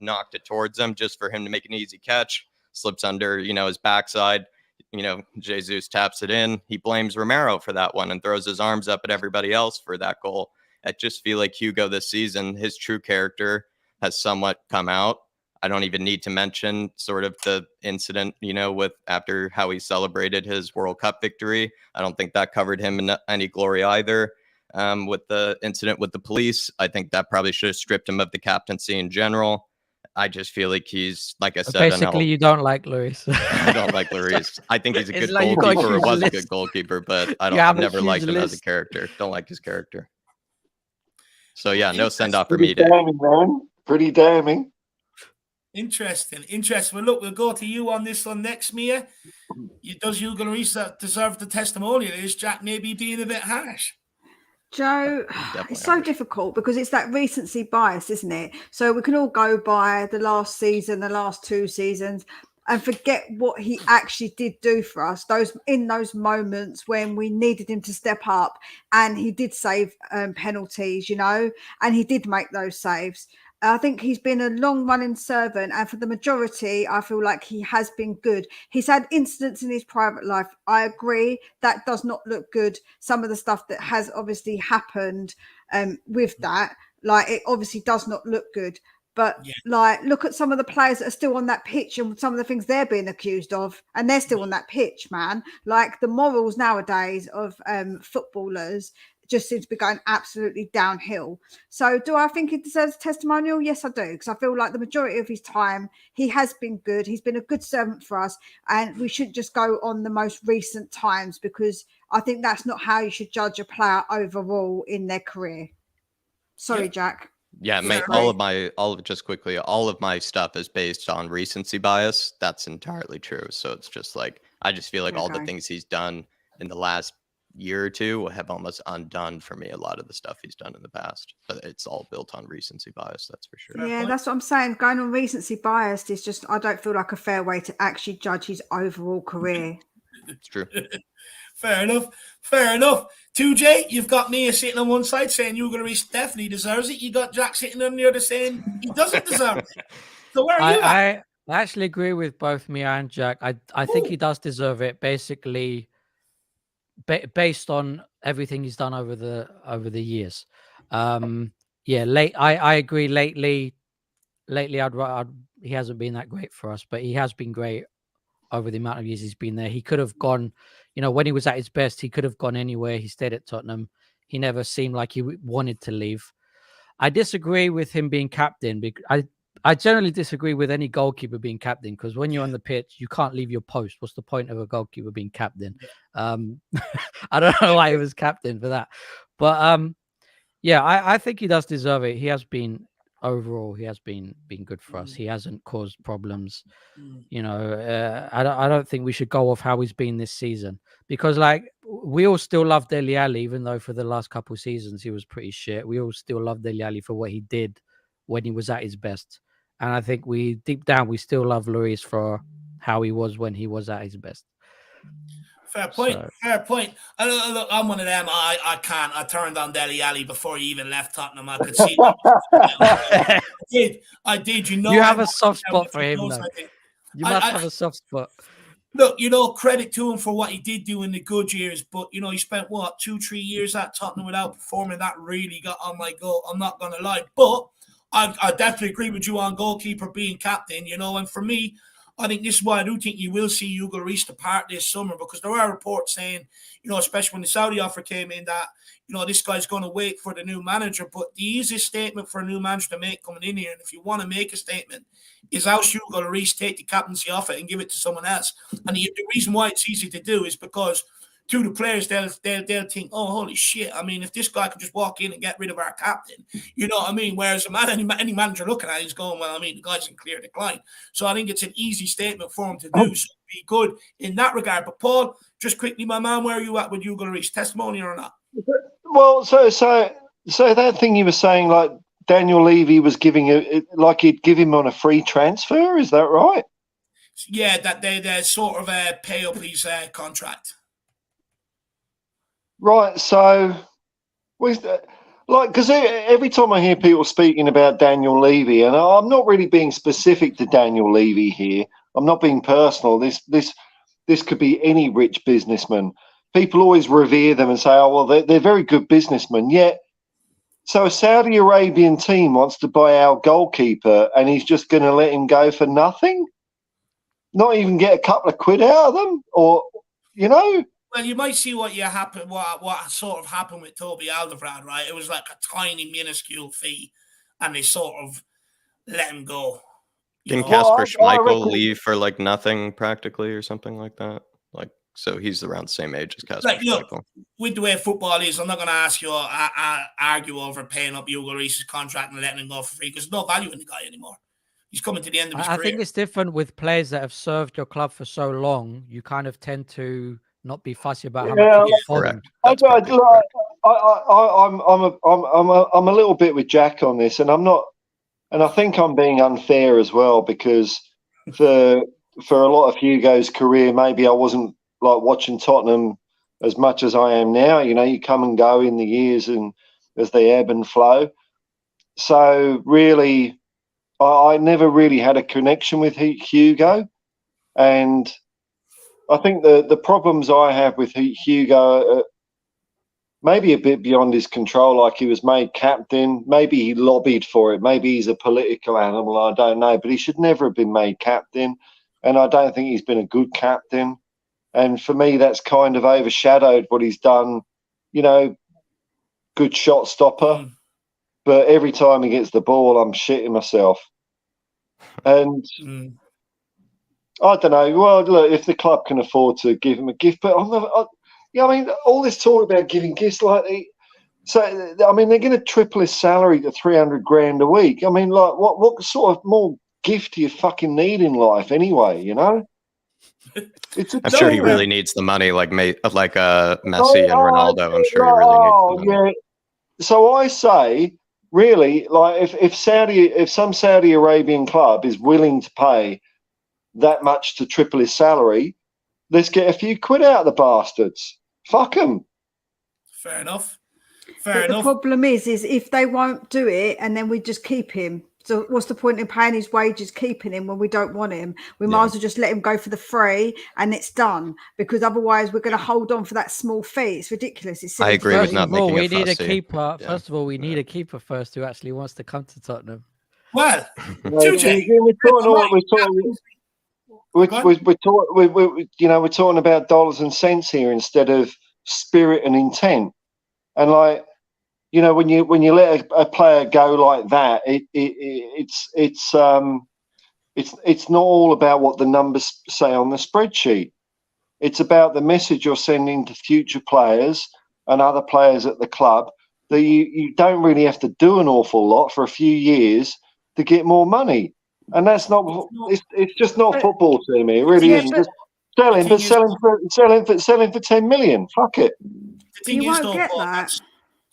knocked it towards him just for him to make an easy catch, slips under, his backside. Jesus taps it in. He blames Romero for that one and throws his arms up at everybody else for that goal. I just feel like Hugo this season, his true character has somewhat come out. I don't even need to mention sort of the incident, with after how he celebrated his World Cup victory. I don't think that covered him in any glory either. With the incident with the police, I think that probably should have stripped him of the captaincy in general. I just feel like he's, like I said, basically you don't like Lloris. I don't like Lloris. I think he's a good like goalkeeper, or was a good goalkeeper, but I've never liked him as a character. Don't like his character. So yeah, no send off for me, Dave. Damning, man. Pretty damning. Interesting. Well, look, we'll go to you on this one next, Mia. Does Hugo Lloris deserve the testimonial? Is Jack maybe being a bit harsh? Joe, it's so difficult because it's that recency bias, isn't it? So we can all go by the last season, the last 2 seasons, and forget what he actually did do for us. In those moments when we needed him to step up, and he did save penalties, and he did make those saves. I think he's been a long-running servant, and for the majority, I feel like he has been good. He's had incidents in his private life. I agree that does not look good. Some of the stuff that has obviously happened with that, it obviously does not look good. But look at some of the players that are still on that pitch and some of the things they're being accused of, and they're still on that pitch, man. The morals nowadays of footballers just seems to be going absolutely downhill. So do I think he deserves a testimonial? Yes, I do, because I feel like the majority of his time, he has been good. He's been a good servant for us, and we should just go on the most recent times, because I think that's not how you should judge a player overall in their career. Sorry, Jack. Yeah, mate, all of my stuff is based on recency bias. That's entirely true. So it's just I just feel like all the things he's done in the last year or two have almost undone for me a lot of the stuff he's done in the past. But it's all built on recency bias, that's for sure. Yeah, that's what I'm saying. Going on recency bias is just, I don't feel like a fair way to actually judge his overall career. It's true. Fair enough. 2J, you've got Mia sitting on one side saying Hugo Lloris definitely deserves it. You got Jack sitting on the other saying he doesn't deserve it. So where are you at? I actually agree with both Mia and Jack. I think he does deserve it, basically based on everything he's done over the years. I agree. Lately, he hasn't been that great for us, but he has been great over the amount of years he's been there. He could have gone, when he was at his best, he could have gone anywhere. He stayed at Tottenham. He never seemed like he wanted to leave. I disagree with him being captain. I generally disagree with any goalkeeper being captain, because when you're on the pitch, you can't leave your post. What's the point of a goalkeeper being captain? I don't know why he was captain for that. But I think he does deserve it. He has been, overall, he has been good for us. He hasn't caused problems. I don't think we should go off how he's been this season, because we all still love Dele Alli, even though for the last couple of seasons he was pretty shit. We all still love Dele Alli for what he did when he was at his best. And I think deep down, we still love Lloris for how he was when he was at his best. Fair point. Look, I'm one of them. I can't. I turned on Dele Alli before he even left Tottenham. I could see that. I did. You have a soft spot for him, though. You must have a soft spot. Look, credit to him for what he did do in the good years, but he spent 2-3 years at Tottenham without performing. That really got on my goal. I'm not gonna lie, but I definitely agree with you on goalkeeper being captain. And for me, I think this is why I do think you will see Hugo Lloris depart this summer, because there are reports saying, especially when the Saudi offer came in, that, this guy's going to wait for the new manager. But the easiest statement for a new manager to make coming in here, and if you want to make a statement, is ask Hugo Lloris take the captaincy off it and give it to someone else. And the reason why it's easy to do is because to the players, they'll think, oh, holy shit. I mean, if this guy could just walk in and get rid of our captain, you know what I mean? Whereas any manager looking at it is going, well, I mean, the guy's in clear decline. So I think it's an easy statement for him to do. So be good in that regard. But Paul, just quickly, my man, where are you at with Hugo Lloris? Testimony or not? Well, so that thing you were saying, like Daniel Levy was giving like he'd give him on a free transfer, is that right? Yeah, that they sort of pay up his contract. Right, so because every time I hear people speaking about Daniel Levy, and I'm not really being specific to Daniel Levy here, I'm not being personal. This could be any rich businessman. People always revere them and say, oh, well, they're very good businessmen. Yet, so a Saudi Arabian team wants to buy our goalkeeper, and he's just going to let him go for nothing? Not even get a couple of quid out of them, or Well, you might see what sort of happened with Toby Alderweireld, right? It was like a tiny, minuscule fee, and they sort of let him go. Can Kasper Schmeichel leave for like nothing practically or something like that? Like, so he's around the same age as Kasper Schmeichel. With the way football is, I'm not going to ask you argue over paying up Hugo Lloris's contract and letting him go for free, because there's no value in the guy anymore. He's coming to the end of his career. I think it's different with players that have served your club for so long. You kind of tend to not be fussy about how much you get for them. I'm a little bit with Jack on this, and I'm not, and I think I'm being unfair as well, because for a lot of Hugo's career, maybe I wasn't like watching Tottenham as much as I am now. You come and go in the years and as they ebb and flow. So really, I never really had a connection with Hugo, and I think the problems I have with Hugo are maybe a bit beyond his control. Like, he was made captain. Maybe he lobbied for it. Maybe he's a political animal. I don't know. But he should never have been made captain. And I don't think he's been a good captain. And for me, that's kind of overshadowed what he's done. Good shot stopper. But every time he gets the ball, I'm shitting myself. And I don't know. Well, look, if the club can afford to give him a gift, but all this talk about giving gifts, like, they're going to triple his salary to 300 grand a week. I mean, like, what sort of more gift do you fucking need in life anyway? I'm sure he really needs the money, like Messi and Ronaldo. I'm sure he really needs the money. Yeah. So I say, really, like, if some Saudi Arabian club is willing to pay that much to triple his salary, let's get a few quid out of the bastards. Fuck them. Fair enough. The problem is if they won't do it and then we just keep him. So what's the point in paying his wages, keeping him when we don't want him? We might as well just let him go for the free and it's done, because otherwise we're going to hold on for that small fee. It's ridiculous. It's I agree with not making we need a keeper. Yeah. First of all, we need a keeper first who actually wants to come to Tottenham. Well, we're talking about dollars and cents here instead of spirit and intent. And like, when you let a player go like that, it's not all about what the numbers say on the spreadsheet. It's about the message you're sending to future players and other players at the club, that you don't really have to do an awful lot for a few years to get more money. And that's not. It's just not football to me. It really isn't. Just selling for 10 million. Fuck it. You won't get that.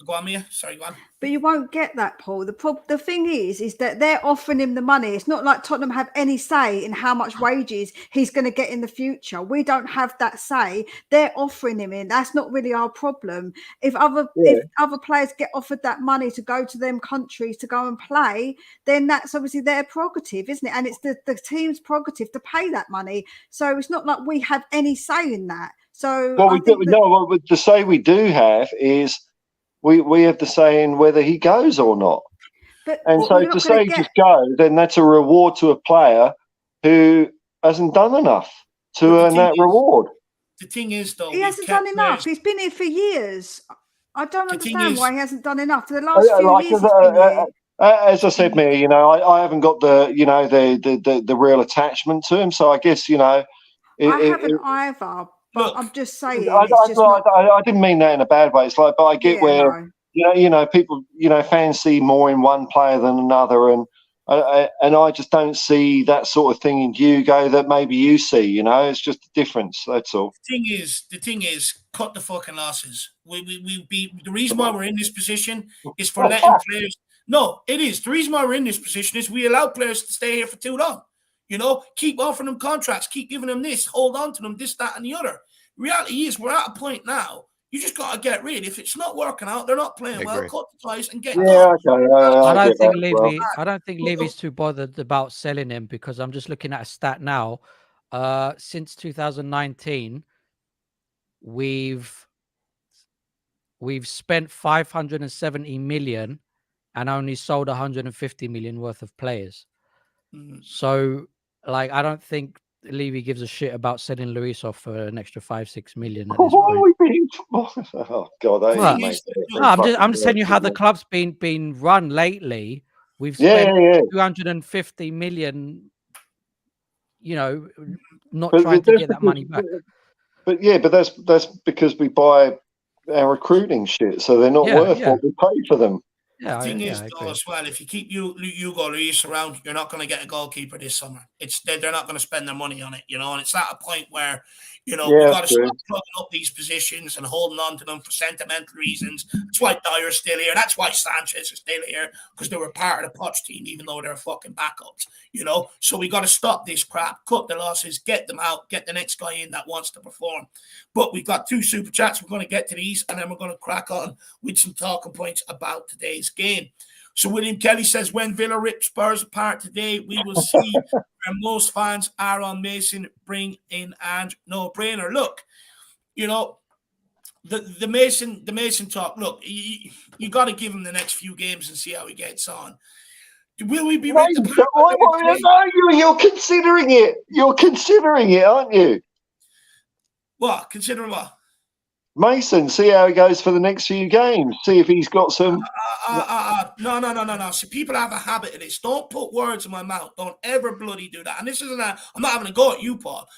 Go on, Mia. Sorry, go on. But you won't get that, Paul. The thing is that they're offering him the money. It's not like Tottenham have any say in how much wages he's going to get in the future. We don't have that say. They're offering him in. That's not really our problem. If other players get offered that money to go to them countries to go and play, then that's obviously their prerogative, isn't it? And it's the team's prerogative to pay that money. So it's not like we have any say in that. So the say we do have is we have the say in whether he goes or not. But and so to say just go, then that's a reward to a player who hasn't done enough to earn that reward. The thing is, though, He hasn't done enough. He's been here for years. I don't understand why he hasn't done enough for the last few years. He's been here. As I said, Mia, you know, I haven't got the real attachment to him, so I guess, you know, I haven't either. But look, I'm just saying. I didn't mean that in a bad way. It's like, but I get where you know people, you know, fans see more in one player than another, and I just don't see that sort of thing in Hugo that maybe you see. You know, it's just a difference. That's all. The thing is, cut the fucking losses. The reason why we're in this position is for letting players. No, it is. The reason why we're in this position is we allow players to stay here for too long. You know, keep offering them contracts, keep giving them this, hold on to them, this, that, and the other. Reality is, we're at a point now. You just got to get rid. If it's not working out, they're not playing well. Cut the ties and get going. Okay. I don't think Levy's too bothered about selling him, because I'm just looking at a stat now. Since 2019, we've spent 570 million and only sold 150 million worth of players. So, like, I don't think Levy gives a shit about selling Lloris off for an extra 5-6 million at this point. Oh God! I'm just telling you how the club's been run lately. We've spent 250 million. You know, not trying to get that money back. But that's because we buy our recruiting shit, so they're not worth what we pay for them. The thing is, though, as well, if you keep Hugo Lloris around, you're not going to get a goalkeeper this summer. They're not going to spend their money on it, you know. And it's at a point where, you know, we've got to stop plugging up these positions and holding on to them for sentimental reasons. That's why Dyer's still here. That's why Sanchez is still here, because they were part of the Poch team, even though they're fucking backups, you know. So we got to stop this crap, cut the losses, get them out, get the next guy in that wants to perform. But we've got 2 super chats. We're going to get to these, and then we're going to crack on with some talking points about today's game. So William Kelly says, when Villa rip Spurs apart today, we will see where most fans are on Mason. Bring in and no brainer. Look, you know, the Mason talk. Look, you got to give him the next few games and see how he gets on. Will we be ripped apart? You're considering it. You're considering it, aren't you? What? Considering what? Mason, see how he goes for the next few games. See if he's got some. No. See, people have a habit of this. Don't put words in my mouth. Don't ever bloody do that. And this isn't I'm not having a go at you, Paul.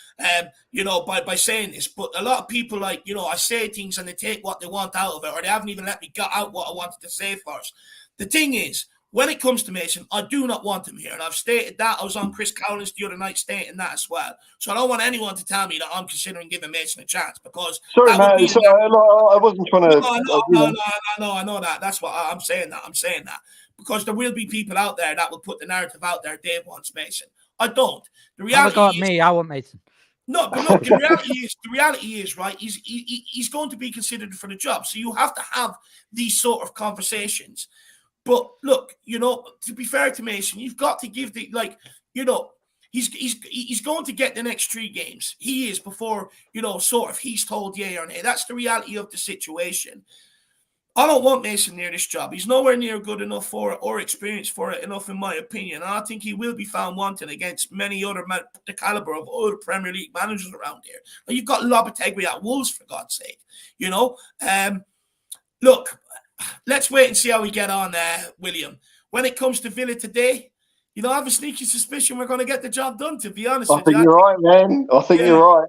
You know, by saying this, but a lot of people, like, you know, I say things and they take what they want out of it, or they haven't even let me get out what I wanted to say first. The thing is, when it comes to Mason, I do not want him here. And I've stated that. I was on Chris Cowlins the other night stating that as well. So I don't want anyone to tell me that I'm considering giving Mason a chance, because... Sorry, man. I wasn't trying to... No, I know that. That's what I'm saying that. I'm saying that. Because there will be people out there that will put the narrative out there. Dave wants Mason. I don't. The reality is... I want Mason. No, but look, the reality is, right, he's going to be considered for the job. So you have to have these sort of conversations. But look, you know, to be fair to Mason, you've got to give he's going to get the next 3 games. He is, before, you know, sort of he's told yay or nay. That's the reality of the situation. I don't want Mason near this job. He's nowhere near good enough for it or experienced for it enough, in my opinion. And I think he will be found wanting against many other the caliber of other Premier League managers around here. Now, you've got Lopetegui at Wolves, for God's sake. You know, look. Let's wait and see how we get on, William. When it comes to Villa today, you know, I have a sneaky suspicion we're going to get the job done, to be honest with you. I think you're right, man. I think you're right.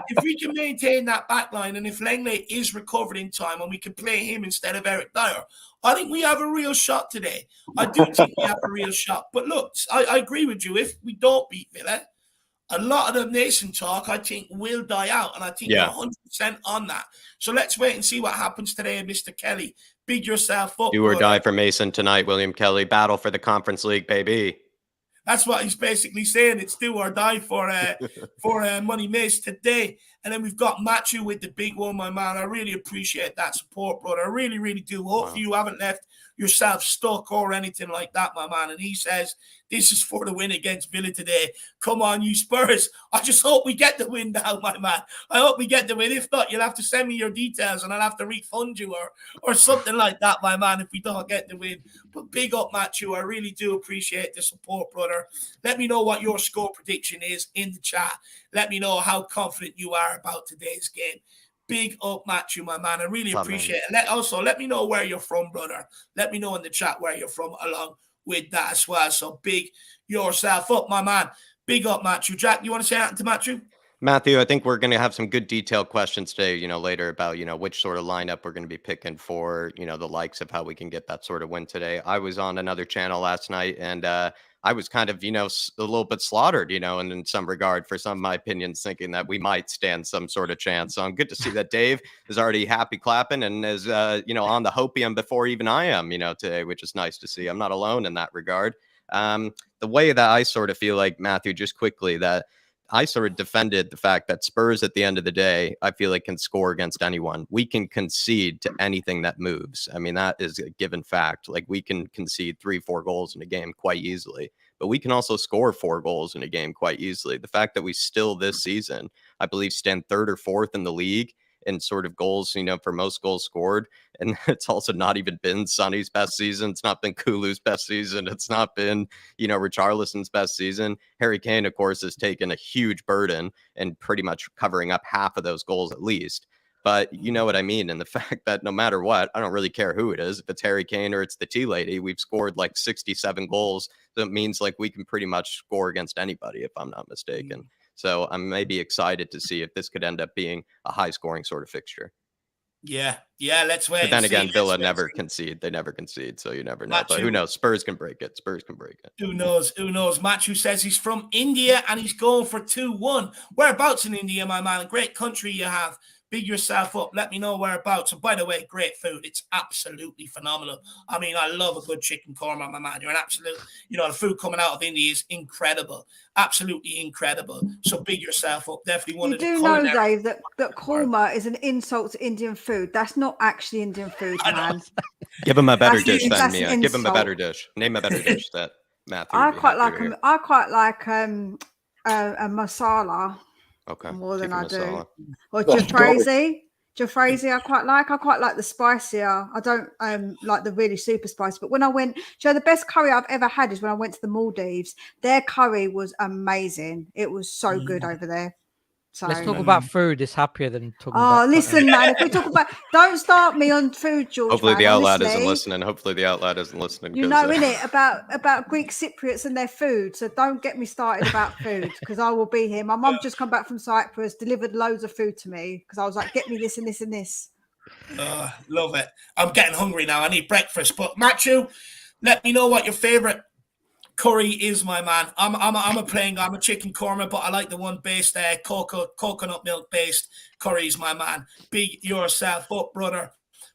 If we can maintain that back line, and if Langley is recovered in time and we can play him instead of Eric Dyer, I think we have a real shot today. I do think we have a real shot. But look, I agree with you. If we don't beat Villa, a lot of the Mason talk, I think, will die out. And I think you're 100% on that. So let's wait and see what happens today, Mr. Kelly. Big yourself up. Do or die for Mason tonight, William Kelly. Battle for the Conference League, baby. That's what he's basically saying. It's do or die for Money Mason today. And then we've got Matthew with the big one, my man. I really appreciate that support, brother. I really, really do. Hopefully you haven't left yourself stuck or anything like that, my man. And he says, this is for the win against Villa today. Come on, you Spurs. I just hope we get the win now, my man. I hope we get the win. If not, you'll have to send me your details and I'll have to refund you or something like that, my man, if we don't get the win. But big up, Matthew. I really do appreciate the support, brother. Let me know what your score prediction is in the chat. Let me know how confident you are about today's game. Big up, Matthew, my man. I really appreciate it. Also, let me know where you're from, brother. Let me know in the chat where you're from along with that as well. So big yourself up, my man. Big up, Matthew. Jack, you want to say anything to Matthew? Matthew, I think we're going to have some good detailed questions today, later about, which sort of lineup we're going to be picking for, the likes of how we can get that sort of win today. I was on another channel last night and I was kind of, a little bit slaughtered, and in some regard for some of my opinions, thinking that we might stand some sort of chance. So I'm good to see that Dave is already happy clapping and is, on the hopium before even I am, today, which is nice to see. I'm not alone in that regard. The way that I sort of feel like, Matthew, just quickly, that I sort of defended the fact that Spurs at the end of the day, I feel like can score against anyone. We can concede to anything that moves. I mean, that is a given fact. Like we can concede 3-4 goals in a game quite easily, but we can also score 4 goals in a game quite easily. The fact that we still this season, I believe, stand 3rd or 4th in the league in sort of goals, for most goals scored. And it's also not even been Sonny's best season. It's not been Kulu's best season. It's not been, Richarlison's best season. Harry Kane, of course, has taken a huge burden and pretty much covering up half of those goals at least. But you know what I mean? And the fact that no matter what, I don't really care who it is. If it's Harry Kane or it's the tea lady, we've scored like 67 goals. So it means like we can pretty much score against anybody, if I'm not mistaken. So I'm maybe excited to see if this could end up being a high scoring sort of fixture. Yeah, let's wait. But then again, Villa never concede. They never concede, so you never know. Matthew, but who knows? Spurs can break it. Who knows? Matthew says he's from India and he's going for 2-1. Whereabouts in India, my man? Great country you have. Big yourself up. Let me know whereabouts. And by the way, great food. It's absolutely phenomenal. I mean, I love a good chicken korma, my man. You're an absolute, the food coming out of India is incredible. Absolutely incredible. So big yourself up. Definitely one of the culinary... You do know, Dave, that korma is an insult to Indian food. That's not actually Indian food, man. Give him a better dish then, Mia. Give him a better dish. Name a better dish that Matthew I quite like a masala. Okay. More than I do. Or Jafrazi, I quite like the spicier. I don't like the really super spicy. But when I went, the best curry I've ever had is when I went to the Maldives. Their curry was amazing. It was so good over there. So let's talk about food. It's happier than talking about... listen, man, if we talk about... Don't start me on food, George. Hopefully the outlet isn't listening. You know, innit, about Greek Cypriots and their food. So don't get me started about food because I will be here. My mum just come back from Cyprus, delivered loads of food to me because I was like, get me this and this and this. Love it. I'm getting hungry now. I need breakfast. But Matthew, let me know what your favourite curry is, my man. I'm a chicken korma, but I like the one based coconut milk based curries, my man. Big yourself up, brother.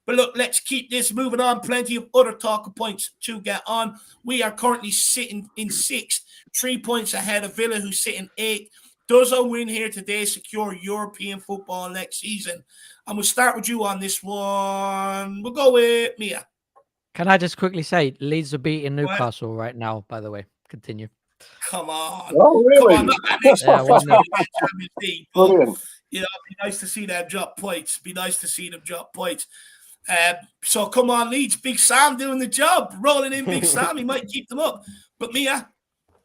But look, let's keep this moving on. Plenty of other talking points to get on. We are currently sitting in 6th, 3 points ahead of Villa, who's sitting 8th. Does a win here today secure European football next season? And we'll start with you on this one. We'll go with Mia. Can I just quickly say, Leeds are beating Newcastle right now, by the way. Continue. Come on. Oh, really? Come on. It'd be nice to see them drop points. So come on, Leeds. Big Sam doing the job. Rolling in Big Sam. He might keep them up. But Mia,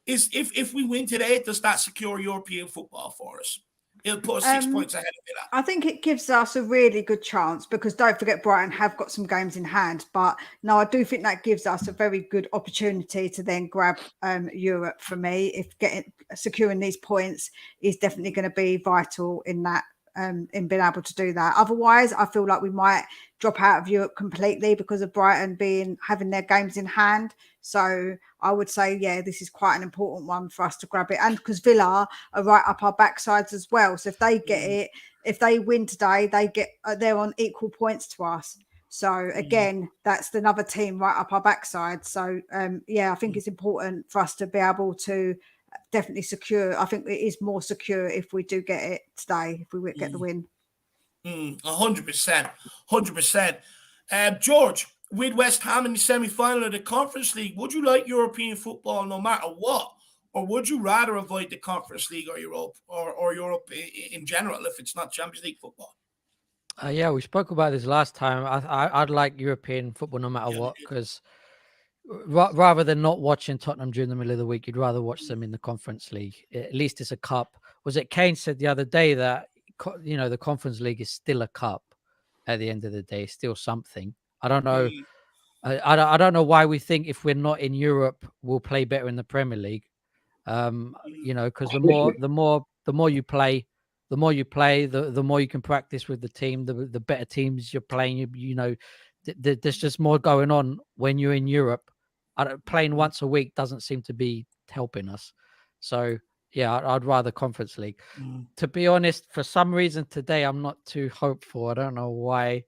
if we win today, does that secure European football for us? It'll put us 6 points ahead of Villa. I think it gives us a really good chance because don't forget Brighton have got some games in hand. But no, I do think that gives us a very good opportunity to then grab Europe for me. If securing these points is definitely going to be vital in that, in being able to do that. Otherwise, I feel like we might drop out of Europe completely because of Brighton having their games in hand. So I would say, this is quite an important one for us to grab it. And because Villa are right up our backsides as well. So if they get it, if they win today, they're on equal points to us. So again, that's another team right up our backside. So I think it's important for us to be able to definitely secure. I think it is more secure if we do get it today, if we get the win. 100%. George, with West Ham in the semi-final of the Conference League, would you like European football no matter what? Or would you rather avoid the Conference League or Europe or Europe in general if it's not Champions League football? Yeah, we spoke about this last time. I'd like European football no matter what, because rather than not watching Tottenham during the middle of the week, you'd rather watch them in the Conference League. At least it's a cup. Was it Kane said the other day that, you know, the Conference League is still a cup at the end of the day, still something. I don't know. I don't know why we think if we're not in Europe, we'll play better in the Premier League. You know, because the more you play, the more you can practice with the team, the better teams you're playing. You know, there's just more going on when you're in Europe. Playing once a week doesn't seem to be helping us. So yeah, I'd rather Conference League. To be honest, for some reason today, I'm not too hopeful. I don't know why.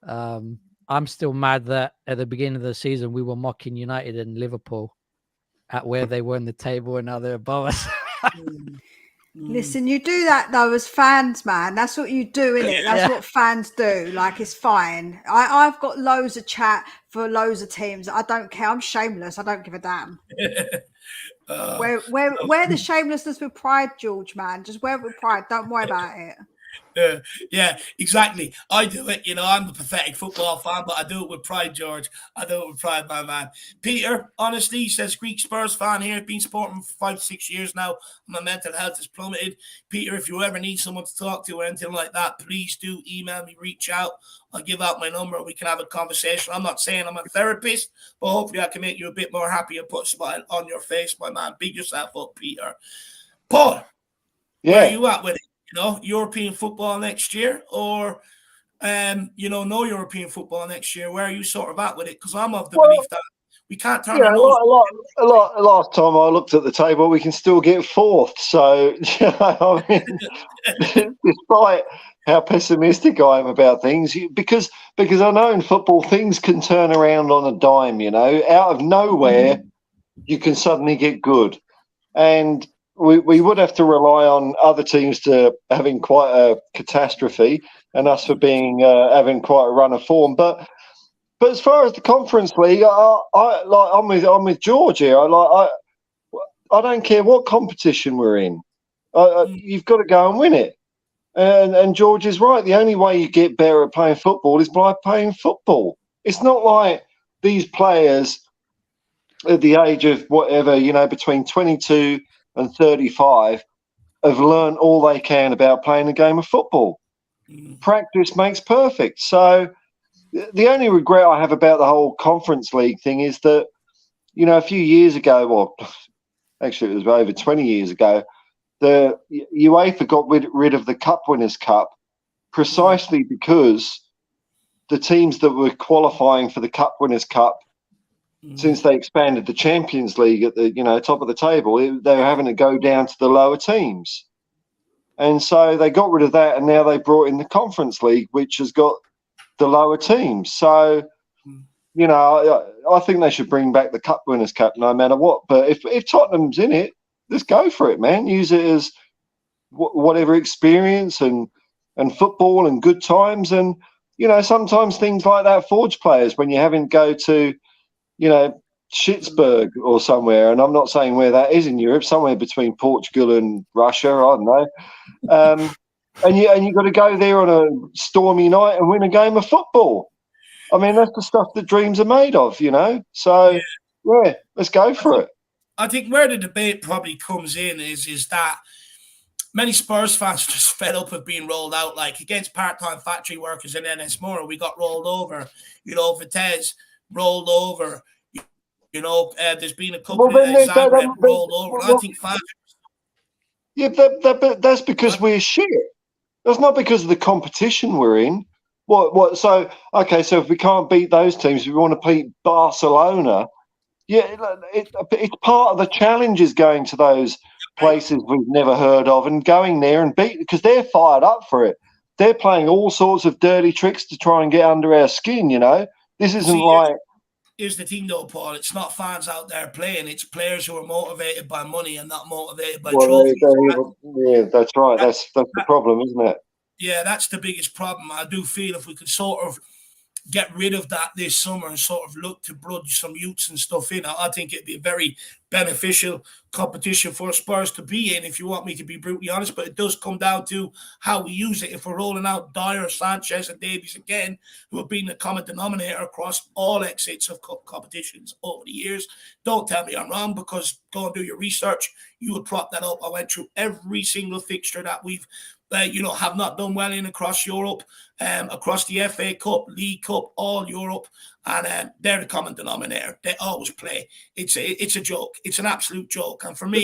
I'm still mad that at the beginning of the season, we were mocking United and Liverpool at where they were in the table, and now they're above us. Listen, you do that though as fans, man. That's what you do, innit? That's what fans do. Like, it's fine. I've got loads of chat for loads of teams. I don't care. I'm shameless. I don't give a damn. Wear the shamelessness with pride, George, man. Just wear it with pride. Don't worry about it. Yeah, exactly. I do it. You know, I'm a pathetic football fan, but I do it with pride, George. I do it with pride, my man. Peter, honestly, he says, Greek Spurs fan here. Been supporting him for 5-6 years now. My mental health has plummeted. Peter, if you ever need someone to talk to or anything like that, please do email me, reach out. I'll give out my number. We can have a conversation. I'm not saying I'm a therapist, but hopefully I can make you a bit more happy and put a smile on your face, my man. Big yourself up, Peter. Paul, where are you at with it? You know, European football next year, or you know, no European football next year. Where are you sort of at with it? Because I'm of the belief that we can't turn our nose. A lot. Last time I looked at the table, we can still get fourth. So, you know, I mean, despite how pessimistic I am about things, because I know in football things can turn around on a dime. You know, out of nowhere, you can suddenly get good, and we would have to rely on other teams to having quite a catastrophe and us for being having quite a run of form. But as far as the Conference League, I'm with George here. I don't care what competition we're in. You've got to go and win it. And George is right. The only way you get better at playing football is by playing football. It's not like these players at the age of whatever, you know, between 22 and 35 have learned all they can about playing a game of football. Practice makes perfect. So the only regret I have about the whole Conference League thing is that, you know, a few years ago, or actually it was over 20 years ago, the UEFA got rid of the Cup Winners' Cup precisely because the teams that were qualifying for the Cup Winners' Cup, since they expanded the Champions League at the, you know, top of the table, they were having to go down to the lower teams. And so they got rid of that, and now they brought in the Conference League, which has got the lower teams. So, you know, I think they should bring back the Cup Winners' Cup no matter what. But if Tottenham's in it, let's go for it, man. Use it as whatever experience and football and good times. And, you know, sometimes things like that forge players when you're having to go to, you know, Schittsburg or somewhere, and I'm not saying where that is in Europe, somewhere between Portugal and Russia, I don't know. And you got to go there on a stormy night and win a game of football. I mean, that's the stuff that dreams are made of, you know. So yeah, let's go for it. I think where the debate probably comes in is that many Spurs fans are just fed up of being rolled out. Like against part-time factory workers in NS Moore, we got rolled over. You know, Vitesse rolled over. You know, there's been a couple of Zagreb rolled over. And I think fans. Yeah, that's because we're shit. That's not because of the competition we're in. What? So okay, so if we can't beat those teams, we want to beat Barcelona. Yeah, it's part of the challenge is going to those places we've never heard of and going there and beat, because they're fired up for it. They're playing all sorts of dirty tricks to try and get under our skin, you know. This isn't like... Here's the thing though, Paul. It's not fans out there playing. It's players who are motivated by money and not motivated by trophies. Yeah, that's right. That's the problem, isn't it? Yeah, that's the biggest problem. I do feel if we could sort of get rid of that this summer and sort of look to blood some youths and stuff in, I think it'd be a very beneficial competition for Spurs to be in, if you want me to be brutally honest. But it does come down to how we use it. If we're rolling out Dyer, Sanchez, and Davies again, who have been the common denominator across all exits of competitions over the years, don't tell me I'm wrong, because go and do your research. You would prop that up. I went through every single fixture that we've have not done well in across Europe, across the FA Cup, League Cup, all Europe, and they're the common denominator. They always play. It's a joke. It's an absolute joke. And for me,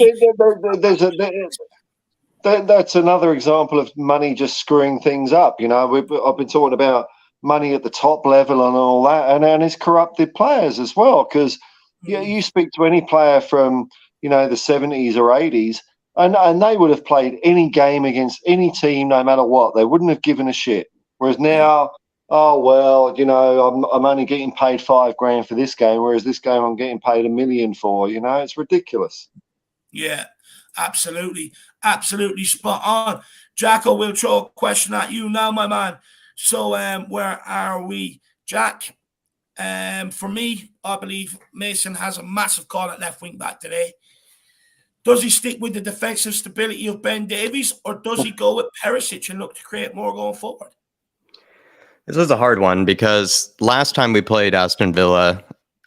that's another example of money just screwing things up. I've been talking about money at the top level and all that, and it's corrupted players as well. Because you speak to any player from the 70s or 80s. And they would have played any game against any team, no matter what. They wouldn't have given a shit. Whereas now, oh, well, I'm only getting paid $5,000 for this game, whereas this game I'm getting paid $1 million for. It's ridiculous. Yeah, absolutely. Absolutely spot on. Jacko, will throw a question at you now, my man. So where are we? Jack, for me, I believe Mason has a massive call at left wing back today. Does he stick with the defensive stability of Ben Davies, or does he go with Perisic and look to create more going forward? This is a hard one, because last time we played Aston Villa,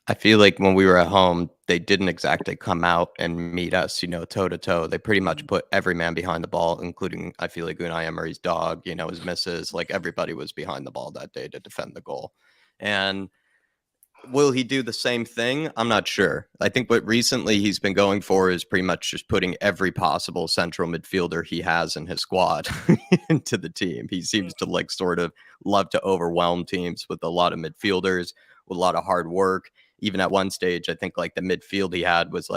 I feel like when we were at home, they didn't exactly come out and meet us, toe to toe. They pretty much put every man behind the ball, including, I feel like, Unai Emery's dog, his missus. Like, everybody was behind the ball that day to defend the goal. And will he do the same thing? I'm not sure. I think what recently he's been going for is pretty much just putting every possible central midfielder he has in his squad into the team. He seems to sort of love to overwhelm teams with a lot of midfielders, with a lot of hard work. Even at one stage, I think the midfield he had was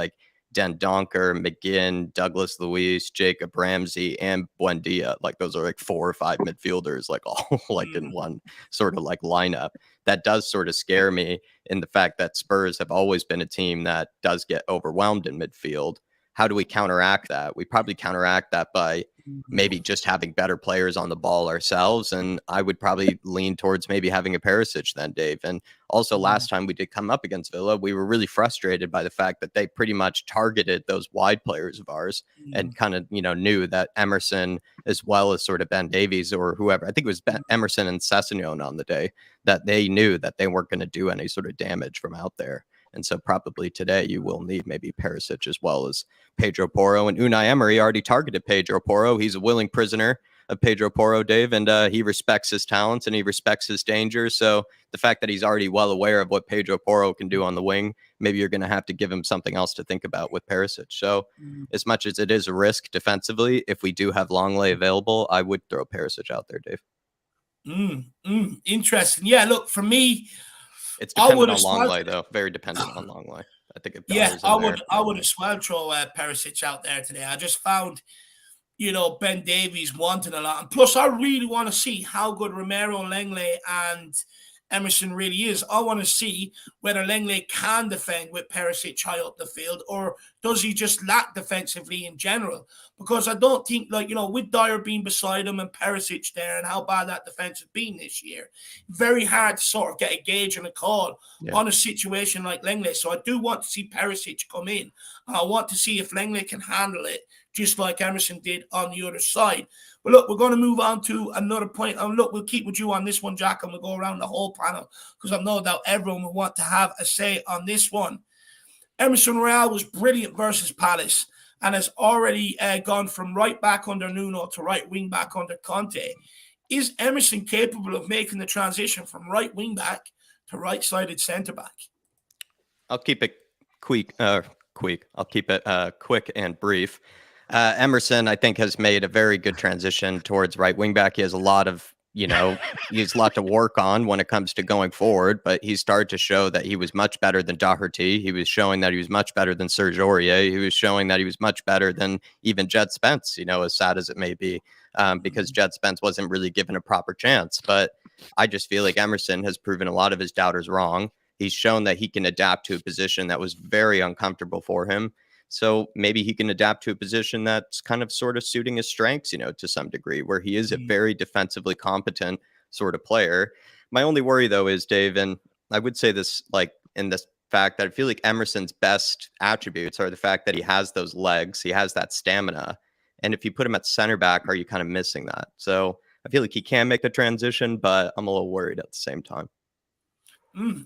Den Donker, McGinn, Douglas Luiz, Jacob Ramsey, and Buendia. Those are 4 or 5 midfielders, all in one sort of lineup. That does sort of scare me, in the fact that Spurs have always been a team that does get overwhelmed in midfield. How do we counteract that? We probably counteract that by maybe just having better players on the ball ourselves. And I would probably lean towards maybe having a Perisic then, Dave. And also last time we did come up against Villa, we were really frustrated by the fact that they pretty much targeted those wide players of ours and kind of, knew that Emerson, as well as sort of Ben Davies or whoever, I think it was Emerson and Sessegnon on the day, that they knew that they weren't going to do any sort of damage from out there. And so probably today you will need maybe Perisic as well as Pedro Porro. And Unai Emery already targeted Pedro Porro. He's a willing prisoner of Pedro Porro, Dave, and he respects his talents and he respects his danger. So the fact that he's already well aware of what Pedro Porro can do on the wing, maybe you're going to have to give him something else to think about with Perisic. So as much as it is a risk defensively, if we do have Longley available, I would throw Perisic out there, Dave. Interesting. Yeah, look, for me, it's dependent on Longley, though. Very dependent on Longley. I think if I would as well throw Perisic out there today. I just found, Ben Davies wanting a lot. And plus, I really want to see how good Romero, Lenglet, and Emerson really is. I want to see whether Lenglet can defend with Perisic high up the field, or does he just lack defensively in general? Because I don't think, with Dyer being beside him and Perisic there and how bad that defense has been this year, very hard to sort of get a gauge and a call on a situation like Lenglet. So I do want to see Perisic come in. I want to see if Lenglet can handle it, just like Emerson did on the other side. But look, we're going to move on to another point. And look, we'll keep with you on this one, Jack, and we'll go around the whole panel, because I've no doubt everyone will want to have a say on this one. Emerson Royal was brilliant versus Palace and has already gone from right back under Nuno to right wing back under Conte. Is Emerson capable of making the transition from right wing back to right-sided centre back? I'll keep it quick. I'll keep it quick and brief. Emerson, I think, has made a very good transition towards right wing back. He has a lot of, he has a lot to work on when it comes to going forward, but he started to show that he was much better than Doherty. He was showing that he was much better than Serge Aurier. He was showing that he was much better than even Jed Spence, as sad as it may be, because Jed Spence wasn't really given a proper chance. But I just feel like Emerson has proven a lot of his doubters wrong. He's shown that he can adapt to a position that was very uncomfortable for him. So maybe he can adapt to a position that's kind of sort of suiting his strengths, to some degree, where he is a very defensively competent sort of player. My only worry, though, is, Dave, and I would say this like in this fact that I feel like Emerson's best attributes are the fact that he has those legs, he has that stamina. And if you put him at center back, are you kind of missing that? So I feel like he can make the transition, but I'm a little worried at the same time.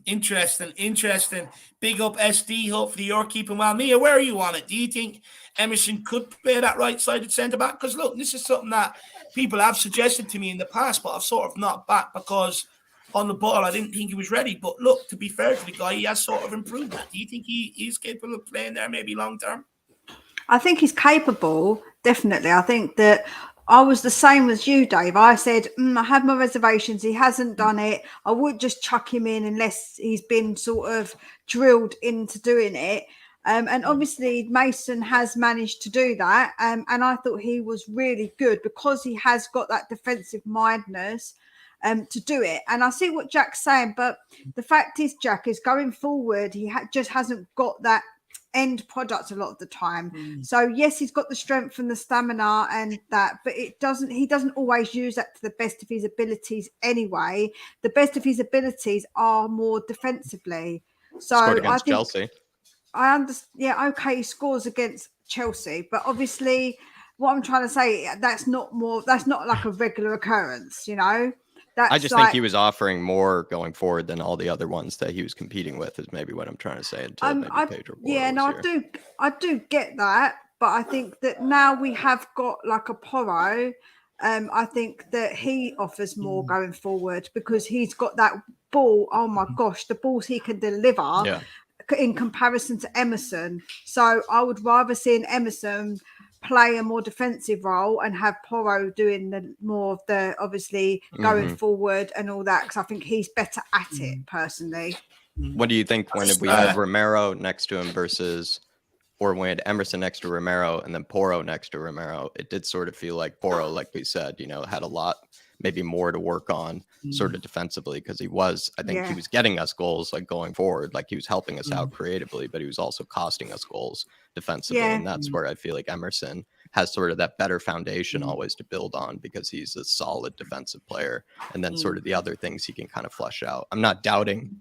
Interesting. Big up SD. Hopefully you're keeping well. Mia, where are you on it? Do you think Emerson could play that right-sided centre-back? Because, look, this is something that people have suggested to me in the past, but I've sort of not backed because on the ball I didn't think he was ready. But, look, to be fair to the guy, he has sort of improved that. Do you think he is capable of playing there maybe long-term? I think he's capable, definitely. I think that I was the same as you, Dave. I said, I have my reservations. He hasn't done it. I would just chuck him in unless he's been sort of drilled into doing it. And obviously Mason has managed to do that. And I thought he was really good because he has got that defensive mindedness to do it. And I see what Jack's saying, but the fact is, Jack, is going forward, he just hasn't got that end product a lot of the time. So yes, he's got the strength and the stamina and that, but he doesn't always use that to the best of his abilities anyway. The best of his abilities are more defensively. So Scored against I think Chelsea. I understand. Yeah, okay, he scores against Chelsea, but obviously what I'm trying to say, that's not like a regular occurrence, you know. I just think he was offering more going forward than all the other ones that he was competing with, is maybe what I'm trying to say. Until I do get that, but I think that now we have got like a Porro. I think that he offers more going forward because he's got that ball. Oh my gosh, the balls he can deliver in comparison to Emerson. So I would rather see an Emerson play a more defensive role and have Porro doing the more of the obviously going forward and all that, because I think he's better at it personally. What do you think when we had Romero next to him or when we had Emerson next to Romero and then Porro next to Romero? It did sort of feel like Porro, like we said, had a lot, maybe more to work on sort of defensively, because he was getting us goals like going forward, like he was helping us out creatively, but he was also costing us goals defensively. And that's where I feel like Emerson has sort of that better foundation always to build on, because he's a solid defensive player. And then sort of the other things he can kind of flesh out. I'm not doubting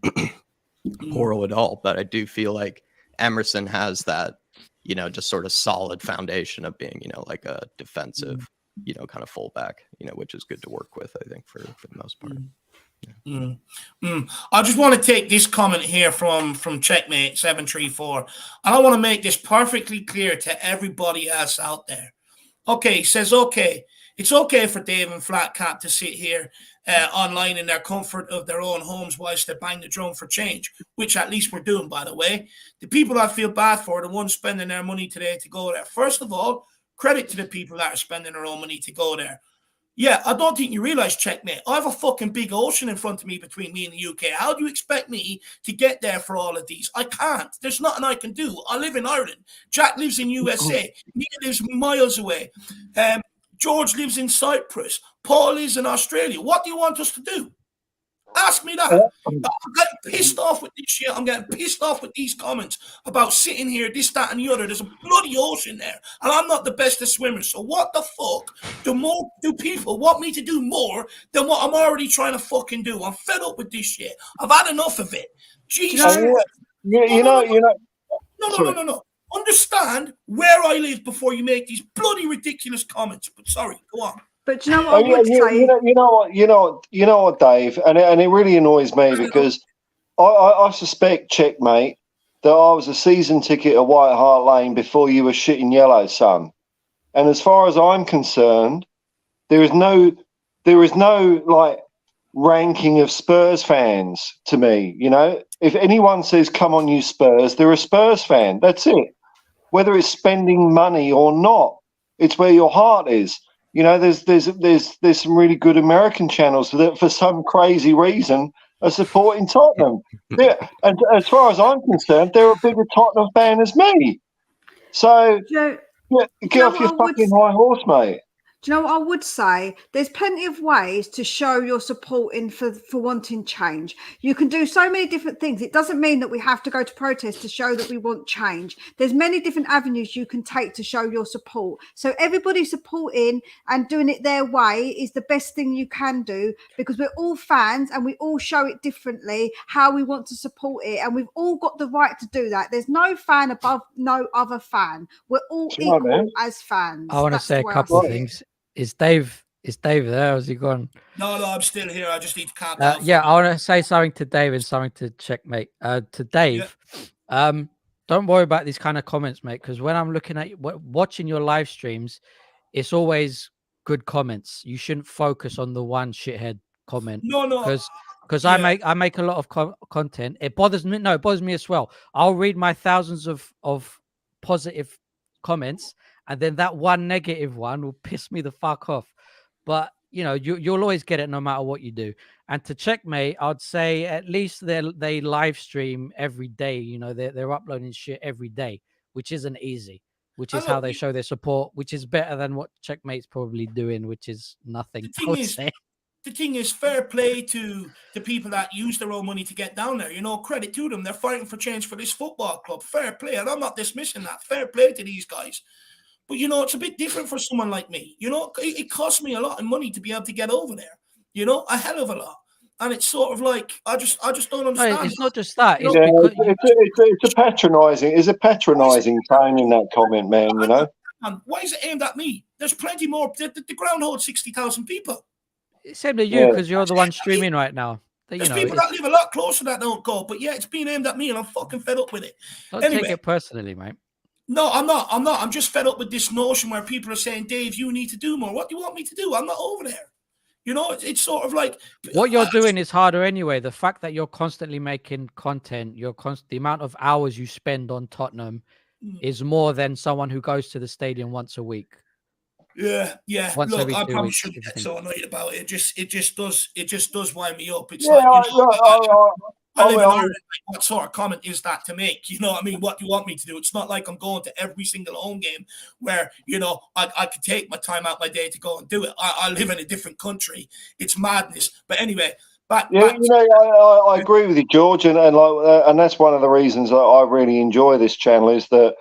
Porro at all, but I do feel like Emerson has that, just sort of solid foundation of being, like a defensive, kind of fullback, which is good to work with, I think, for the most part. I just want to take this comment here from Checkmate 734, and I want to make this perfectly clear to everybody else out there. Okay, he says, it's okay for Dave and Flatcap to sit here online in their comfort of their own homes whilst they bang the drum for change, which at least we're doing, by the way. The people I feel bad for are the ones spending their money today to go there. First of all, credit to the people that are spending their own money to go there. Yeah, I don't think you realize, Checkmate, I have a fucking big ocean in front of me between me and the UK. How do you expect me to get there for all of these? I can't. There's nothing I can do. I live in Ireland. Jack lives in USA. Nia lives miles away. George lives in Cyprus. Paul lives in Australia. What do you want us to do? Ask me that. I'm getting pissed off with this shit. I'm getting pissed off with these comments about sitting here, this, that, and the other. There's a bloody ocean there, and I'm not the best of swimmers. So what the fuck do people want me to do more than what I'm already trying to fucking do? I'm fed up with this shit. I've had enough of it. Jesus. No. Understand where I live before you make these bloody ridiculous comments. But sorry, go on. But you know what I would say? You know what, Dave, and it really annoys me because I suspect, Checkmate, that I was a season ticket at White Hart Lane before you were shitting yellow, son. And as far as I'm concerned, there is no like ranking of Spurs fans to me. If anyone says "Come on, you Spurs," they're a Spurs fan. That's it. Whether it's spending money or not, it's where your heart is. There's some really good American channels that, for some crazy reason, are supporting Tottenham. And as far as I'm concerned, they're a bigger Tottenham fan as me. So, get off your fucking high horse, mate. Do you know what I would say? There's plenty of ways to show your support for wanting change. You can do so many different things. It doesn't mean that we have to go to protest to show that we want change. There's many different avenues you can take to show your support. So everybody supporting and doing it their way is the best thing you can do, because we're all fans and we all show it differently how we want to support it, and we've all got the right to do that. There's no fan above no other fan. We're all Sure, equal man. as fans. I want to That's say the a way I couple of see it. things. Is Dave there? Has he gone? No, I'm still here. I just need to calm down. Yeah, I want to say something to Dave and something to Checkmate. To Dave, don't worry about these kind of comments, mate, because when I'm looking at watching your live streams, it's always good comments. You shouldn't focus on the one shithead comment. No, because I make a lot of content. It bothers me. No, it bothers me as well. I'll read my thousands of positive comments, and then that one negative one will piss me the fuck off. But you'll always get it no matter what you do. And to Checkmate, I'd say at least they live stream every day. They're uploading shit every day, which isn't easy. Which is how they show their support, which is better than what Checkmate's probably doing, which is nothing. The thing is, fair play to the people that use their own money to get down there. Credit to them. They're fighting for change for this football club. Fair play. And I'm not dismissing that. Fair play to these guys. But, it's a bit different for someone like me. It costs me a lot of money to be able to get over there. A hell of a lot. And it's sort of like, I just don't understand. No, it's not just that. It's it's a patronising tone in that comment, man, And why is it aimed at me? There's plenty more. The ground holds 60,000 people. Same to you, because you're the one streaming right now. There's people that live a lot closer that don't go, but it's being aimed at me, and I'm fucking fed up with it. Don't take it personally, mate. No, I'm not. I'm just fed up with this notion where people are saying, Dave, you need to do more. What do you want me to do? I'm not over there. It's sort of like what you're doing is harder anyway. The fact that you're constantly making content, the amount of hours you spend on Tottenham is more than someone who goes to the stadium once a week. Yeah. Once Look, every I 2 probably weeks, shouldn't get so annoyed about it. It just does wind me up. It's I live in Ireland. What sort of comment is that to make? You know what I mean? What do you want me to do? It's not like I'm going to every single home game where, I could take my time out my day to go and do it. I live in a different country. It's madness. But anyway, back I agree with you, George, and that's one of the reasons that I really enjoy this channel is that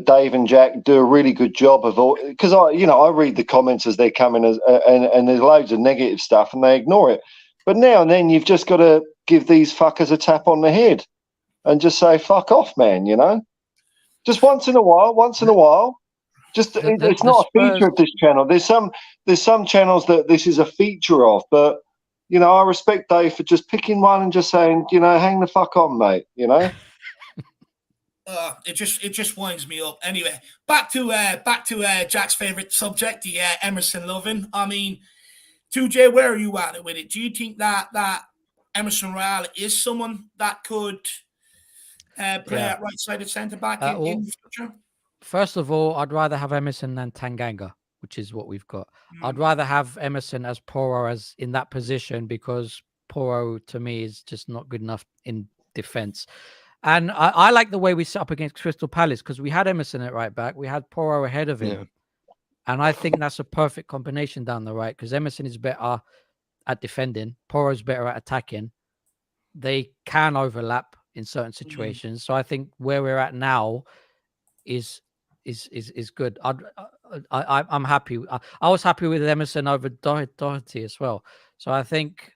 Dave and Jack do a really good job of all, because I read the comments as they're coming and there's loads of negative stuff and they ignore it. But now and then you've just got to give these fuckers a tap on the head and just say, fuck off, man, just once in a while. Just it's not a feature of this channel. There's some channels that this is a feature of, but I respect Dave for just picking one and just saying, hang the fuck on, mate, It just winds me up. Anyway, back to Jack's favorite subject, the Emerson loving. I mean, 2J, where are you at with it? Do you think that Emerson Royale is someone that could play at right-sided centre back in the future? First of all, I'd rather have Emerson than Tanganga, which is what we've got. I'd rather have Emerson as Porro as in that position, because Porro to me is just not good enough in defence. And I like the way we set up against Crystal Palace, because we had Emerson at right back. We had Porro ahead of him. Yeah. And I think that's a perfect combination down the right, because Emerson is better at defending. Porro's better at attacking. They can overlap in certain situations. So I think where we're at now is good. I'm happy. I was happy with Emerson over Doherty as well. So I think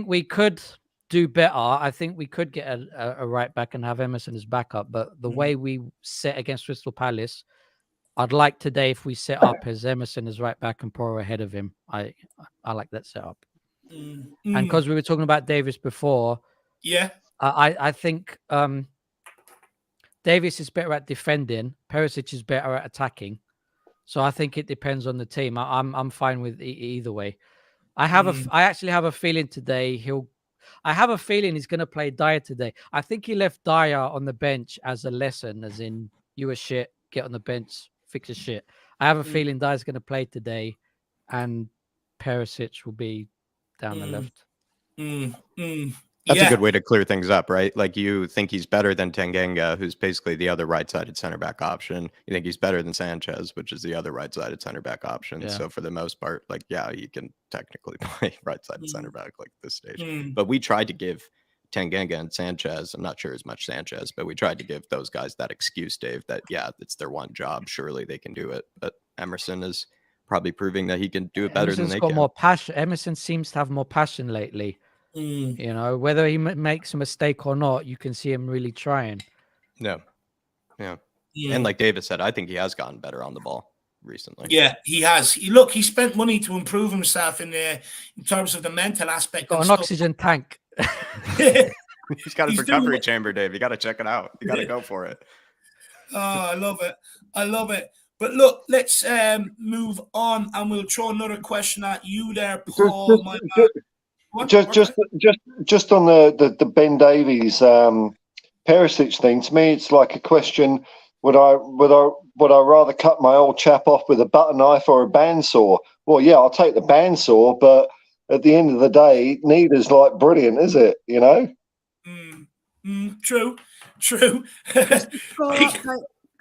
we could do better. I think we could get a right back and have Emerson as backup. But the way we set against Crystal Palace, I'd like today if we set up as Emerson as right back and Porro ahead of him. I like that setup. And because we were talking about Davis before, I think Davis is better at defending. Perisic is better at attacking. So I think it depends on the team. I'm fine with either way. I actually have a feeling today I have a feeling he's going to play Dyer today. I think he left Dyer on the bench as a lesson, as in, you were shit, get on the bench, fix your shit. I have a feeling Dyer's going to play today and Perisic will be down the left. That's a Yeah. good way to clear things up, right? Like, you think he's better than Tanganga, who's basically the other right-sided center back option. You think he's better than Sanchez, which is the other right-sided center back option. Yeah. So for the most part, like, yeah, he can technically play right-sided center back like this stage. Mm. But we tried to give Tanganga and Sanchez, I'm not sure as much Sanchez, but we tried to give those guys that excuse, Dave, that, yeah, it's their one job. Surely they can do it. But Emerson is probably proving that he can do it better than Emerson's they got can. more passion. Emerson seems to have more passion lately. Mm. You know, whether he makes a mistake or not, you can see him really trying. Yeah. Yeah. Yeah. And like David said, I think he has gotten better on the ball recently. Yeah, he has. He spent money to improve himself in terms of the mental aspect. Got and an stuff. oxygen tank. He's got a He's recovery doing- chamber, Dave. You got to check it out. You got to go for it. Oh, I love it. I love it. But look, let's move on, and we'll throw another question at you there, Paul. Just on the Ben Davies Perisic thing. To me, it's like a question: would I rather cut my old chap off with a butter knife or a bandsaw? Well, yeah, I'll take the bandsaw, but at the end of the day, neither's like brilliant, is it? You know. True.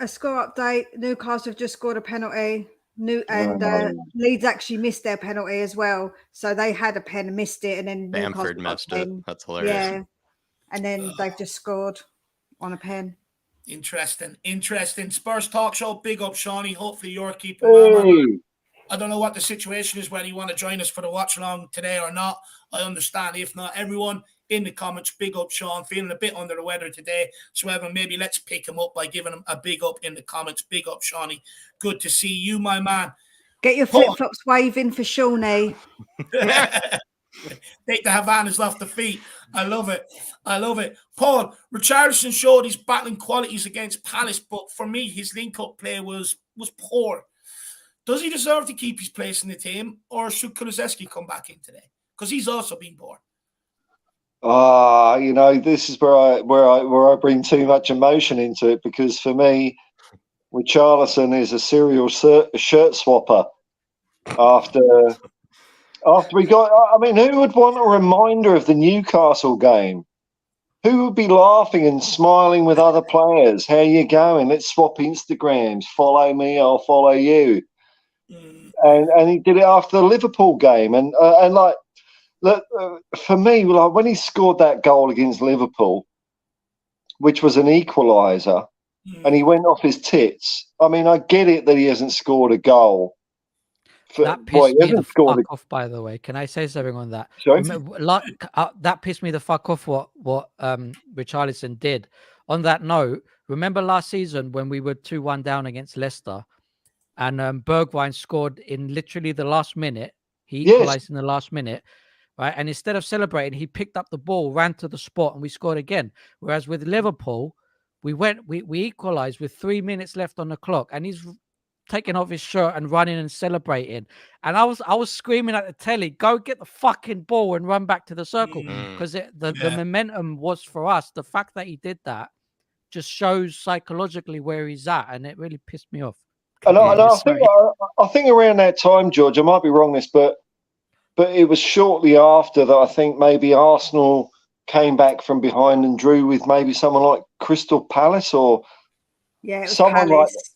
A score update. Newcastle have just scored a penalty. Leeds actually missed their penalty as well. So they had a pen, missed it, and then Bamford Newcastle missed it. That's hilarious. Yeah, and then they've just scored on a pen. Interesting. Spurs Talk Show. Big up, Shawnee. Hopefully you're keeping well. I don't know what the situation is, whether you want to join us for the watch along today or not. I understand. If not, everyone in the comments, big up Sean, feeling a bit under the weather today. So Evan, maybe let's pick him up by giving him a big up in the comments. Big up, Shawnee. Good to see you, my man. Get your flip-flops waving for Shawnee. Take the Havanas off the feet. I love it. Paul, Richarlison showed his battling qualities against Palace, but for me, his link-up play was poor. Does he deserve to keep his place in the team, or should Kulusevski come back in today? Because he's also been poor. This is where I bring too much emotion into it, because for me, Richarlison is a serial shirt swapper. After we got, I mean, who would want a reminder of the Newcastle game? Who would be laughing and smiling with other players? How you going? Let's swap Instagrams. Follow me, I'll follow you. And he did it after the Liverpool game, and like. Look, for me, like when he scored that goal against Liverpool, which was an equaliser, and he went off his tits. I mean, I get it that he hasn't scored a goal. That pissed me the fuck off, by the way. Can I say something on that? Sorry? That pissed me the fuck off what Richarlison did. On that note, remember last season when we were 2-1 down against Leicester, and Bergwijn scored in literally the last minute. He equalised in the last minute. Right, and instead of celebrating, he picked up the ball, ran to the spot, and we scored again. Whereas with Liverpool, we equalised with 3 minutes left on the clock, and he's taking off his shirt and running and celebrating. And I was screaming at the telly, "Go get the fucking ball and run back to the circle," because the momentum was for us. The fact that he did that just shows psychologically where he's at, and it really pissed me off. And I think around that time, George, I might be wrong this, but it was shortly after that I think maybe Arsenal came back from behind and drew with maybe someone like Crystal Palace or someone Palace.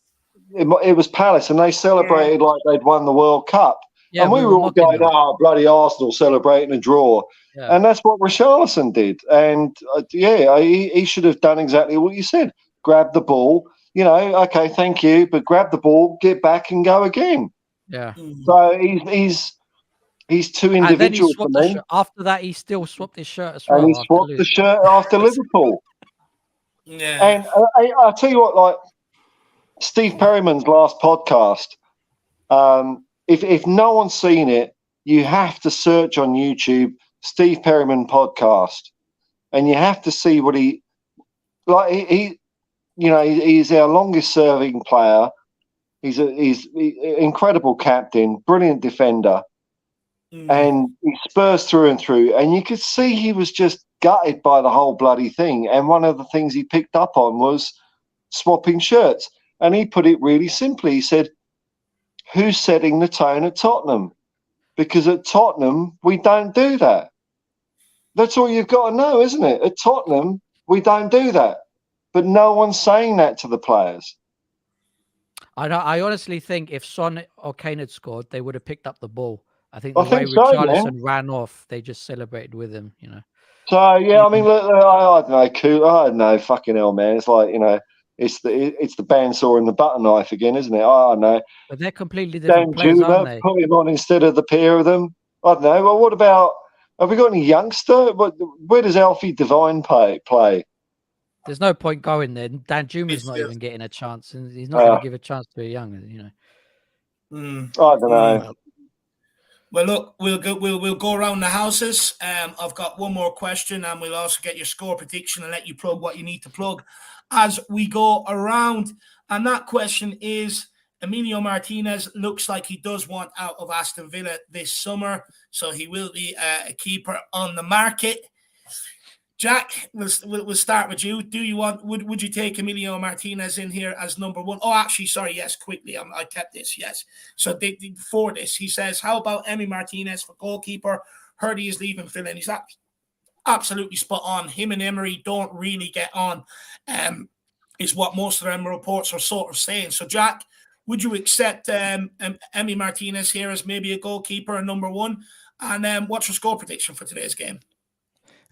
Like it was Palace, and they celebrated like they'd won the World Cup. Yeah, and we were all going, "Oh, bloody Arsenal celebrating a draw." Yeah. And that's what Richarlison did. And he should have done exactly what you said. Grab the ball, okay, thank you, but grab the ball, get back and go again. Yeah. So he's too individual for me. After that, he still swapped his shirt as well. And he swapped the shirt after Liverpool. Yeah. And I'll tell you what, like Steve Perryman's last podcast, if no one's seen it, you have to search on YouTube Steve Perryman podcast, and you have to see what he's our longest serving player. He's an incredible captain, brilliant defender. And he Spurs through and through, and you could see he was just gutted by the whole bloody thing. And one of the things he picked up on was swapping shirts. And he put it really simply. He said, "Who's setting the tone at Tottenham? Because at Tottenham, we don't do that." That's all you've got to know, isn't it? At Tottenham, we don't do that. But no one's saying that to the players. I honestly think if Son or Kane had scored, they would have picked up the ball. I think the I way think so, Richarlison man. ran off, they just celebrated with him, you know. So, yeah, I mean, look, I don't know. I don't know. Fucking hell, man. It's like, it's the bandsaw and the butter knife again, isn't it? I don't know. But they're completely different Dan players, aren't Juma, they? put him on instead of the pair of them. I don't know. Well, what about, have we got any youngster? Where does Alfie Devine play? There's no point going there. Dan Juma's not even getting a chance, and he's not going to give a chance to a young, you know. I don't know. Well, look, we'll go around the houses. I've got one more question, and we'll also get your score prediction and let you plug what you need to plug as we go around. And that question is: Emilio Martinez looks like he does want out of Aston Villa this summer, so he will be a keeper on the market. Jack, we'll start with you. Do you want? Would you take Emilio Martinez in here as number one? Oh, actually, sorry. Yes, quickly. I kept this. Yes. So for this, he says, "How about Emi Martinez for goalkeeper? Heard he is leaving Villa, and he's absolutely spot on. Him and Emery don't really get on. Is what most of them reports are sort of saying. So, Jack, would you accept Emi Martinez here as maybe a goalkeeper and number one? And what's your score prediction for today's game?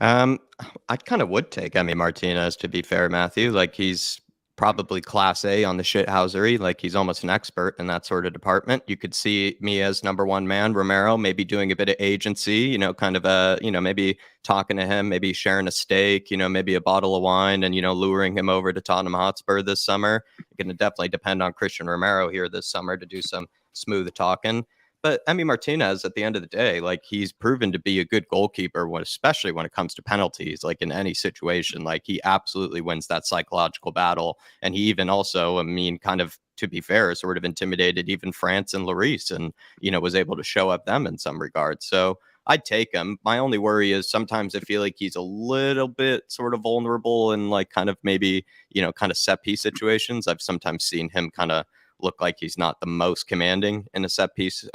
I kind of would take Emi Martinez, to be fair, Matthew. Like, he's probably class A on the shithousery. Like, he's almost an expert in that sort of department. You could see me as number one man, Romero, maybe doing a bit of agency, kind of maybe talking to him, maybe sharing a steak, maybe a bottle of wine and, luring him over to Tottenham Hotspur this summer. It's going to definitely depend on Christian Romero here this summer to do some smooth talking. But Emi Martinez, at the end of the day, like, he's proven to be a good goalkeeper, especially when it comes to penalties, like in any situation. Like, he absolutely wins that psychological battle. And he even also, kind of, to be fair, sort of intimidated even France and Lloris and, was able to show up them in some regards. So I'd take him. My only worry is sometimes I feel like he's a little bit sort of vulnerable in, like, kind of maybe, kind of set piece situations. I've sometimes seen him kind of look like he's not the most commanding in a set piece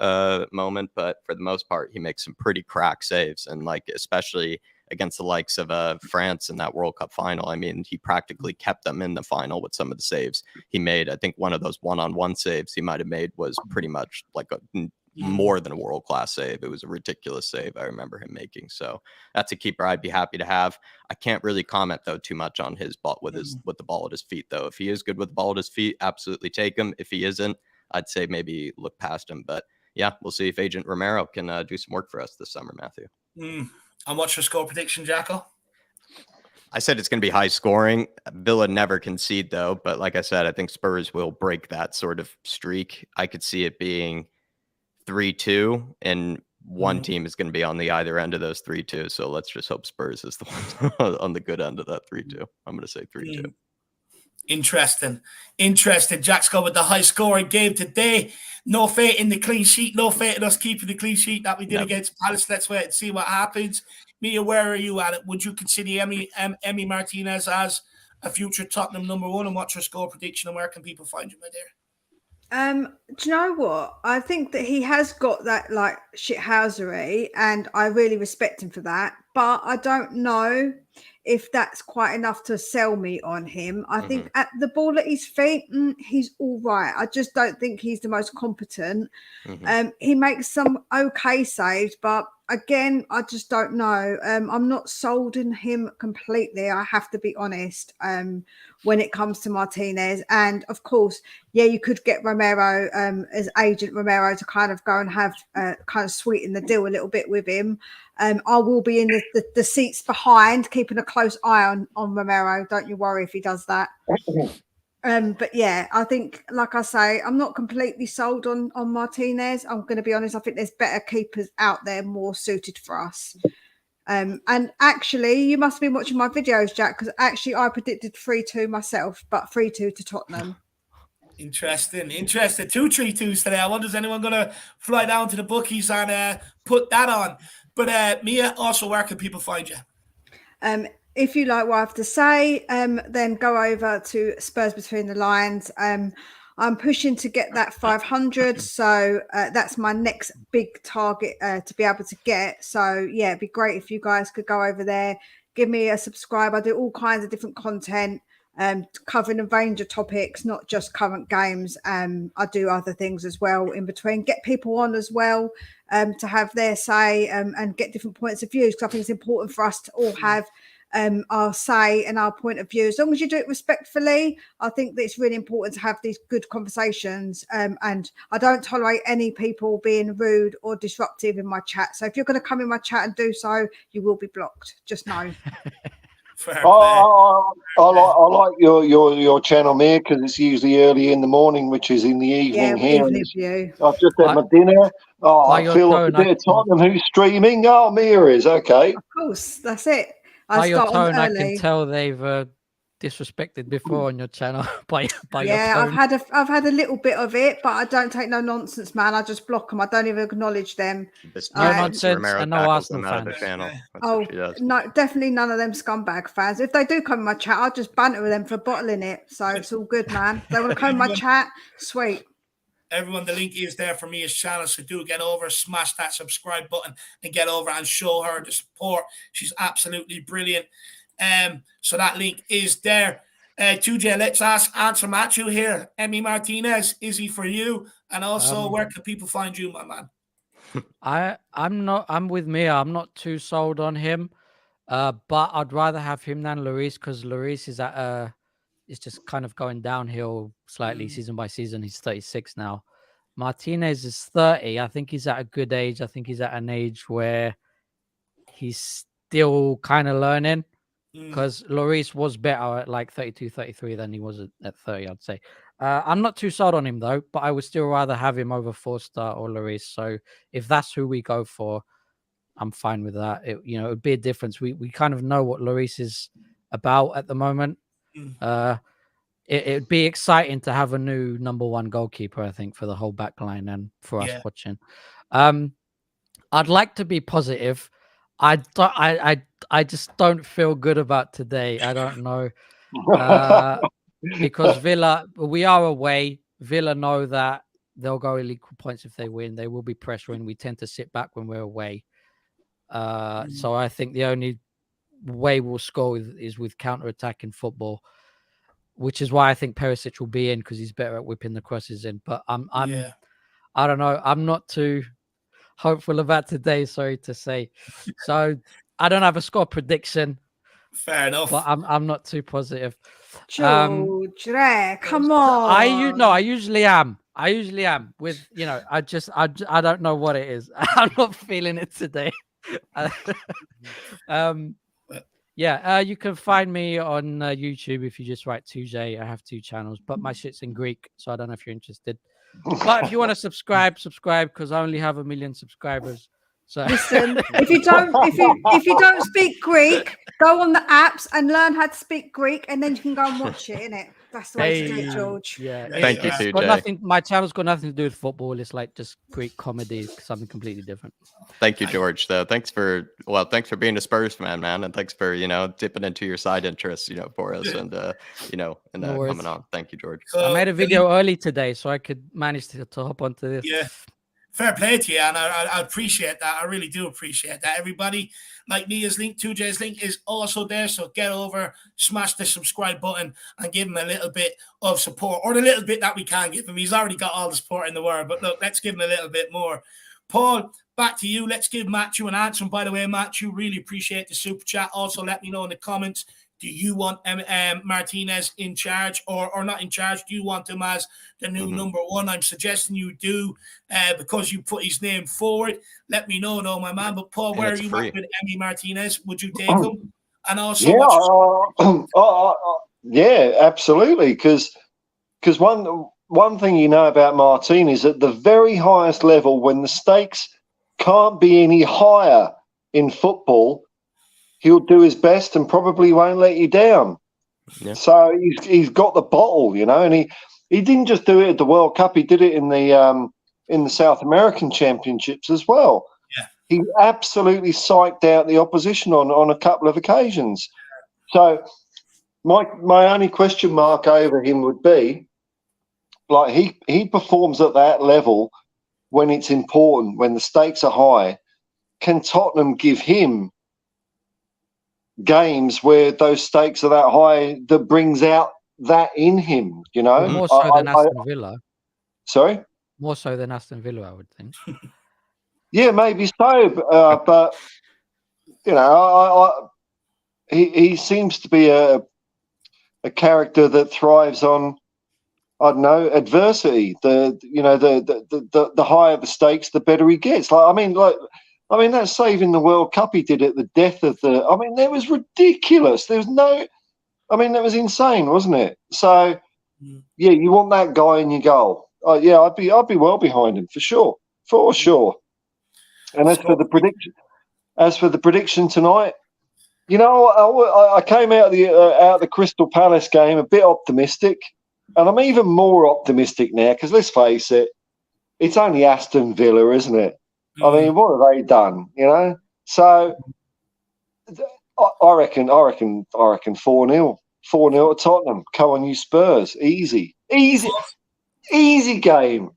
moment, but for the most part, he makes some pretty crack saves. And, like, especially against the likes of France in that World Cup final, he practically kept them in the final with some of the saves he made. I think one of those one-on-one saves he might have made was pretty much like more than a world-class save. It was a ridiculous save I remember him making. So that's a keeper I'd be happy to have. I can't really comment, though, too much on his ball with the ball at his feet, though. If he is good with the ball at his feet, absolutely take him. If he isn't, I'd say maybe look past him. But yeah, we'll see if Agent Romero can do some work for us this summer, Matthew. And what's your score prediction, Jacko? I said it's going to be high scoring. Villa never concede, though. But like I said, I think Spurs will break that sort of streak. I could see it being 3-2, and one team is going to be on the either end of those 3-2. So let's just hope Spurs is the one on the good end of that 3-2. I'm going to say 3-2. Interesting. Jack's got with the high scoring game today. No faith in the clean sheet. No faith in us keeping the clean sheet that we did against Palace. Let's wait and see what happens. Mia, where are you at it? Would you consider Emi Martinez as a future Tottenham number one? And what's your score prediction? And where can people find you, my dear? Do you know what? I think that he has got that, like, shithousery, and I really respect him for that. But I don't know if that's quite enough to sell me on him. I think at the ball at his feet, he's all right. I just don't think he's the most competent. He makes some okay saves, but again, I just don't know. I'm not sold in him completely. I have to be honest. When it comes to Martinez, and of course, yeah, you could get Romero as Agent Romero to kind of go and have kind of sweeten the deal a little bit with him. I will be in the seats behind, keeping a close eye on Romero. Don't you worry if he does that. But yeah, I think, like I say, I'm not completely sold on Martinez. I'm going to be honest. I think there's better keepers out there more suited for us. And actually, you must have been watching my videos, Jack, because actually I predicted 3-2 myself, but 3-2 to Tottenham. Interesting. 2 3-2s today. I wonder, is anyone going to fly down to the bookies and put that on? But Mia, also, where can people find you? If you like what I have to say, then go over to Spurs Between the Lines. I'm pushing to get that 500. So that's my next big target to be able to get. So yeah, it'd be great if you guys could go over there, give me a subscribe. I do all kinds of different content, covering a range of topics, not just current games. I do other things as well in between, get people on as well to have their say and get different points of view, because I think it's important for us to all have our say and our point of view. As long as you do it respectfully, I think that it's really important to have these good conversations. And I don't tolerate any people being rude or disruptive in my chat. So if you're going to come in my chat and do so, you will be blocked. Just know. I like your channel, Mia, because it's usually early in the morning, which is in the evening here. Evening view. I've just had my dinner. I feel like a bit of Tottenham. Who's streaming? Oh, Mia is. Okay. Of course, that's it. By your tone, I can tell they've disrespected before on your channel. by your tone. I've had a little bit of it, but I don't take no nonsense, man. I just block them. I don't even acknowledge them. No nonsense and no Arsenal fans. No, definitely none of them scumbag fans. If they do come in my chat, I'll just banter with them for bottling it. So it's all good, man. They want to come in my chat, sweet. Everyone, the link is there for Mia's channel, so do get over, smash that subscribe button, and get over and show her the support. She's absolutely brilliant. So that link is there. 2J, let's answer Matthew here. Emi Martinez, is he for you? And also, where can people find you, my man? I'm with Mia. I'm not too sold on him, but I'd rather have him than Lloris, because Lloris is at it's just kind of going downhill slightly season by season. He's 36 now. Martinez is 30. I think he's at a good age. I think he's at an age where he's still kind of learning, because Lloris was better at like 32, 33 than he was at 30, I'd say. I'm not too sold on him, though, but I would still rather have him over Forster or Lloris. So if that's who we go for, I'm fine with that. It would be a difference. We kind of know what Lloris is about at the moment. It'd be exciting to have a new number one goalkeeper, I think, for the whole back line and for us watching. I'd like to be positive. I just don't feel good about today. I don't know. Because Villa, we are away. Villa know that they'll go equal points if they win. They will be pressuring. We tend to sit back when we're away. So I think the only way we'll score is with counter-attacking football, which is why I think Perisic will be in, because he's better at whipping the crosses in. But I don't know. I'm not too hopeful about today, sorry to say. So I don't have a score prediction. Fair enough. But I'm not too positive. George, come on. I usually am. With I don't know what it is. I'm not feeling it today. You can find me on YouTube if you just write 2J. I have 2 channels, but my shit's in Greek, so I don't know if you're interested. But if you want to subscribe, because I only have 1 million subscribers. So listen, if you don't speak Greek, go on the apps and learn how to speak Greek, and then you can go and watch it, innit? That's the way to do it, George. Yeah. Thank you, CJ. My channel's got nothing to do with football. It's like just Greek comedy, something completely different. Thank you, George. Though, thanks for being a Spurs fan, man, and thanks for dipping into your side interests, for us, and coming on. Thank you, George. I made a video early today, so I could manage to hop onto this. Yeah. Fair play to you, and I appreciate that. I really do appreciate that. Everybody, like Mia's link, 2J's link is also there, so get over, smash the subscribe button, and give him a little bit of support, or the little bit that we can give him. He's already got all the support in the world, but look, let's give him a little bit more. Paul, back to you. Let's give Matthew an answer. And by the way, Matthew, really appreciate the super chat. Also, let me know in the comments, do you want Martinez in charge or not in charge? Do you want him as the new number one? I'm suggesting you do because you put his name forward. Let me know, my man. But Paul, where are you at with Emi Martinez? Would you take him? And also, absolutely. Because one thing you know about Martin is at the very highest level, when the stakes can't be any higher in football, he'll do his best and probably won't let you down. Yeah. So he's got the bottle, and he didn't just do it at the World Cup. He did it in the South American Championships as well. Yeah. He absolutely psyched out the opposition on a couple of occasions. So my only question mark over him would be, like he performs at that level when it's important, when the stakes are high. Can Tottenham give him games where those stakes are that high that brings out that in him? You know, More so than Aston Villa. Sorry, more so than Aston Villa, I would think. Yeah, maybe so, but you know, he seems to be a character that thrives on, I don't know, adversity. The higher the stakes, the better he gets. I mean, that saving the World Cup he did at the death of the. I mean, that was ridiculous. There was no. I mean, that was insane, wasn't it? So, yeah, you want that guy in your goal. Yeah, I'd be well behind him for sure. And as for the prediction tonight, you know, I came out of the Crystal Palace game a bit optimistic, and I'm even more optimistic now because let's face it, it's only Aston Villa, isn't it? I mean, what have they done? You know, so I reckon 4-0 to Tottenham. Come on, you Spurs, easy game.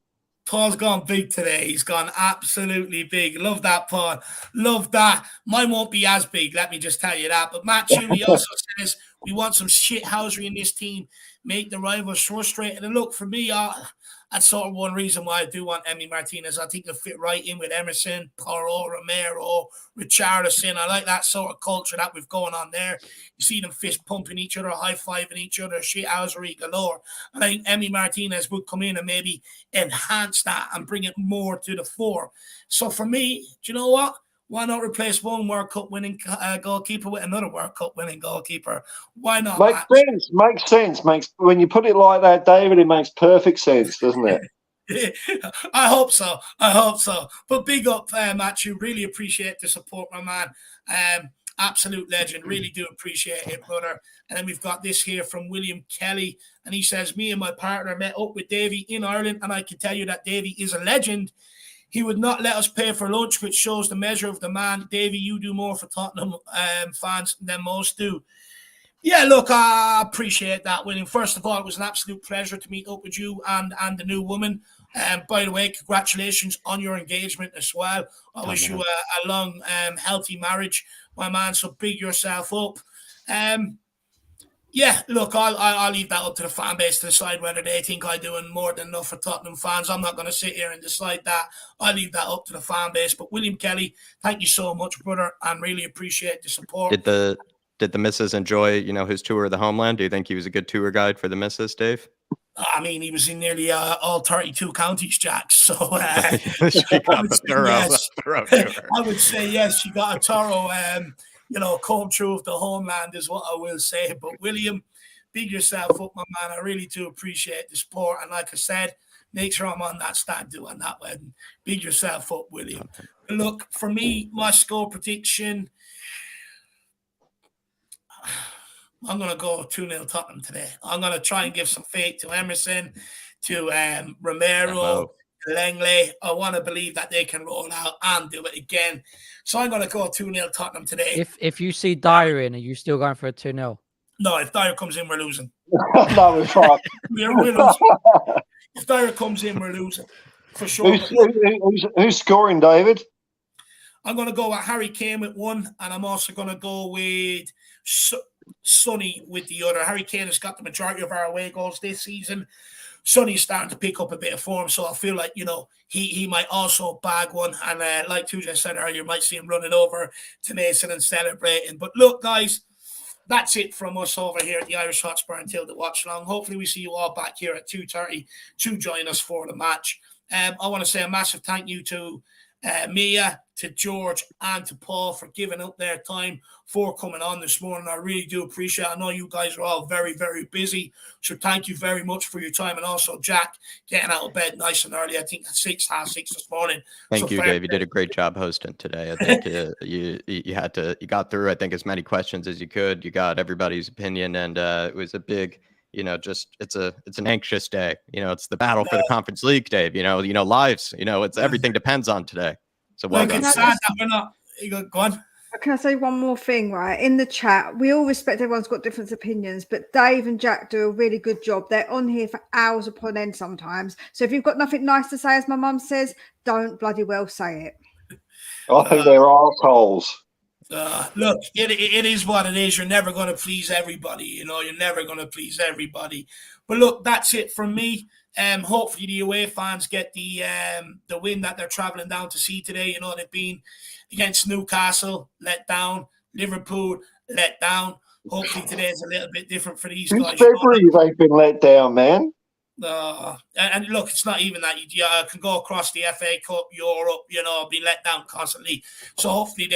Paul's gone big today. He's gone absolutely big. Love that, Paul. Love that. Mine won't be as big, let me just tell you that. But Matt Chewy also says we want some shithousery in this team, make the rivals frustrated. And look, for me, that's sort of one reason why I do want Emi Martinez. I think he'll fit right in with Emerson, Porro, Romero, Richarlison. I like that sort of culture that we've going on there. You see them fist pumping each other, high-fiving each other, shithousery galore. And I think Emi Martinez would come in and maybe enhance that and bring it more to the fore. So for me, do you know what? Why not replace one World Cup winning goalkeeper with another World Cup winning goalkeeper? Why not? Makes sense. When you put it like that, David, it makes perfect sense, doesn't it? I hope so. But big up, Matthew. Really appreciate the support, my man. Absolute legend. Really do appreciate it, brother. And then we've got this here from William Kelly. And he says, me and my partner met up with Davey in Ireland. And I can tell you that Davey is a legend. He would not let us pay for lunch, which shows the measure of the man. Davey, you do more for Tottenham fans than most do. Yeah, look, I appreciate that, William. First of all, it was an absolute pleasure to meet up with you and the new woman. By the way, congratulations on your engagement as well. I wish you a long, healthy marriage, my man. So big yourself up. Yeah, look, I'll leave that up to the fan base to decide whether they think I'm doing more than enough for Tottenham fans. I'm not going to sit here and decide that. I'll leave that up to the fan base. But William Kelly, thank you so much, brother, and really appreciate the support. Did the missus enjoy, his tour of the homeland? Do you think he was a good tour guide for the missus, Dave? I mean, he was in nearly all 32 counties, Jack. So I would say yes. She got a thorough, comb through of the homeland is what I will say. But William, big yourself up, my man. I really do appreciate the support. And like I said, make sure I'm on that stand doing that wedding. Big yourself up, William. Look, for me, my score prediction, I'm going to go 2-0 Tottenham today. I'm going to try and give some faith to Emerson, to Romero, Langley. I want to believe that they can roll out and do it again. So I'm going to go 2-0 Tottenham today. If you see Dyer in, are you still going for a 2-0? No, if Dyer comes in, we're losing. No, we're fine. We're losing. If Dyer comes in, we're losing. For sure. Who's scoring, David? I'm going to go with Harry Kane with one, and I'm also going to go with Sonny with the other. Harry Kane has got the majority of our away goals this season. Sonny's starting to pick up a bit of form, so I feel like, he might also bag one. And like Tuja said earlier, might see him running over to Mason and celebrating. But look, guys, that's it from us over here at the Irish Hotspur until the watch long. Hopefully we see you all back here at 2:30 to join us for the match. I want to say a massive thank you to Mia, to George, and to Paul for giving up their time for coming on this morning. I really do appreciate it. I know you guys are all very, very busy, so thank you very much for your time. And also Jack getting out of bed nice and early, I think at 6:30 this morning. Thank you, Dave. You did a great job hosting today. I think you got through, I think, as many questions as you could. You got everybody's opinion, and it was a big, it's an anxious day. It's the battle for the Conference League, Dave. Lives. It's everything depends on today. So well done. It's sad that we're not. Go on. Can I say one more thing, right? In the chat, we all respect everyone's got different opinions, but Dave and Jack do a really good job. They're on here for hours upon end sometimes. So if you've got nothing nice to say, as my mum says, don't bloody well say it. I think they're arseholes. Look, it is what it is. You're never going to please everybody. You know, you're never going to please everybody. But look, that's it from me. Hopefully the away fans get the win that they're travelling down to see today. You know, they've been against Newcastle, let down. Liverpool, let down. Hopefully today is a little bit different for these Since guys. February, they've been let down, man. And look, it's not even that you can go across the FA Cup, Europe, you know, be let down constantly. So hopefully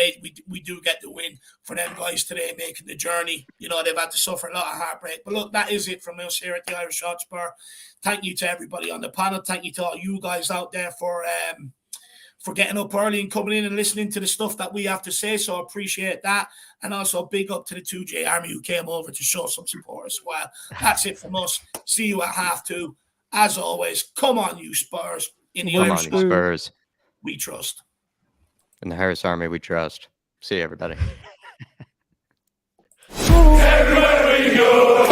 we do get the win for them guys today, making the journey. You know, they've had to suffer a lot of heartbreak. But look, that is it from us here at the Irish Hotspur. Thank you to everybody on the panel. Thank you to all you guys out there for getting up early and coming in and listening to the stuff that we have to say. So I appreciate that. And also big up to the 2J Army who came over to show some support as well. That's it from us. See you at 2:30. As always, come on, you Spurs. In the Come Irish on, you Spurs. we trust. In the Harris Army, we trust. See you, everybody. Everywhere we go.